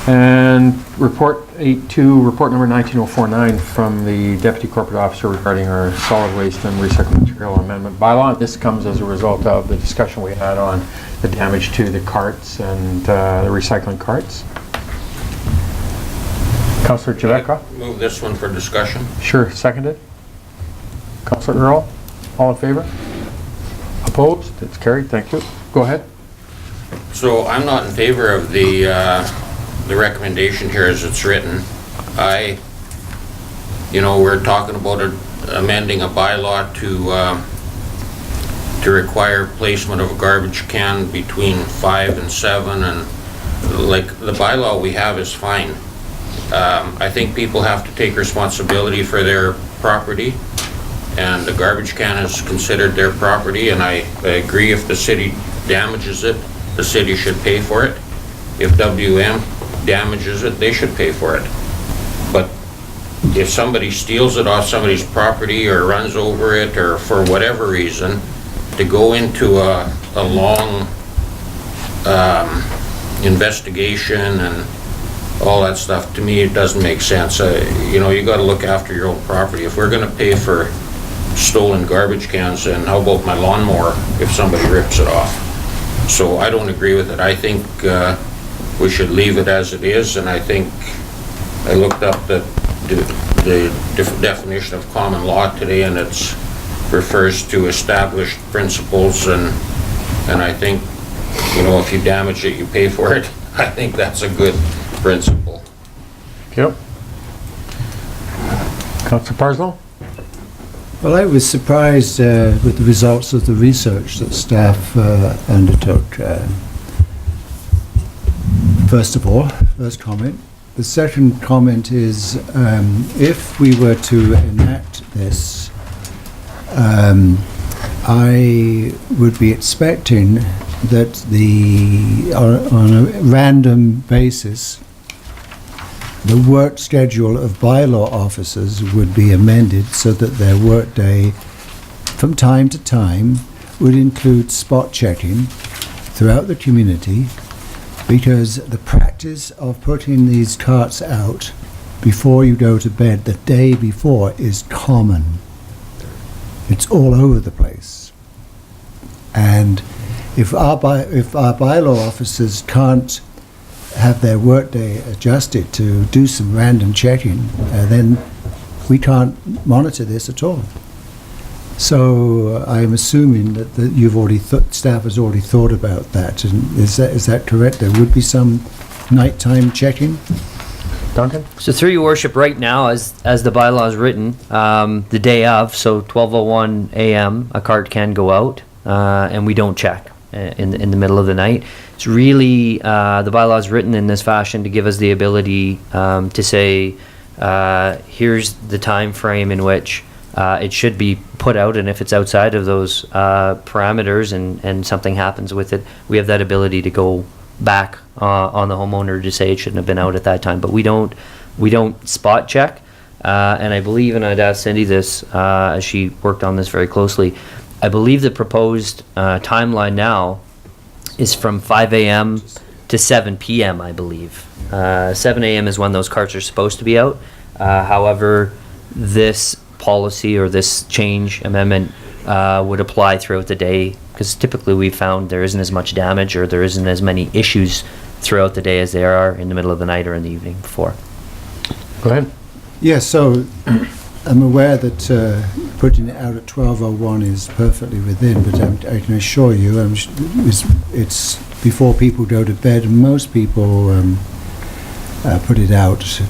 And report 8.2, report number 19049 from the Deputy Corporate Officer regarding our solid waste and recycled material amendment bylaw. This comes as a result of the discussion we had on the damage to the carts and the recycling carts. Councillor Javeka? Move this one for discussion. Sure. Seconded. Councillor Earl? All in favor? Opposed? It's carried. Thank you. Go ahead. So I'm not in favor of the recommendation here as it's written. We're talking about amending a bylaw to require placement of a garbage can between 5 and 7, and like the bylaw we have is fine. I think people have to take responsibility for their property, and the garbage can is considered their property, and I agree if the city damages it, the city should pay for it. If WM damages it, they should pay for it. But if somebody steals it off somebody's property or runs over it, or for whatever reason, to go into a long investigation and all that stuff, to me, it doesn't make sense. You got to look after your own property. If we're going to pay for stolen garbage cans, then how about my lawnmower if somebody rips it off? So I don't agree with it. I think we should leave it as it is, and I think I looked up the definition of common law today, and it refers to established principles, and I think, if you damage it, you pay for it. I think that's a good principle. Yep. Councillor Parslow? Well, I was surprised with the results of the research that staff undertook. First of all, first comment. The second comment is if we were to enact this, I would be expecting that on a random basis, the work schedule of bylaw officers would be amended so that their workday from time to time would include spot checking throughout the community, because the practice of putting these carts out before you go to bed the day before is common. It's all over the place. And if our bylaw officers can't have their workday adjusted to do some random checking, then we can't monitor this at all. So I'm assuming that you've already staff has already thought about that. And is that correct? There would be some nighttime checking. Duncan? So through your worship, right now, as the bylaw is written, the day of, so 12:01 a.m., a cart can go out, and we don't check in the middle of the night. It's really, the bylaw is written in this fashion to give us the ability to say, here's the time frame in which it should be put out, and if it's outside of those parameters and something happens with it, we have that ability to go back on the homeowner to say it shouldn't have been out at that time. But we don't spot check, and I believe, and I'd ask Cindy this as she worked on this very closely, I believe the proposed timeline now is from 5 a.m. to 7 p.m. I believe. 7 a.m. is when those carts are supposed to be out. However, this policy or this change amendment would apply throughout the day, because typically we found there isn't as much damage or there isn't as many issues throughout the day as there are in the middle of the night or in the evening before. Go ahead. Yes, so I'm aware that putting it out at 12:01 is perfectly within, but I can assure you it's before people go to bed, and most people put it out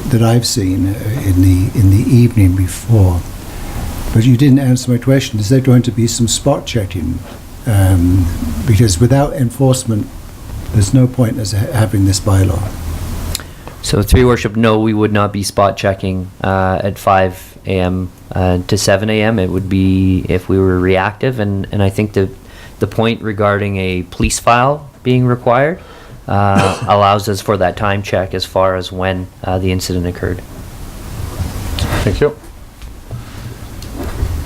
that I've seen in the evening before. But you didn't answer my question. Is there going to be some spot checking? Because without enforcement, there's no point in us having this bylaw. So through your worship, no, we would not be spot checking at 5 a.m. To 7 a.m. It would be if we were reactive, and I think the point regarding a police file being required allows us for that time check as far as when the incident occurred. Thank you.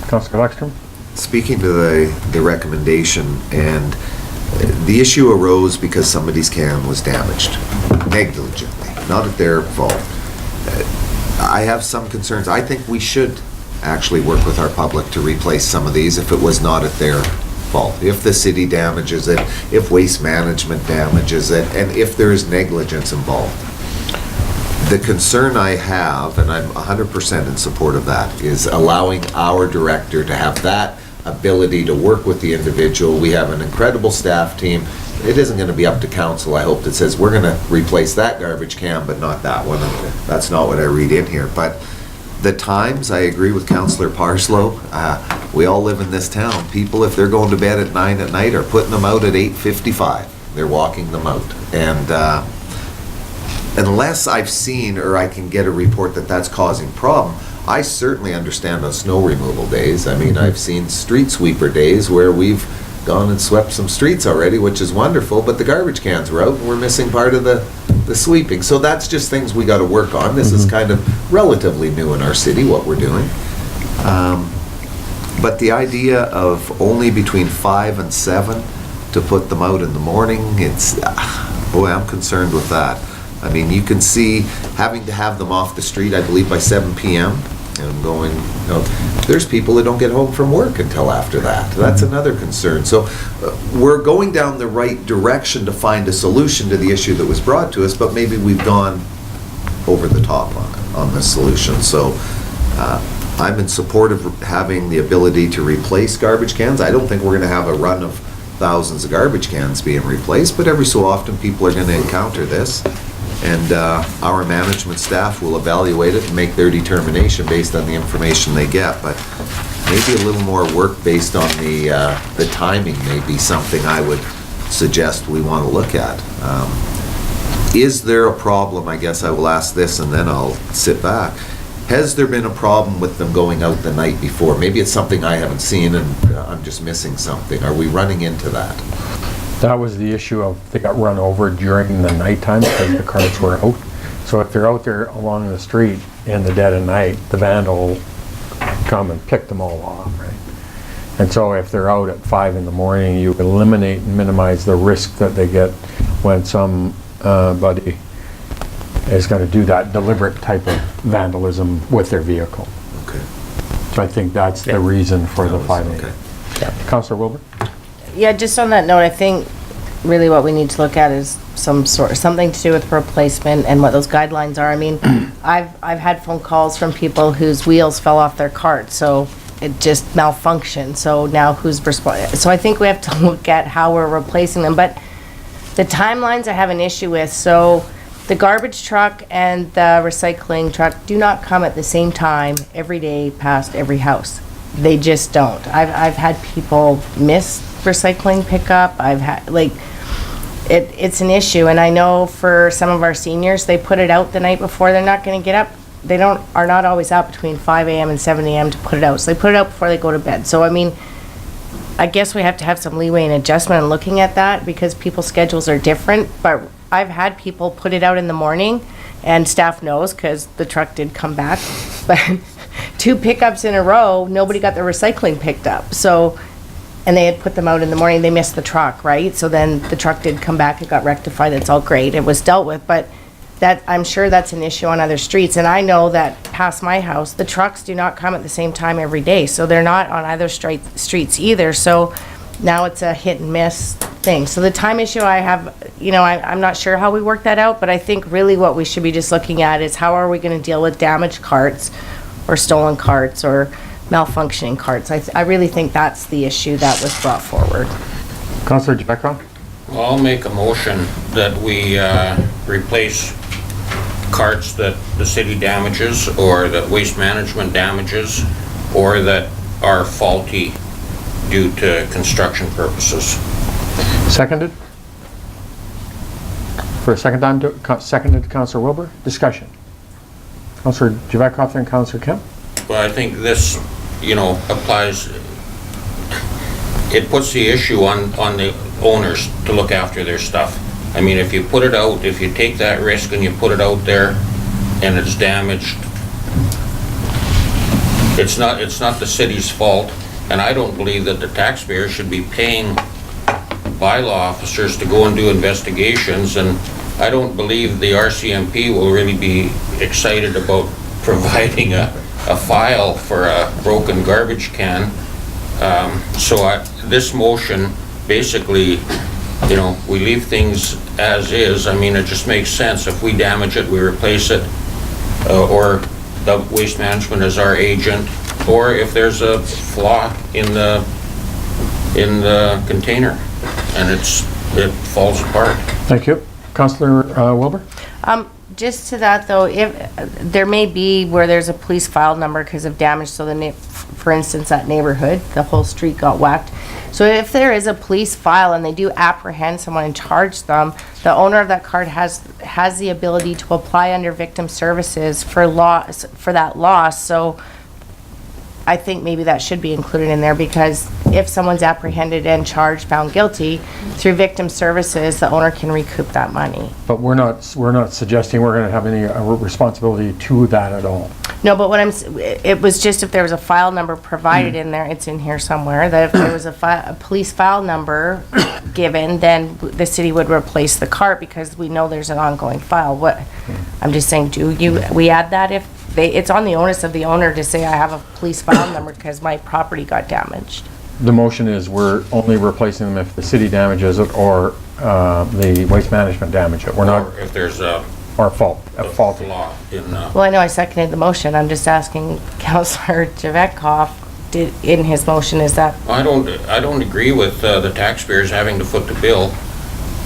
Councillor Luckstrom? Speaking to the recommendation, and the issue arose because somebody's can was damaged negligently, not at their fault. I have some concerns. I think we should actually work with our public to replace some of these if it was not at their fault. If the city damages it, if waste management damages it, and if there is negligence involved. The concern I have, and I'm 100% in support of that, is allowing our director to have that ability to work with the individual. We have an incredible staff team. It isn't going to be up to council, I hope, that says we're going to replace that garbage can, but not that one. That's not what I read in here. But the times, I agree with Councillor Parslow. We all live in this town. People, if they're going to bed at 9 at night, are putting them out at 8:55. They're walking them out. And unless I've seen or I can get a report that that's causing problem, I certainly understand on snow removal days. I mean, I've seen street sweeper days where we've gone and swept some streets already, which is wonderful, but the garbage cans were out and we're missing part of the sweeping. So that's just things we got to work on. This is kind of relatively new in our city, what we're doing. But the idea of only between 5 and 7 to put them out in the morning, it's, boy, I'm concerned with that. I mean, you can see having to have them off the street, I believe, by 7 p.m. And going, you know, there's people that don't get home from work until after that. That's another concern. So we're going down the right direction to find a solution to the issue that was brought to us, but maybe we've gone over the top on this solution. So I'm in support of having the ability to replace garbage cans. I don't think we're going to have a run of thousands of garbage cans being replaced, but every so often people are going to encounter this. And our management staff will evaluate it and make their determination based on the information they get. But maybe a little more work based on the timing may be something I would suggest we want to look at. Is there a problem, I guess I will ask this and then I'll sit back. Has there been a problem with them going out the night before? Maybe it's something I haven't seen and I'm just missing something. Are we running into that? That was the issue of they got run over during the nighttime because the carts were out. So if they're out there along the street in the dead of night, the vandal will come and pick them all off, right? And so if they're out at 5 in the morning, you eliminate and minimize the risk that they get when somebody is going to do that deliberate type of vandalism with their vehicle. Okay. So I think that's the reason for the 5 a.m. Okay. Yeah. Councillor Wilbur? Yeah, just on that note, I think really what we need to look at is something to do with replacement and what those guidelines are. I mean, I've had phone calls from people whose wheels fell off their cart, so it just malfunctioned. So now who's responsible? So I think we have to look at how we're replacing them. But the timelines I have an issue with. So the garbage truck and the recycling truck do not come at the same time every day past every house. They just don't. I've had people miss recycling pickup. I've had, like, it's an issue. And I know for some of our seniors, they put it out the night before. They're not going to get up. They are not always out between 5 a.m. and 7 a.m. to put it out. So they put it out before they go to bed. So, I mean, I guess we have to have some leeway and adjustment in looking at that because people's schedules are different. But I've had people put it out in the morning, and staff knows because the truck did come back. But 2 pickups in a row, nobody got their recycling picked up. So, and they had put them out in the morning. They missed the truck, right? So then the truck did come back. It got rectified. It's all great. It was dealt with. But that, I'm sure that's an issue on other streets. And I know that past my house, the trucks do not come at the same time every day. So they're not on either streets either. So now it's a hit and miss thing. So the time issue I have, I'm not sure how we work that out, but I think really what we should be just looking at is how are we going to deal with damaged carts or stolen carts or malfunctioning carts. I really think that's the issue that was brought forward. Councillor Jabecka? Well, I'll make a motion that we replace carts that the city damages or that Waste Management damages or that are faulty due to construction purposes. Seconded? For a second time, seconded Councillor Wilbur. Discussion. Councillor Jabecka and Councillor Kemp? Well, I think this, applies, it puts the issue on the owners to look after their stuff. I mean, if you put it out, if you take that risk and you put it out there and it's damaged, it's not the city's fault, and I don't believe that the taxpayers should be paying bylaw officers to go and do investigations, and I don't believe the RCMP will really be excited about providing a file for a broken garbage can. This motion basically, we leave things as is. I mean, it just makes sense. If we damage it, we replace it, or the Waste Management is our agent, or if there's a flaw in the container and it falls apart. Thank you. Councillor Wilbur? Just to that though, if there may be where there's a police file number because of damage, so for instance, that neighborhood, the whole street got whacked. So if there is a police file and they do apprehend someone and charge them, the owner of that cart has the ability to apply under victim services for that loss. So I think maybe that should be included in there, because if someone's apprehended and charged, found guilty, through victim services, the owner can recoup that money. But we're not suggesting we're going to have any responsibility to that at all. No, but it was just if there was a file number provided in there, it's in here somewhere, that if there was a police file number given, then the city would replace the cart because we know there's an ongoing file. I'm just saying, we add that if it's on the onus of the owner to say I have a police file number because my property got damaged. The motion is we're only replacing them if the city damages it or the Waste Management damage it. We're not. Or if there's a faulty flaw in. Well, I know I seconded the motion. I'm just asking Councillor Jabecka in his motion, is that? I don't agree with the taxpayers having to foot the bill.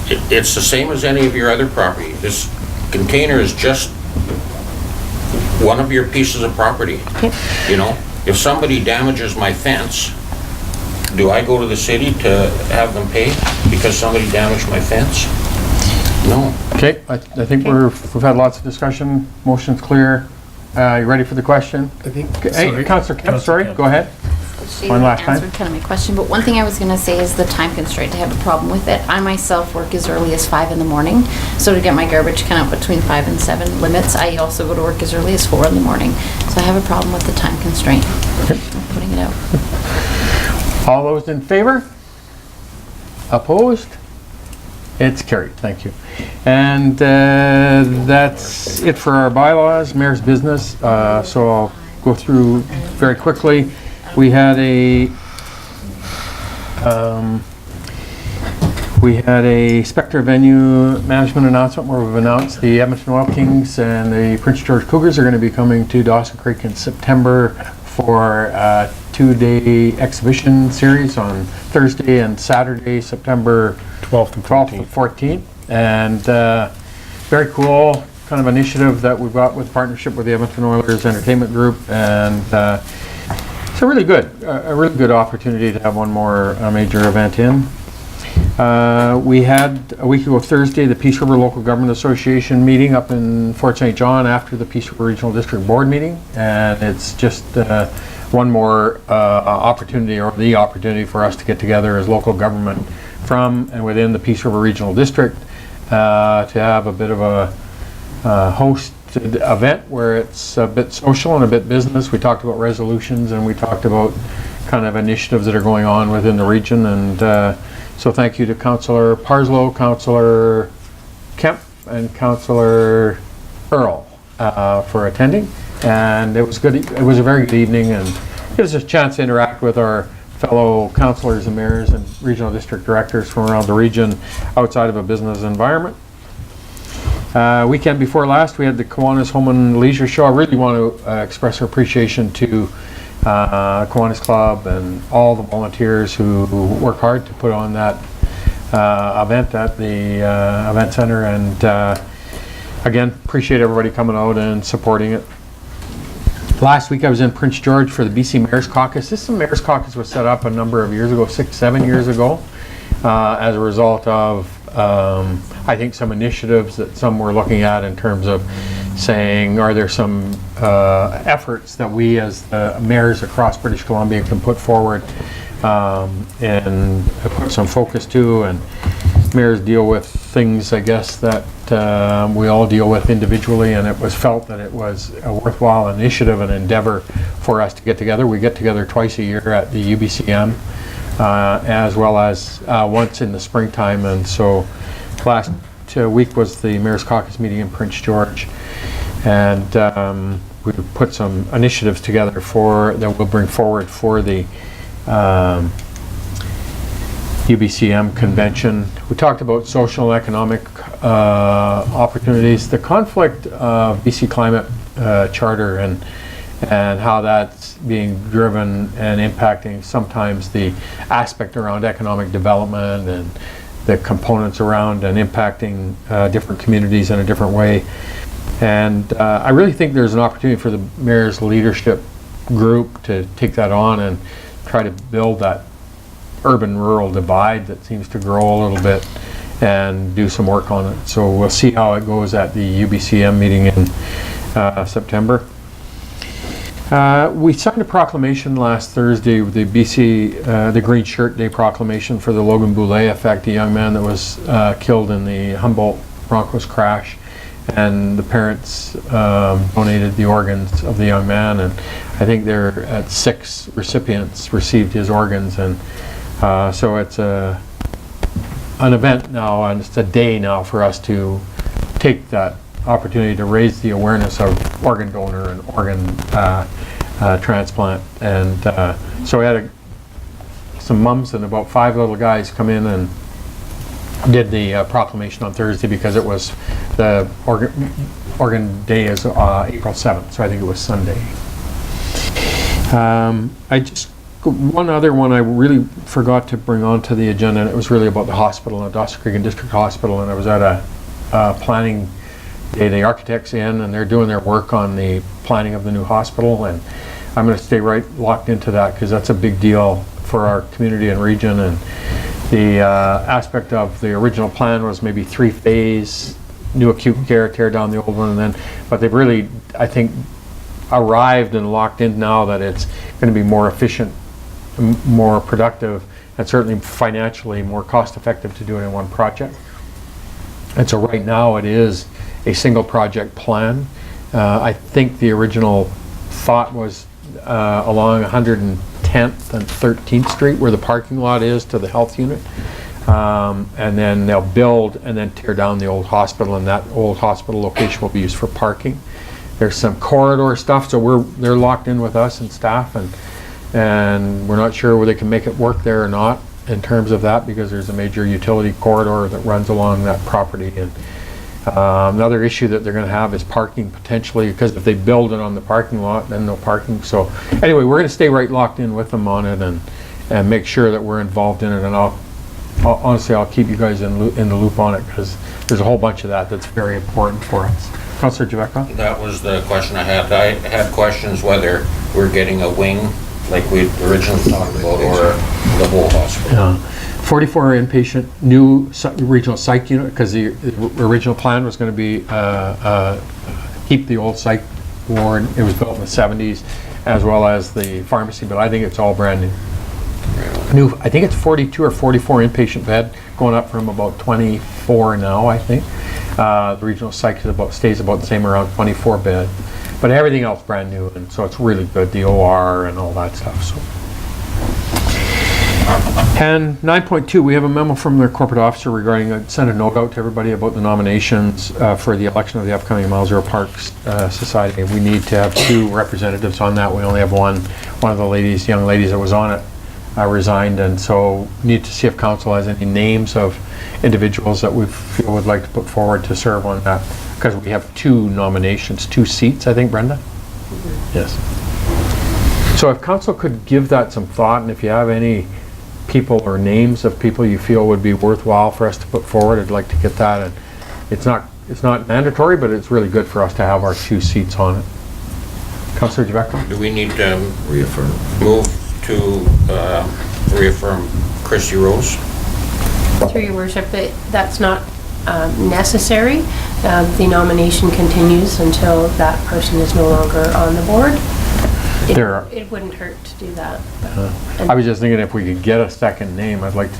It's the same as any of your other property. This container is just one of your pieces of property. You know, if somebody damages my fence, do I go to the city to have them pay because somebody damaged my fence? No. Okay, I think we've had lots of discussion. Motion's clear. You ready for the question? I think. Hey, Councillor Kemp, sorry, go ahead. She One last time. answered kind of my question, but one thing I was going to say is the time constraint. I have a problem with it. I myself work as early as 5 in the morning, so to get my garbage count between 5 and 7 limits, I also go to work as early as 4 in the morning. So I have a problem with the time constraint. Okay. I'm putting it out. All those in favor? Opposed? It's carried, thank you. And that's it for our bylaws, mayor's business. So I'll go through very quickly. We had a Spectre venue management announcement where we've announced the Edmonton Oil Kings and the Prince George Cougars are going to be coming to Dawson Creek in September for a 2-day exhibition series on Thursday and Saturday, September 12th and 14th. And very cool kind of initiative that we've got with partnership with the Edmonton Oilers Entertainment Group, and it's a really good opportunity to have one more major event in. We had a week ago Thursday the Peace River Local Government Association meeting up in Fort St. John after the Peace River Regional District Board meeting, and it's just one more opportunity, or the opportunity for us to get together as local government from and within the Peace River Regional District to have a bit of a hosted event where it's a bit social and a bit business. We talked about resolutions and we talked about kind of initiatives that are going on within the region, and so thank you to Councillor Parslow, Councillor Kemp, and Councillor Earl for attending. And it was good. It was a very good evening, and it was a chance to interact with our fellow councillors and mayors and regional district directors from around the region outside of a business environment. Weekend before last, we had the Kiwanis Home and Leisure Show. I really want to express our appreciation to Kiwanis Club and all the volunteers who work hard to put on that event at the event center, and again, appreciate everybody coming out and supporting it. Last week I was in Prince George for the BC Mayor's Caucus. This Mayor's Caucus was set up a number of years ago, 6-7 years ago, as a result of I think some initiatives that some were looking at in terms of saying, are there some efforts that we as mayors across British Columbia can put forward and put some focus to, and mayors deal with things, I guess, that we all deal with individually, and it was felt that it was a worthwhile initiative and endeavor for us to get together. We get together twice a year at the UBCM, as well as once in the springtime, and so last week was the Mayor's Caucus meeting in Prince George, and we put some initiatives together that we'll bring forward for the UBCM convention. We talked about social and economic opportunities, the conflict of BC Climate Charter, and how that's being driven and impacting sometimes the aspect around economic development and the components around and impacting different communities in a different way. And I really think there's an opportunity for the mayor's leadership group to take that on and try to build that urban-rural divide that seems to grow a little bit and do some work on it. So we'll see how it goes at the UBCM meeting in September. We signed a proclamation last Thursday with the BC, the Green Shirt Day proclamation for the Logan Boulay effect, a young man that was killed in the Humboldt Broncos crash, and the parents donated the organs of the young man, and I think they're at 6 recipients received his organs, and so it's an event now, and it's a day now for us to take that opportunity to raise the awareness of organ donor and organ transplant. And so we had some mums and about 5 little guys come in and did the proclamation on Thursday, because it was the organ day is April 7th, so I think it was Sunday. One other one I really forgot to bring onto the agenda, and it was really about the hospital, the Dawson Creek District Hospital, and I was at a planning the architect's in and they're doing their work on the planning of the new hospital, and I'm going to stay right locked into that because that's a big deal for our community and region. And the aspect of the original plan was maybe 3-phase, new acute care, tear down the old one, and then, but they've really, I think, arrived and locked in now that it's going to be more efficient, more productive, and certainly financially more cost effective to do it in one project. And so right now it is a single project plan. I think the original thought was along 110th and 13th Street where the parking lot is to the health unit. And then they'll build and then tear down the old hospital, and that old hospital location will be used for parking. There's some corridor stuff, so they're locked in with us and staff, and we're not sure whether they can make it work there or not in terms of that, because there's a major utility corridor that runs along that property. And another issue that they're going to have is parking potentially, because if they build it on the parking lot, then no parking. So anyway, we're going to stay right locked in with them on it and make sure that we're involved in it. And honestly, I'll keep you guys in the loop on it, because there's a whole bunch of that that's very important for us. Councillor Javeka? That was the question I had. I had questions whether we're getting a wing like we originally talked about, or the whole hospital. 44 inpatient, new regional psych unit, because the original plan was going to be keep the old psych ward. It was built in the 70s, as well as the pharmacy, but I think it's all brand new. New, I think it's 42 or 44 inpatient bed, going up from about 24 now, I think. The regional psych stays about the same, around 24 bed. But everything else brand new, and so it's really good, the OR and all that stuff. So. And 9.2, we have a memo from their corporate officer regarding, sent a note out to everybody about the nominations for the election of the upcoming Mile Zero Parks Society. We need to have 2 representatives on that. We only have one. One of the young ladies that was on it resigned, and so need to see if council has any names of individuals that we feel would like to put forward to serve on that, because we have 2 nominations, 2 seats, I think, Brenda? Mm-hmm. Yes. So if council could give that some thought, and if you have any people or names of people you feel would be worthwhile for us to put forward, I'd like to get that. And it's not mandatory, but it's really good for us to have our 2 seats on it. Councillor Javeka? Do we need to move to reaffirm Christy Rose? Through your worship, that's not necessary. The nomination continues until that person is no longer on the board. It wouldn't hurt to do that. I was just thinking if we could get a second name, I'd like to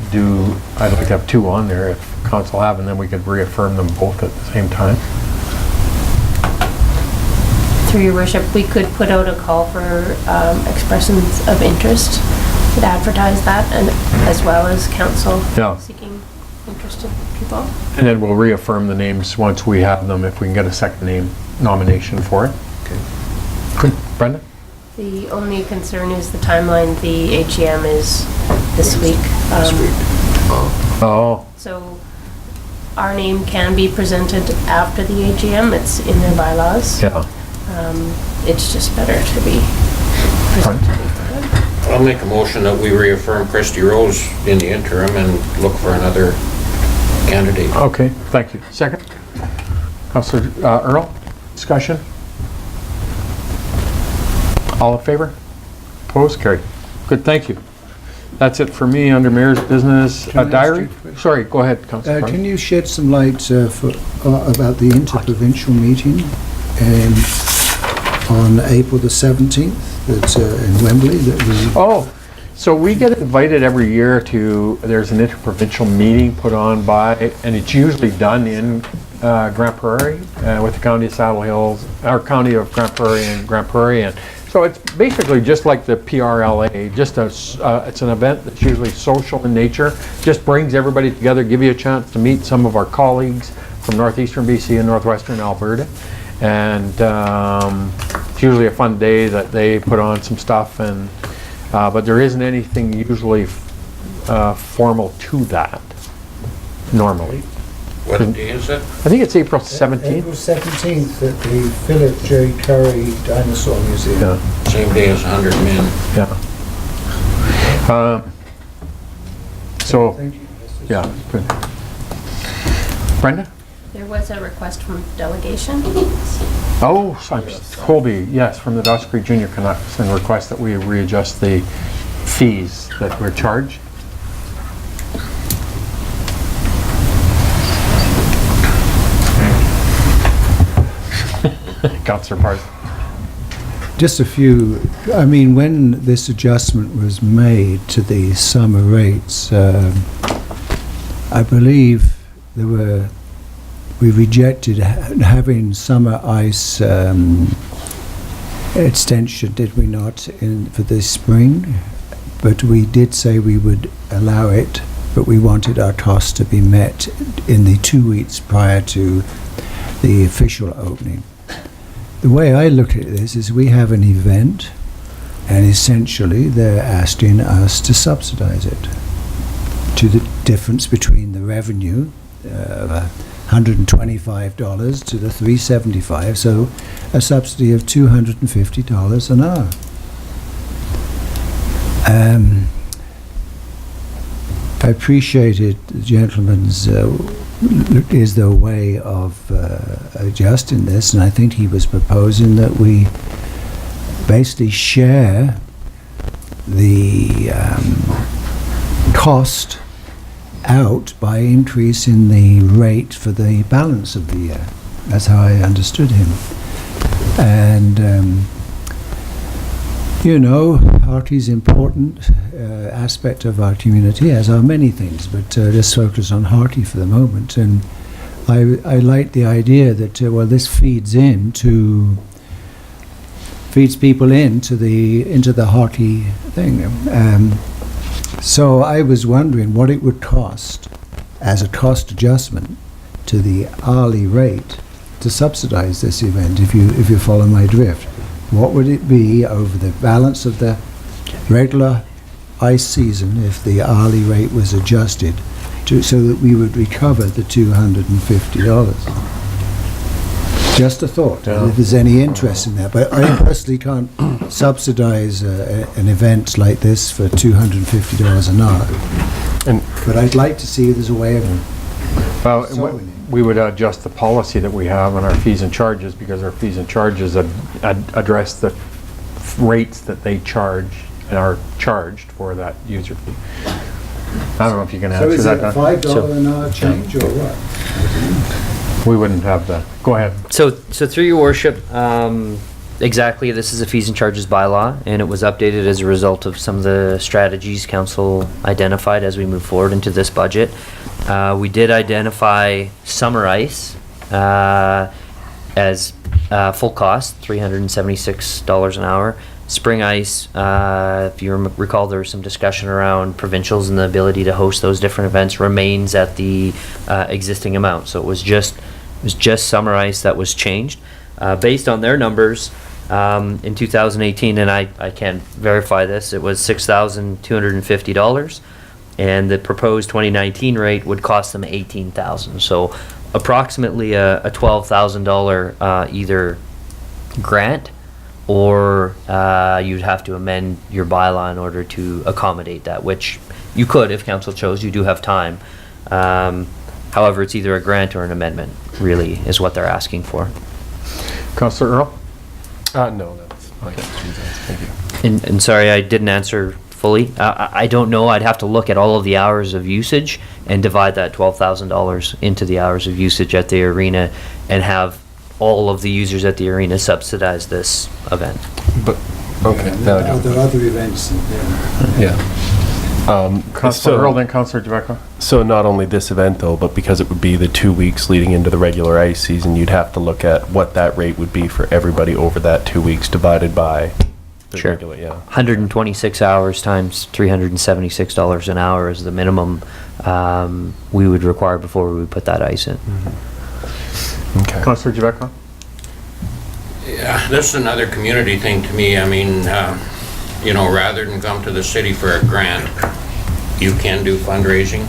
have 2 on there if council have, and then we could reaffirm them both at the same time. Through your worship, we could put out a call for expressions of interest. Could advertise that, and as well as council seeking interested people. And then we'll reaffirm the names once we have them, if we can get a second name nomination for it. Okay. Good. Brenda? The only concern is the timeline. The AGM is this week. So our name can be presented after the AGM. It's in their bylaws. Yeah. It's just better to be presented. I'll make a motion that we reaffirm Christy Rose in the interim and look for another candidate. Okay, thank you. Second? Councillor Earl, discussion? All in favor? Opposed? Carried. Good, thank you. That's it for me under Mayor's Business. Diary? Sorry, go ahead, Councillor. Can you shed some light about the interprovincial meeting on April the 17th in Wembley? So we get invited every year there's an interprovincial meeting put on and it's usually done in Grand Prairie with the County of Saddle Hills, our County of Grand Prairie and Grand Prairie. And so it's basically just like the PRLA, it's an event that's usually social in nature, just brings everybody together, give you a chance to meet some of our colleagues from northeastern BC and northwestern Alberta. And it's usually a fun day that they put on some stuff, and but there isn't anything usually formal to that normally. What day is it? I think it's April 17th. April 17th at the Philip J. Curry Dinosaur Museum. Yeah. Same day as 100 Men. Yeah. So, yeah, good. Brenda? There was a request from delegation. Oh, Colby, yes, from the Dawson Creek Junior Canucks, and request that we readjust the fees that we're charged. Councillor Parson. Just a few, I mean, when this adjustment was made to the summer rates, I believe we rejected having summer ice extension, did we not, for this spring? But we did say we would allow it, but we wanted our costs to be met in the 2 weeks prior to the official opening. The way I look at this is we have an event, and essentially they're asking us to subsidize it to the difference between the revenue of $125 to the $375, so a subsidy of $250 an hour. I appreciated the gentleman's is the way of adjusting this, and I think he was proposing that we basically share the cost out by increasing the rate for the balance of the year. That's how I understood him. And you know, Harty's important aspect of our community, as are many things, but let's focus on Harty for the moment. And I like the idea that, well, this feeds people into the Harty thing. So I was wondering what it would cost as a cost adjustment to the hourly rate to subsidize this event, if you follow my drift. What would it be over the balance of the regular ice season if the hourly rate was adjusted so that we would recover the $250? Just a thought, if there's any interest in that. But I personally can't subsidize an event like this for $250 an hour. But I'd like to see if there's a way of solving it. We would adjust the policy that we have on our fees and charges, because our fees and charges address the rates that they charge and are charged for that user fee. I don't know if you can answer that. So is it a $5 an hour change or what? We wouldn't have that. Go ahead. So through your worship, exactly, this is a fees and charges bylaw, and it was updated as a result of some of the strategies council identified as we move forward into this budget. We did identify summer ice as full cost, $376 an hour. Spring ice, if you recall, there was some discussion around provincials and the ability to host those different events, remains at the existing amount. So it was just summer ice that was changed. Based on their numbers, in 2018, and I can't verify this, it was $6,250, and the proposed 2019 rate would cost them $18,000. So approximately a $12,000 either grant, or you'd have to amend your bylaw in order to accommodate that, which you could if council chose. You do have time. However, it's either a grant or an amendment, really, is what they're asking for. Councillor Earl? No, that's my question. Thank you. And sorry, I didn't answer fully. I don't know. I'd have to look at all of the hours of usage and divide that $12,000 into the hours of usage at the arena and have all of the users at the arena subsidize this event. But okay, Are there other events? Yeah. Councillor Earl, then Councillor Dubecko. So not only this event though, but because it would be the 2 weeks leading into the regular ice season, you'd have to look at what that rate would be for everybody over that 2 weeks divided by the regular, 126 hours times $376 an hour is the minimum we would require before we would put that ice in. Okay. Councillor Dubecko? Yeah, this is another community thing to me. I mean, you know, rather than come to the city for a grant, you can do fundraising.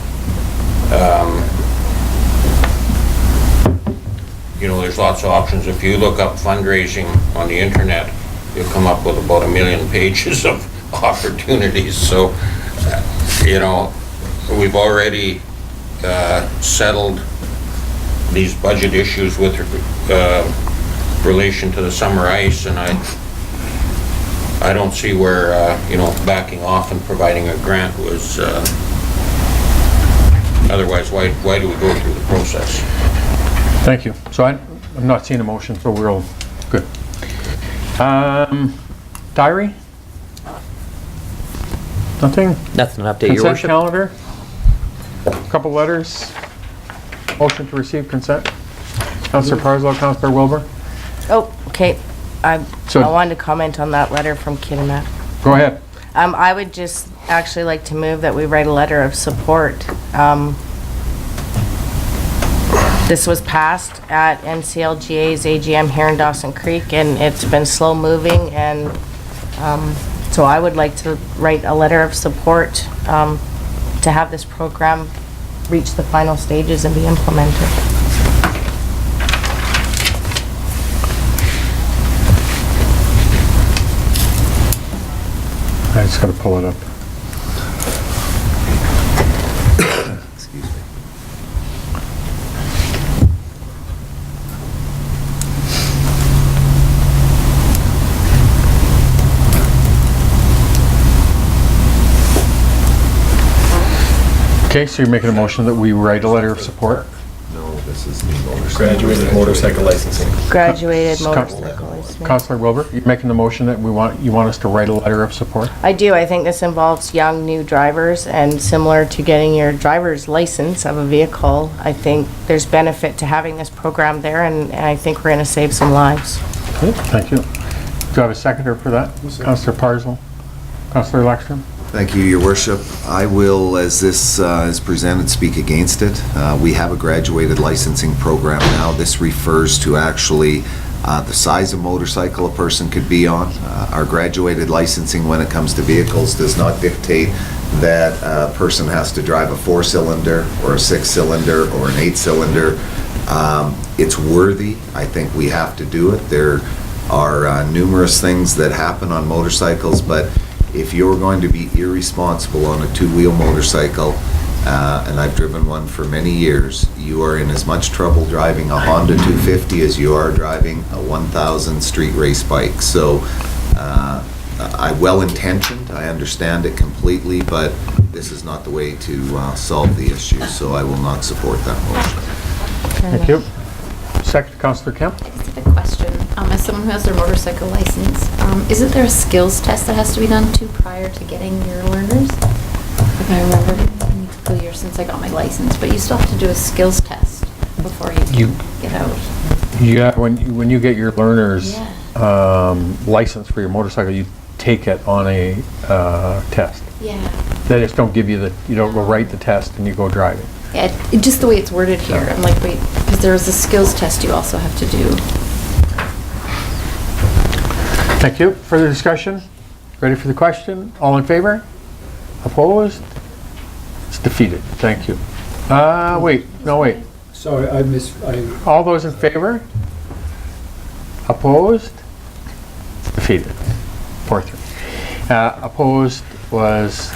You know, there's lots of options. If you look up fundraising on the internet, you'll come up with about 1 million pages of opportunities. So, you know, we've already settled these budget issues with relation to the summer ice, and I don't see where, backing off and providing a grant was, otherwise, why do we go through the process? Thank you. So I'm not seeing a motion, so we're all good. Diary? Nothing? Nothing to update, Your Consent Worship. calendar? Couple letters? Motion to receive consent? Councillor Parslow, Councillor Wilbur? Oh, okay. I So- wanted to comment on that letter from Kitimat. Go ahead. I would just actually like to move that we write a letter of support. This was passed at NCLGA's AGM here in Dawson Creek, and it's been slow moving, and so I would like to write a letter of support to have this program reach the final stages and be implemented. I just gotta pull it up. Excuse me. Okay, so you're making a motion that we write a letter of support? No, this is the motorcycle. Graduated motorcycle licensing. Graduated Con- motorcycle licensing. Councillor Wilbur, you're making the motion that you want us to write a letter of support? I do. I think this involves young, new drivers, and similar to getting your driver's license of a vehicle, I think there's benefit to having this program there, and I think we're going to save some lives. Okay, thank you. Do you have a seconder for that? Councillor Parslow? Councillor Lexstrom? Thank you, Your Worship. I will, as this is presented, speak against it. We have a graduated licensing program now. This refers to actually the size of motorcycle a person could be on. Our graduated licensing, when it comes to vehicles, does not dictate that a person has to drive a 4-cylinder or a 6-cylinder or an 8-cylinder. It's worthy. I think we have to do it. There are numerous things that happen on motorcycles, but if you're going to be irresponsible on a 2-wheel motorcycle, and I've driven one for many years, you are in as much trouble driving a Honda 250 as you are driving a 1000 street race bike. So I'm well-intentioned, I understand it completely, but this is not the way to solve the issue, so I will not support that motion. Thank you. Second, Councillor Kemp? I just have a question. As someone who has their motorcycle license, isn't there a skills test that has to be done too prior to getting your learners? If I remember, it's been a couple years since I got my license, but you still have to do a skills test before you get out. Yeah, when you get your learner's Yeah. license for your motorcycle, you take it on a test. Yeah. They just don't give you you don't go write the test and you go driving. Yeah, just the way it's worded here. I'm like, wait, because there is a skills test you also have to do. Thank you. Further discussion? Ready for the question? All in favor? Opposed? It's defeated. Thank you. Wait. Sorry, I All those in favor? Opposed? Defeated. 4-3. Opposed was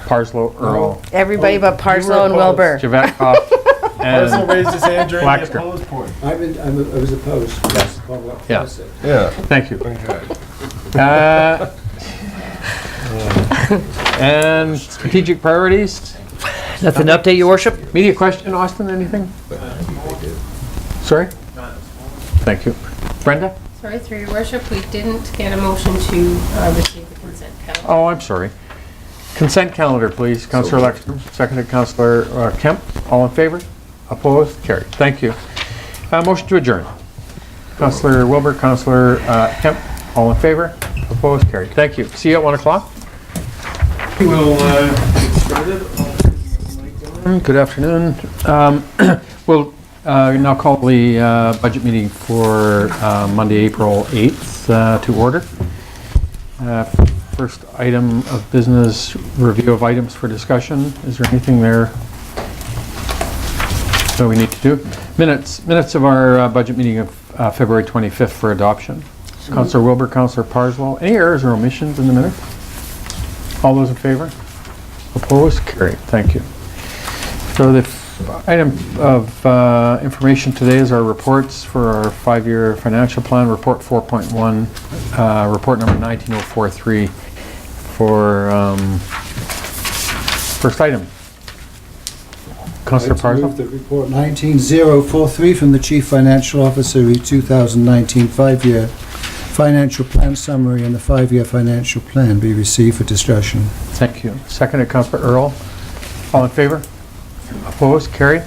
Parslow, Earl, Everybody but Parslow and Wilbur. Javetkov, Parslow and raised his hand during the Blackstone. opposed point. I was opposed. That's what Yeah. I said. Yeah. Thank you. Okay. And strategic priorities? Nothing to update, Your Worship. Media question, Austin, anything? Sorry? Thank you. Brenda? Sorry, through your worship, we didn't get a motion to receive the consent calendar. Oh, I'm sorry. Consent calendar, please. Councillor Lexstrom, seconded Councillor Kemp. All in favor? Opposed? Carried. Thank you. Motion to adjourn. Councillor Wilbur, Councillor Kemp, all in favor? Opposed? Carried. Thank you. See you at 1 o'clock. We'll get started. Good afternoon. We'll now call the budget meeting for Monday, April 8th to order. First item of business, review of items for discussion. Is there anything there that we need to do? Minutes of our budget meeting of February 25th for adoption. Councillor Wilbur, Councillor Parslow. Any errors or omissions in the minutes? All those in favor? Opposed? Carried. Thank you. So the item of information today is our reports for our 5-year financial plan, report 4.1, report number 19043 for first item. Councillor I'd like to Parzo. move that report 19043 from the Chief Financial Officer, 2019 5-year financial plan summary and the 5-year financial plan be received for discussion. Thank you. Seconded, Councillor Earl. All in favor? Opposed? Carried.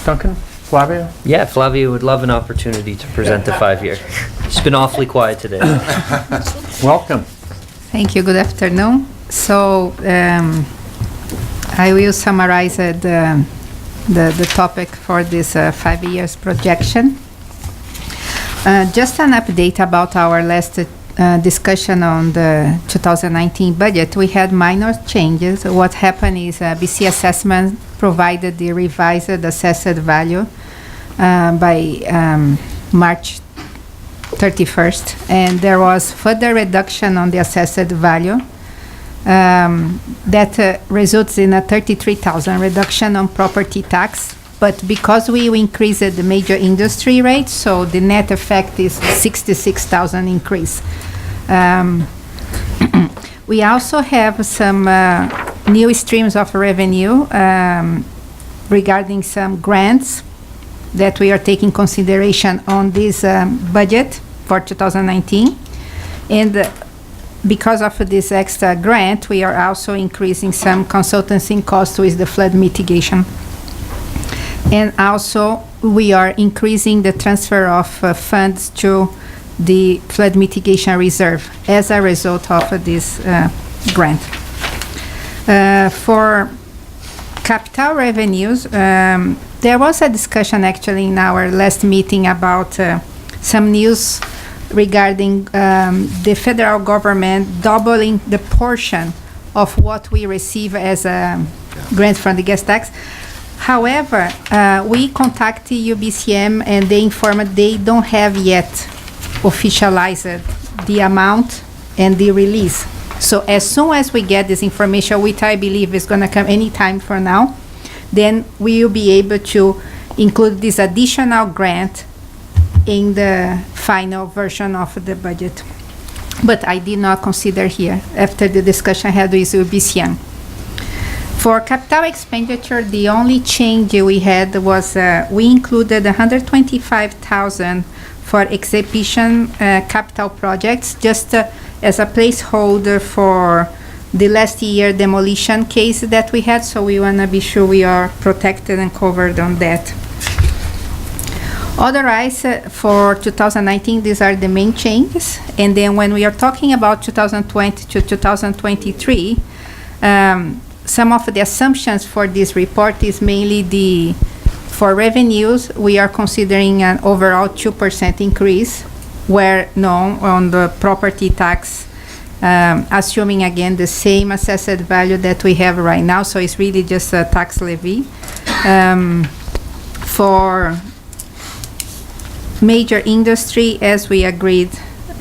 Duncan? Flavia? Yeah, Flavia would love an opportunity to present the 5-year. She's been awfully quiet today. Welcome. Thank you. Good afternoon. So I will summarize the topic for this 5 years projection. Just an update about our last discussion on the 2019 budget. We had minor changes. What happened is BC Assessment provided the revised assessed value by March 31st, and there was further reduction on the assessed value that results in a 33,000 reduction on property tax. But because we increased the major industry rate, so the net effect is 66,000 increase. We also have some new streams of revenue regarding some grants that we are taking consideration on this budget for 2019. And because of this extra grant, we are also increasing some consultancy costs with the flood mitigation. And also, we are increasing the transfer of funds to the flood mitigation reserve as a result of this grant. For capital revenues, there was a discussion actually in our last meeting about some news regarding the federal government doubling the portion of what we receive as a grant from the gas tax. However, we contacted UBCM and they informed they don't have yet officialized the amount and the release. So as soon as we get this information, which I believe is going to come anytime from now, then we will be able to include this additional grant in the final version of the budget. But I did not consider here after the discussion I had with UBCM. For capital expenditure, the only change we had was we included 125,000 for exhibition capital projects, just as a placeholder for the last year demolition case that we had. So we want to be sure we are protected and covered on that. Otherwise, for 2019, these are the main changes. And then when we are talking about 2020 to 2023, some of the assumptions for this report is mainly for revenues, we are considering an overall 2% increase, where on the property tax, assuming again the same assessed value that we have right now, so it's really just a tax levy. For major industry, as we agreed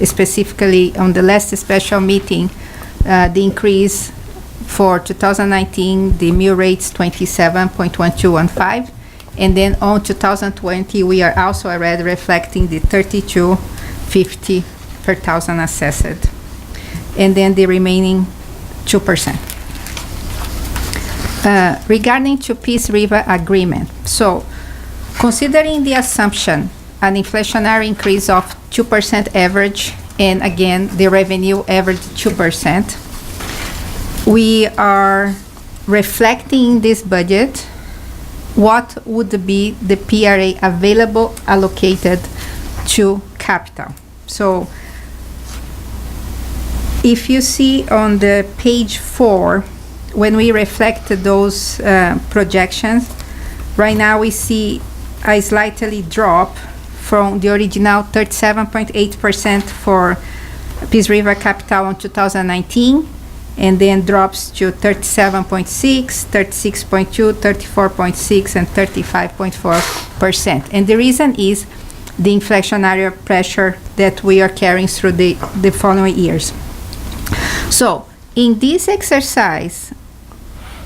specifically on the last special meeting, the increase for 2019, the mill rate's 27.1215, and then on 2020, we are also already reflecting the 32.50 per thousand assessed, and then the remaining 2%. Regarding to Peace River Agreement, so considering the assumption an inflationary increase of 2% average, and again the revenue average 2%, we are reflecting in this budget what would be the PRA available allocated to capital. So if you see on the page 4, when we reflect those projections, right now we see a slightly drop from the original 37.8% for Peace River Capital in 2019, and then drops to 37.6, 36.2, 34.6, and 35.4%. And the reason is the inflationary pressure that we are carrying through the following years. So in this exercise,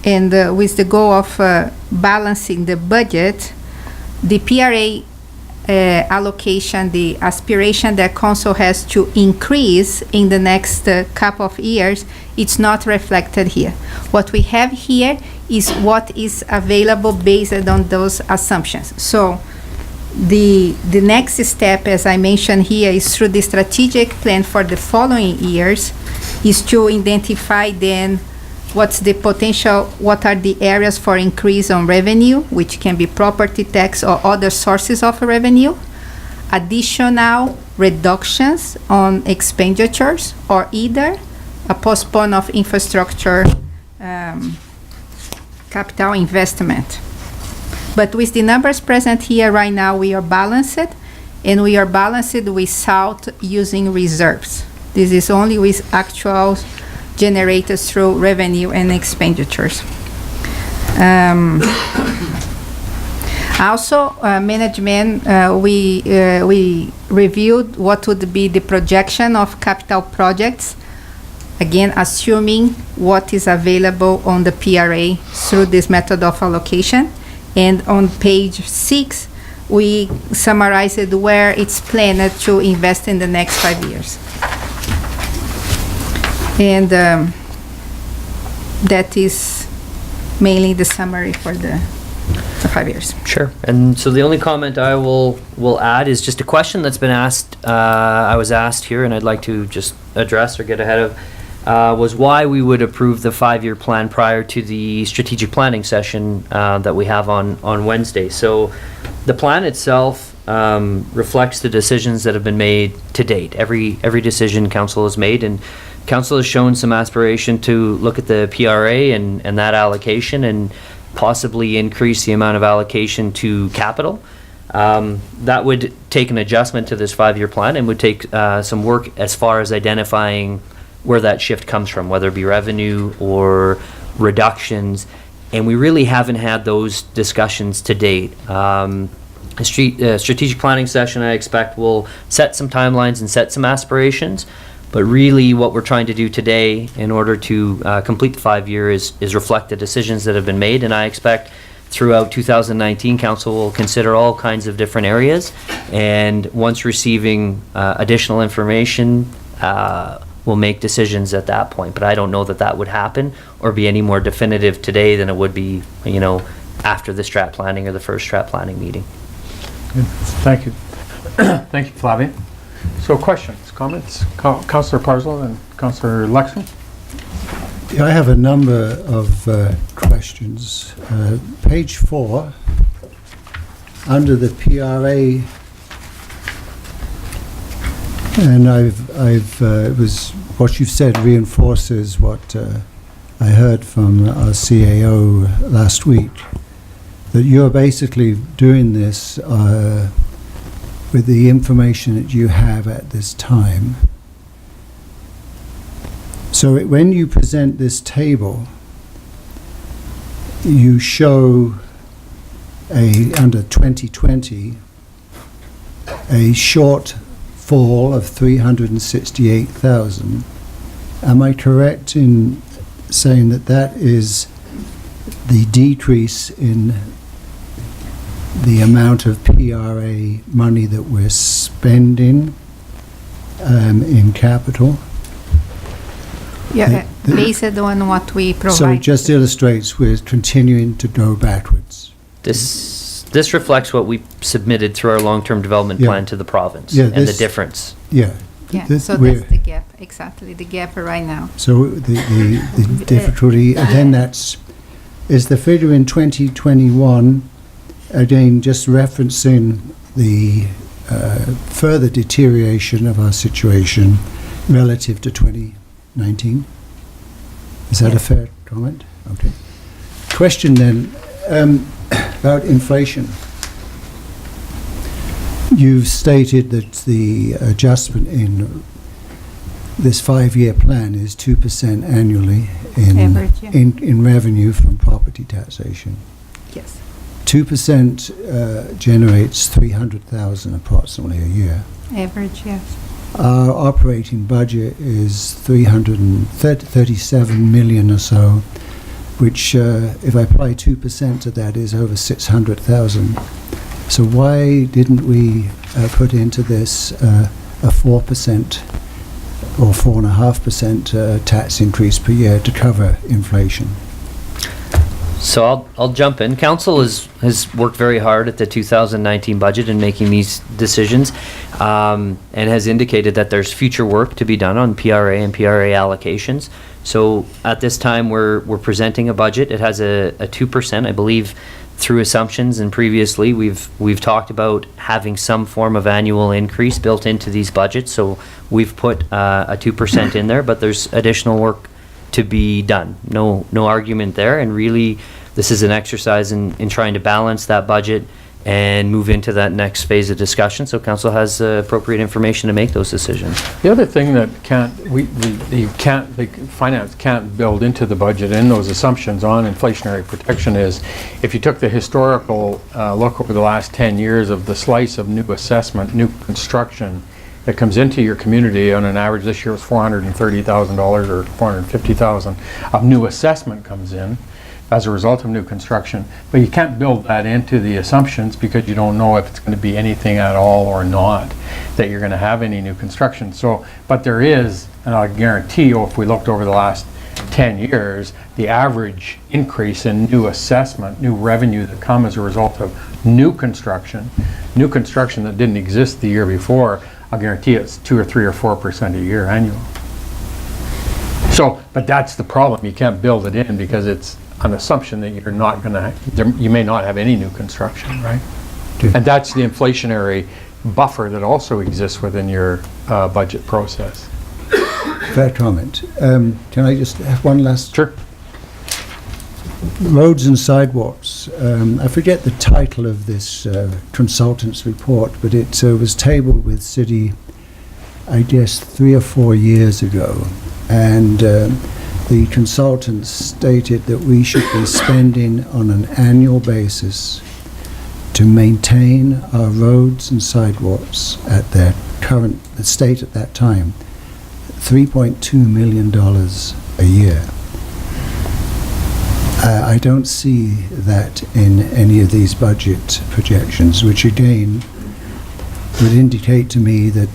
and with the goal of balancing the budget, the PRA allocation, the aspiration that council has to increase in the next couple of years, it's not reflected here. What we have here is what is available based on those assumptions. So the next step, as I mentioned here, is through the strategic plan for the following years, is to identify then what's the potential, what are the areas for increase on revenue, which can be property tax or other sources of revenue, additional reductions on expenditures, or either a postpone of infrastructure capital investment. But with the numbers present here right now, we are balanced, and we are balanced without using reserves. This is only with actuals generated through revenue and expenditures. Also, management, we reviewed what would be the projection of capital projects, again, assuming what is available on the PRA through this method of allocation. And on page 6, we summarized where it's planned to invest in the next 5 years. And that is mainly the summary for the 5 years. Sure. And so the only comment I will add is just a question that's been asked, I was asked here, and I'd like to just address or get ahead of, was why we would approve the 5-year plan prior to the strategic planning session that we have on Wednesday. So the plan itself reflects the decisions that have been made to date. Every decision council has made, and council has shown some aspiration to look at the PRA and that allocation and possibly increase the amount of allocation to capital. That would take an adjustment to this 5-year plan and would take some work as far as identifying where that shift comes from, whether it be revenue or reductions. And we really haven't had those discussions to date. A strategic planning session, I expect, will set some timelines and set some aspirations. But really what we're trying to do today in order to complete the 5-year is reflect the decisions that have been made. And I expect throughout 2019, council will consider all kinds of different areas. And once receiving additional information, we'll make decisions at that point. But I don't know that would happen or be any more definitive today than it would be, after the strat planning or the first strat planning meeting. Good. Thank you. Thank you, Flavia. So questions, comments? Councillor Parslow and Councillor Lexman? Yeah, I have a number of questions. Page 4, under the PRA, and what you've said reinforces what I heard from our CAO last week, that you're basically doing this with the information that you have at this time. So when you present this table, you show under 2020 a shortfall of 368,000. Am I correct in saying that is the decrease in the amount of PRA money that we're spending in capital? Yeah, based on what we provide. So it just illustrates we're continuing to go backwards. This reflects what we submitted through our long-term development plan to the province and the difference. Yeah, so that's the gap, exactly, the gap right now. So the difficulty, and then is the figure in 2021, again, just referencing the further deterioration of our situation relative to 2019. Is that a fair comment? Okay. Question then, about inflation. You've stated that the adjustment in this 5-year plan is 2% annually in revenue from property taxation. Yes. 2% generates 300,000 approximately a year. Average, yes. Our operating budget is 337 million or so. which, if I apply 2% to that, is over 600,000. So why didn't we put into this a 4% or 4.5% tax increase per year to cover inflation? So I'll jump in. Council has worked very hard at the 2019 budget in making these decisions, and has indicated that there's future work to be done on PRA and PRA allocations. So at this time, we're presenting a budget. It has a 2%, I believe, through assumptions, and previously we've talked about having some form of annual increase built into these budgets. So we've put a 2% in there, but there's additional work to be done. No argument there, and really this is an exercise in trying to balance that budget and move into that next phase of discussion, so council has appropriate information to make those decisions. The other thing that the finance can't build into the budget in those assumptions on inflationary protection is, if you took the historical look over the last 10 years of the slice of new assessment, new construction that comes into your community, on an average this year was $430,000 or $450,000 of new assessment comes in as a result of new construction, but you can't build that into the assumptions because you don't know if it's going to be anything at all or not, that you're going to have any new construction. So, but there is, and I guarantee you, if we looked over the last 10 years, the average increase in new assessment, new revenue that come as a result of new construction that didn't exist the year before, I'll guarantee it's 2 or 3 or 4% a year annual. So, but that's the problem. You can't build it in because it's an assumption that you're not going to, you may not have any new construction, right? And that's the inflationary buffer that also exists within your budget process. Fair comment. Can I just have one last? Sure. Roads and sidewalks. I forget the title of this consultant's report, but it was tabled with City, I guess, 3 or 4 years ago. And the consultants stated that we should be spending on an annual basis to maintain our roads and sidewalks at their current state at that time, $3.2 million a year. I don't see that in any of these budget projections, which again would indicate to me that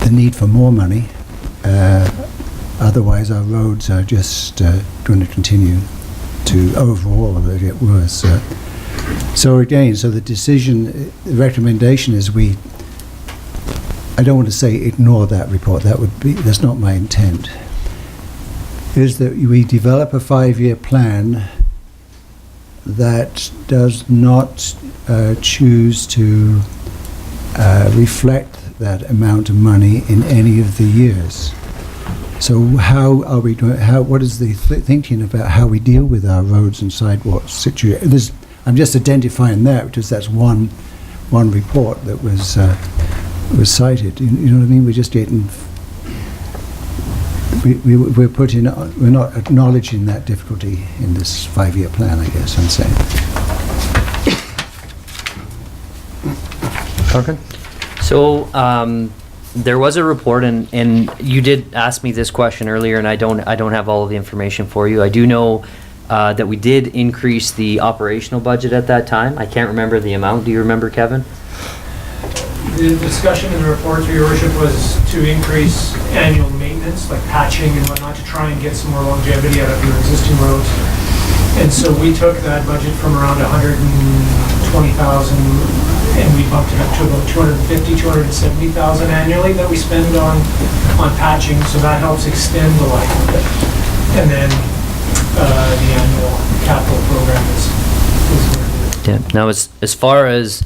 the need for more money. Otherwise, our roads are just going to continue to overall get worse. So again, the decision, the recommendation is I don't want to say ignore that report. That's not my intent. Is that we develop a 5-year plan that does not choose to reflect that amount of money in any of the years. So how are we doing? What is the thinking about how we deal with our roads and sidewalks situation? I'm just identifying that because that's one report that was cited. You know what I mean? We're just getting. We're not acknowledging that difficulty in this 5-year plan, I guess I'm saying. Okay. So there was a report, and you did ask me this question earlier, and I don't have all of the information for you. I do know that we did increase the operational budget at that time. I can't remember the amount. Do you remember, Kevin? The discussion in the report, Your Worship, was to increase annual maintenance, like patching and whatnot, to try and get some more longevity out of your existing roads. And so we took that budget from around $120,000 and we bumped it up to about $250,000-270,000 annually that we spend on patching. So that helps extend the life of it. And then the annual capital program is what it is. Yeah. Now, as far as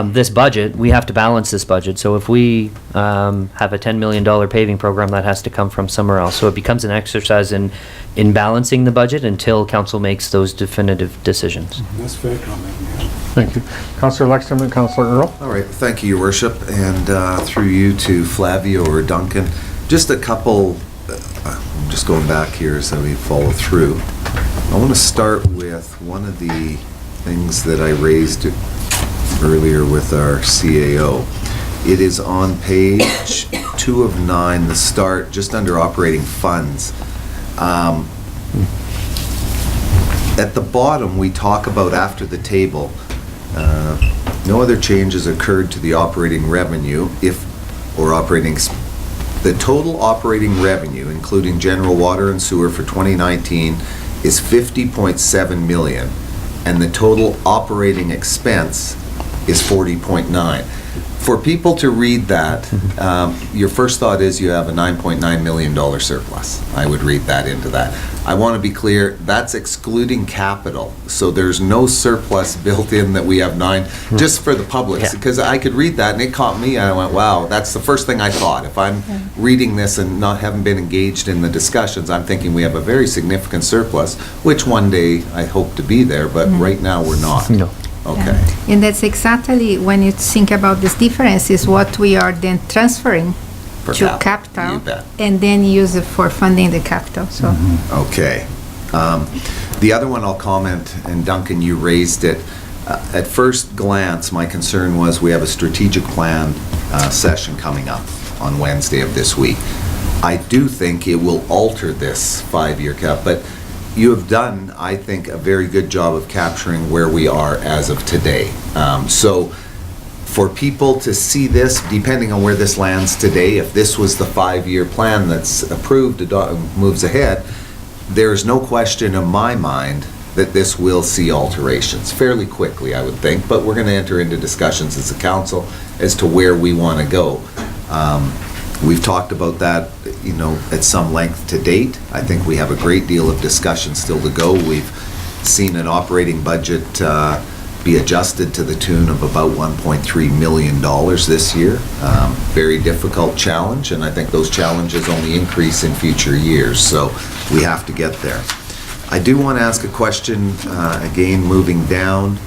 this budget, we have to balance this budget. So if we have a $10 million paving program, that has to come from somewhere else. So it becomes an exercise in balancing the budget until council makes those definitive decisions. That's fair comment. Thank you. Councillor Lexton and Councillor Earl. All right, thank you, Your Worship, and through you to Flavio or Duncan. Just a couple, I'm just going back here so we follow through. I want to start with one of the things that I raised earlier with our CAO. It is on page 2 of 9, the start, just under operating funds. At the bottom, we talk about after the table, no other changes occurred to the operating revenue the total operating revenue, including general water and sewer for 2019, is 50.7 million, and the total operating expense is 40.9. For people to read that, your first thought is you have a $9.9 million surplus. I would read that into that. I want to be clear, that's excluding capital. So there's no surplus built in that we have just for the public. Because I could read that and it caught me and I went, wow, that's the first thing I thought. If I'm reading this and haven't been engaged in the discussions, I'm thinking we have a very significant surplus, which one day I hope to be there, but right now we're not. No. Okay. And that's exactly, when you think about this difference, is what we are then transferring to capital, you bet. and then use it for funding the capital, so. Okay. The other one I'll comment, and Duncan, you raised it. At first glance, my concern was we have a strategic plan session coming up on Wednesday of this week. I do think it will alter this 5-year cap, but you have done, I think, a very good job of capturing where we are as of today. So for people to see this, depending on where this lands today, if this was the 5-year plan that's approved, moves ahead, there's no question in my mind that this will see alterations fairly quickly, I would think, but we're going to enter into discussions as a council as to where we want to go. We've talked about that, at some length to date. I think we have a great deal of discussion still to go. We've seen an operating budget be adjusted to the tune of about $1.3 million this year. Very difficult challenge, and I think those challenges only increase in future years, so we have to get there. I do want to ask a question, again, moving down.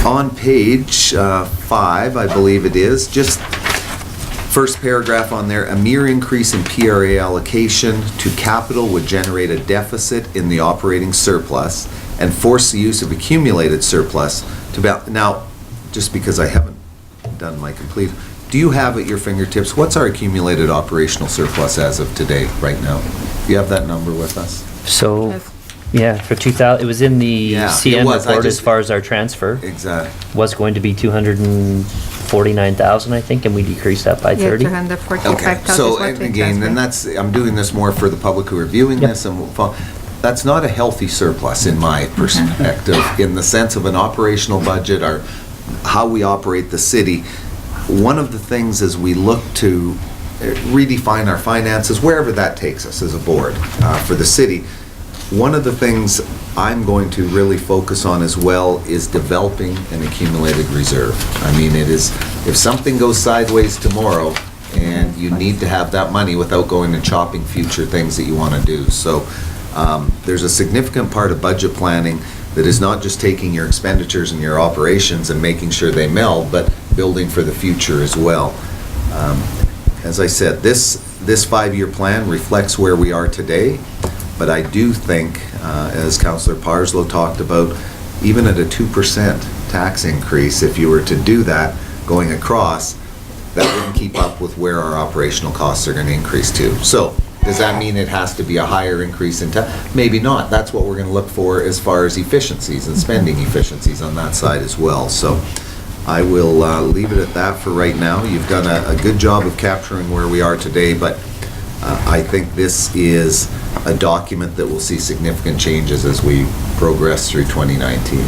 On page 5, I believe it is, just first paragraph on there, a mere increase in PRA allocation to capital would generate a deficit in the operating surplus and force the use of accumulated surplus to balance. Now, just because I haven't done my complete, do you have at your fingertips, what's our accumulated operational surplus as of today, right now? Do you have that number with us? So, yeah, for 2000, it was in the CN report as far as our transfer. Exactly. Was going to be 249,000, I think, and we decreased that by 30. 245,000 Okay, so, and again, and that's, I'm doing this more for the public who are viewing this, and that's not a healthy surplus in my perspective, in the sense of an operational budget or how we operate the city. One of the things as we look to redefine our finances, wherever that takes us as a board for the city, one of the things I'm going to really focus on as well is developing an accumulated reserve. I mean, it is, if something goes sideways tomorrow and you need to have that money without going and chopping future things that you want to do. So there's a significant part of budget planning that is not just taking your expenditures and your operations and making sure they meld, but building for the future as well. As I said, this 5-year plan reflects where we are today. But I do think, as Councillor Parslow talked about, even at a 2% tax increase, if you were to do that going across, that wouldn't keep up with where our operational costs are going to increase to. So does that mean it has to be a higher increase in tax? Maybe not. That's what we're going to look for as far as efficiencies and spending efficiencies on that side as well. So I will leave it at that for right now. You've done a good job of capturing where we are today, but I think this is a document that will see significant changes as we progress through 2019.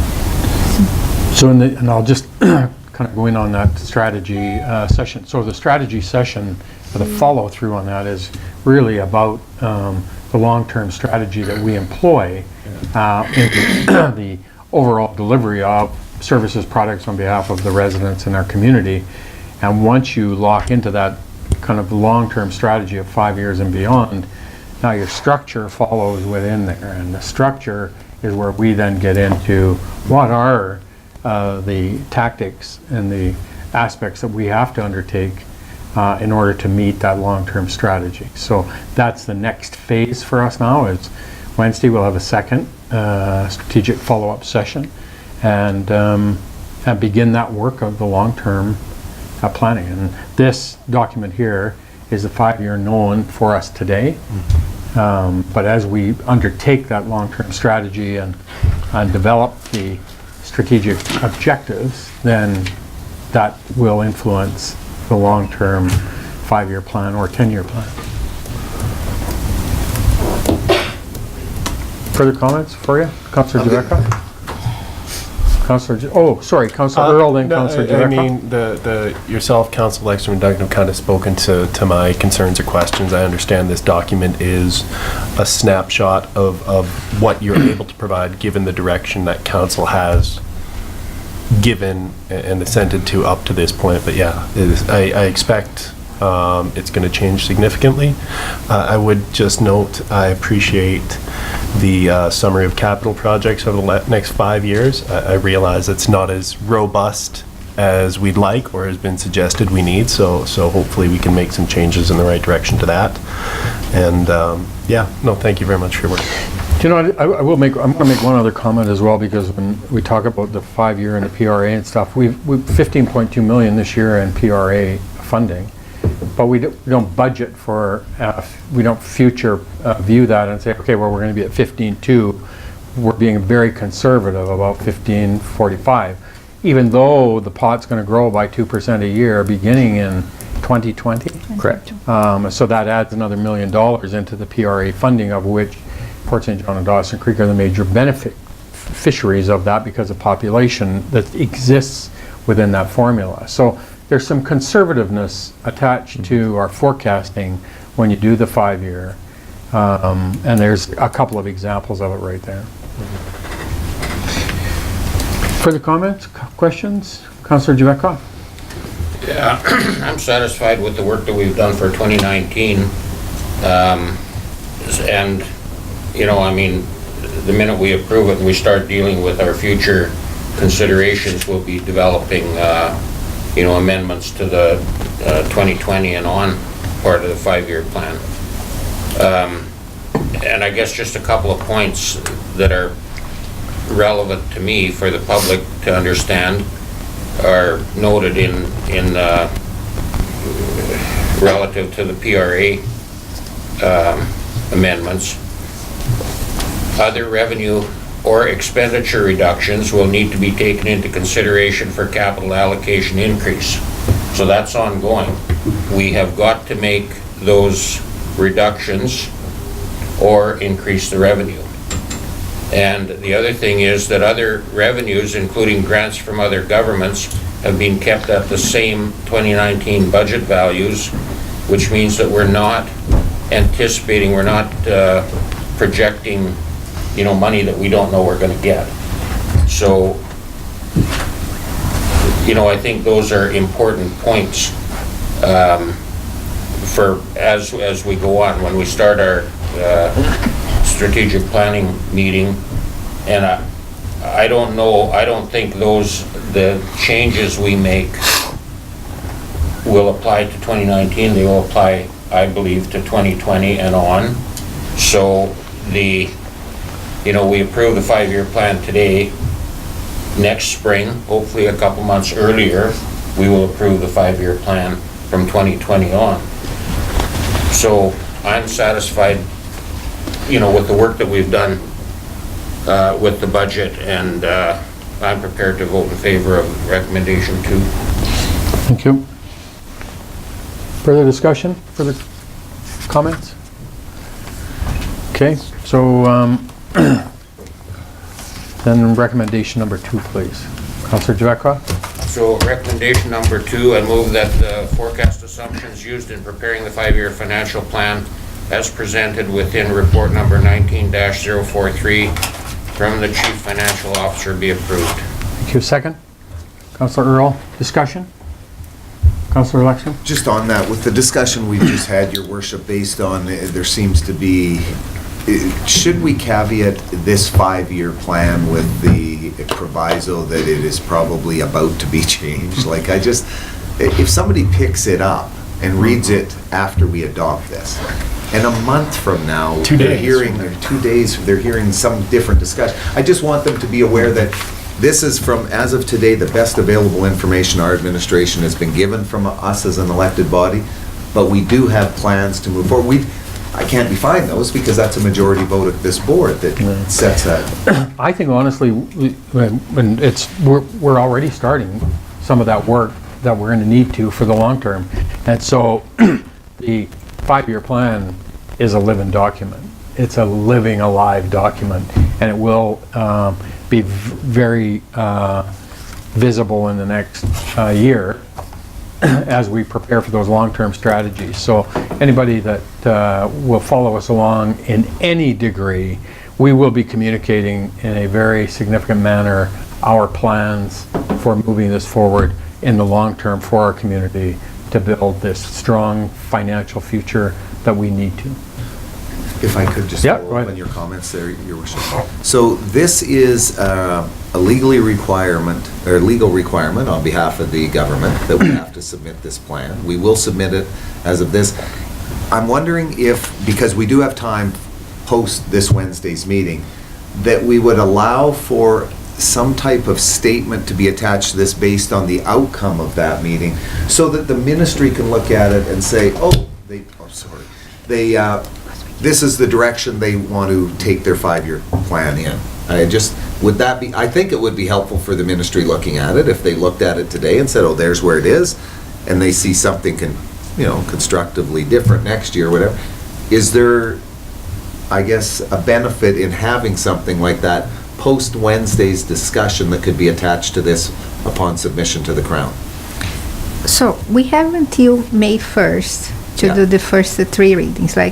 So, and I'll just kind of go in on that strategy session. So the strategy session, the follow-through on that is really about the long-term strategy that we employ in the overall delivery of services, products on behalf of the residents in our community. And once you lock into that kind of long-term strategy of 5 years and beyond, now your structure follows within there, and the structure is where we then get into what are the tactics and the aspects that we have to undertake in order to meet that long-term strategy. So that's the next phase for us now. Is Wednesday we'll have a second strategic follow-up session and begin that work of the long-term planning. And this document here is the 5-year known for us today. But as we undertake that long-term strategy and develop the strategic objectives, then that will influence the long-term 5-year plan or 10-year plan. Further comments for you? Councillor Jureka? Councillor Earl, then Councillor Jureka. I mean, yourself, Councillor Lexman and Duncan have kind of spoken to my concerns or questions. I understand this document is a snapshot of what you're able to provide given the direction that council has given and assented to up to this point. But yeah, I expect it's going to change significantly. I would just note, I appreciate the summary of capital projects over the next 5 years. I realize it's not as robust as we'd like or has been suggested we need, so hopefully we can make some changes in the right direction to that. And yeah, no, thank you very much for your work. Do you know, I'm going to make one other comment as well, because when we talk about the 5-year and the PRA and stuff, we've 15.2 million this year in PRA funding, but we don't budget for, we don't future view that and say, okay, well, we're going to be at 15.2. We're being very conservative about 15.45, even though the pot's going to grow by 2% a year beginning in 2020. Correct. So that adds another $1 million into the PRA funding, of which Port St. John and Dawson Creek are the major beneficiaries of that because of population that exists within that formula. So there's some conservativeness attached to our forecasting when you do the 5-year, and there's a couple of examples of it right there. Further comments, questions? Councillor Jureka? Yeah, I'm satisfied with the work that we've done for 2019, and you know, I mean, the minute we approve it and we start dealing with our future considerations, we'll be developing you know, amendments to the 2020 and on part of the 5-year plan. And I guess just a couple of points that are relevant to me for the public to understand are noted in relative to the PRA amendments. Other revenue or expenditure reductions will need to be taken into consideration for capital allocation increase. So that's ongoing. We have got to make those reductions or increase the revenue. And the other thing is that other revenues, including grants from other governments, have been kept at the same 2019 budget values, which means that we're not anticipating, we're not projecting, you know, money that we don't know we're going to get. So, you know, I think those are important points for as we go on. When we start our strategic planning meeting, and I don't know, I don't think the changes we make will apply to 2019. They will apply, I believe, to 2020 and on. So you know, we approve the 5-year plan today. Next spring, hopefully a couple months earlier, we will approve the 5-year plan from 2020 on. So I'm satisfied, you know, with the work that we've done with the budget, and I'm prepared to vote in favor of recommendation 2. Thank you. Further discussion? Further comments? Okay, so then recommendation number 2, please. Councillor Jureka? So recommendation number 2, I move that the forecast assumptions used in preparing the 5-year financial plan as presented within report number 19-043 from the Chief Financial Officer be approved. Thank you. Second? Councillor Earl, discussion? Councillor Lexman? Just on that, with the discussion we've just had, Your Worship, based on, there seems to be, should we caveat this 5-year plan with the proviso that it is probably about to be changed? Like, if somebody picks it up and reads it after we adopt this, and a month from now, they're hearing some different discussion. I just want them to be aware that this is from, as of today, the best available information our administration has been given from us as an elected body. but we do have plans to move forward. I can't define those because that's a majority vote at this board that sets that. I think honestly, we're already starting some of that work that we're going to need to for the long term. And so the 5-year plan is a living document. It's a living, alive document, and it will be very visible in the next year as we prepare for those long-term strategies. So anybody that will follow us along in any degree, we will be communicating in a very significant manner our plans for moving this forward in the long term for our community to build this strong financial future that we need to. If I could just follow up on your comments there, Your Worship. So this is a legal requirement on behalf of the government that we have to submit this plan. We will submit it as of this. I'm wondering if, because we do have time post this Wednesday's meeting, that we would allow for some type of statement to be attached to this based on the outcome of that meeting, so that the ministry can look at it and say, this is the direction they want to take their 5-year plan in. I think it would be helpful for the ministry looking at it if they looked at it today and said, oh, there's where it is, and they see something constructively different next year or whatever. Is there, I guess, a benefit in having something like that post Wednesday's discussion that could be attached to this upon submission to the Crown? So we have until May 1st to do the first 3 readings. There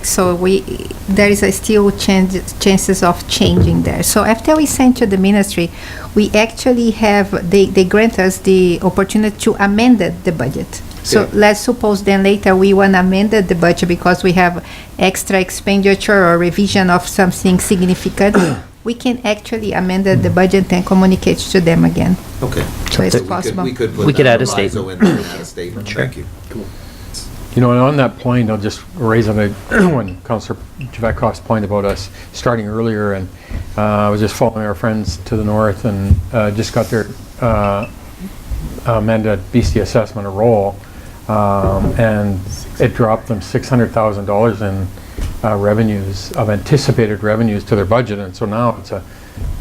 is still chances of changing there. So after we send to the ministry, we actually have, they grant us the opportunity to amend the budget. So let's suppose then later we want to amend the budget because we have extra expenditure or revision of something significant. We can actually amend the budget and communicate to them again. Okay. So it's possible. We could add a statement. Sure. Thank you. Cool. And on that point, I'll just raise on when Councillor Javetkoff's point about us starting earlier, and I was just following our friends to the north and just got their amended BC assessment a roll, and it dropped them $600,000 in revenues, of anticipated revenues to their budget, and so now it's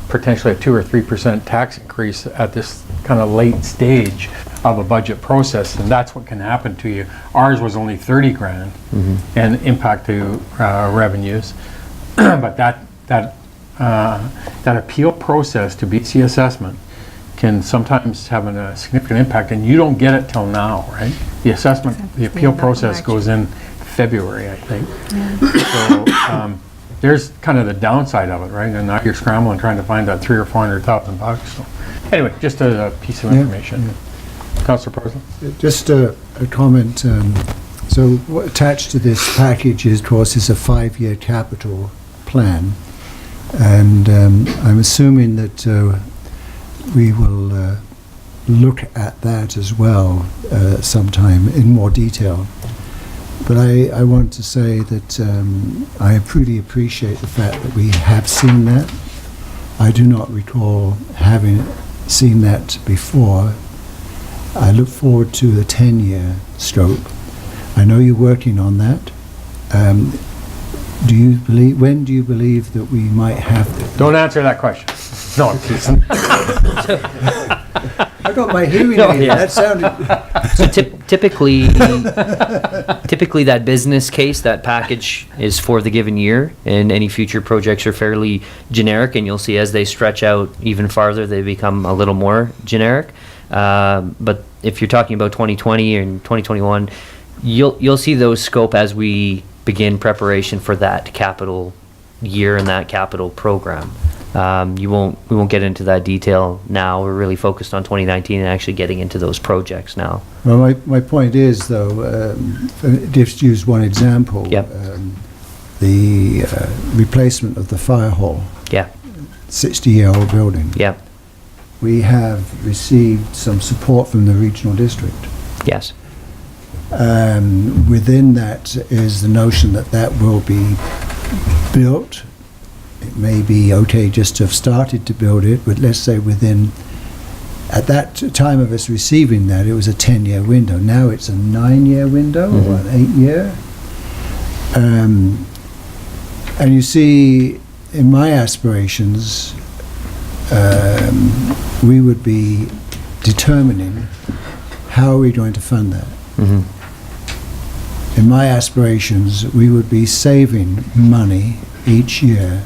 potentially a 2 or 3% tax increase at this kind of late stage of a budget process, and that's what can happen to you. Ours was only 30 grand and impact to revenues, but that appeal process to BC assessment can sometimes have a significant impact, and you don't get it till now, right? The assessment, the appeal process goes in February, I think. So there's kind of the downside of it, right? And now you're scrambling trying to find that $300,000 or $400,000. So anyway, just a piece of information. Councillor Parsley? Just a comment. So attached to this package is, of course, is a 5-year capital plan, and I'm assuming that we will look at that as well sometime in more detail. But I want to say that I pretty appreciate the fact that we have seen that. I do not recall having seen that before. I look forward to the 10-year scope. I know you're working on that. When do you believe that we might have that? Don't answer that question. No, I'm teasing. I got my hearing aid. Yeah. That sounded... So typically that business case, that package is for the given year, and any future projects are fairly generic, and you'll see as they stretch out even farther, they become a little more generic. But if you're talking about 2020 and 2021, you'll see those scope as we begin preparation for that capital year and that capital program. We won't get into that detail now. We're really focused on 2019 and actually getting into those projects now. Well, my point is, though, just use one example. Yep. The replacement of the fire hall. Yeah. 60-year-old building. Yeah. We have received some support from the regional district. Yes. Within that is the notion that will be built. It may be okay just to have started to build it, but let's say within at that time of us receiving that, it was a 10-year window. Now it's a 9-year window or an 8-year. And you see, in my aspirations, we would be determining how are we going to fund that. In my aspirations, we would be saving money each year,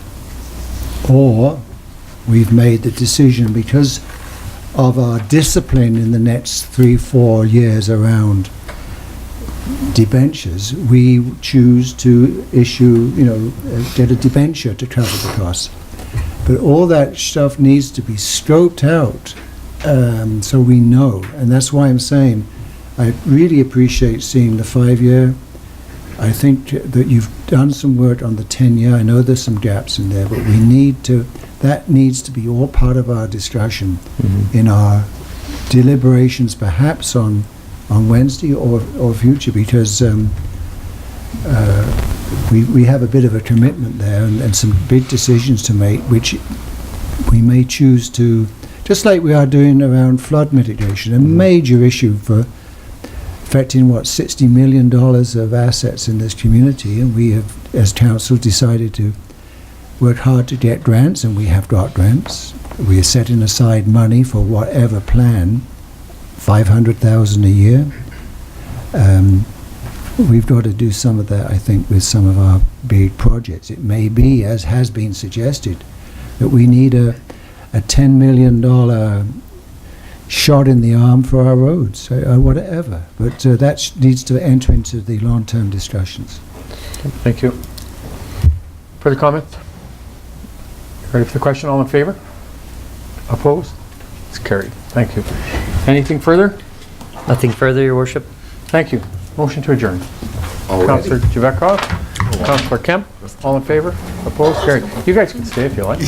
or we've made the decision because of our discipline in the next 3-4 years around debentures, we choose to issue, get a debenture to cover the costs. But all that stuff needs to be scoped out so we know. And that's why I'm saying I really appreciate seeing the 5-year. I think that you've done some work on the 10-year. I know there's some gaps in there, but we need to, that needs to be all part of our discussion in our deliberations, perhaps on Wednesday or future, because we have a bit of a commitment there and some big decisions to make, which we may choose to, just like we are doing around flood mitigation, a major issue for affecting $60 million of assets in this community, and we have, as council, decided to work hard to get grants, and we have got grants. We are setting aside money for whatever plan, $500,000 a year. We've got to do some of that, I think, with some of our big projects. It may be, as has been suggested, that we need a $10 million shot in the arm for our roads, or whatever. But that needs to enter into the long-term discussions. Thank you. Further comments? Ready for the question? All in favor? Opposed? It's carried. Thank you. Anything further? Nothing further, Your Worship. Thank you. Motion to adjourn. Councillor Javetkov, Councillor Kemp, all in favor? Opposed? Carried. You guys can stay if you like.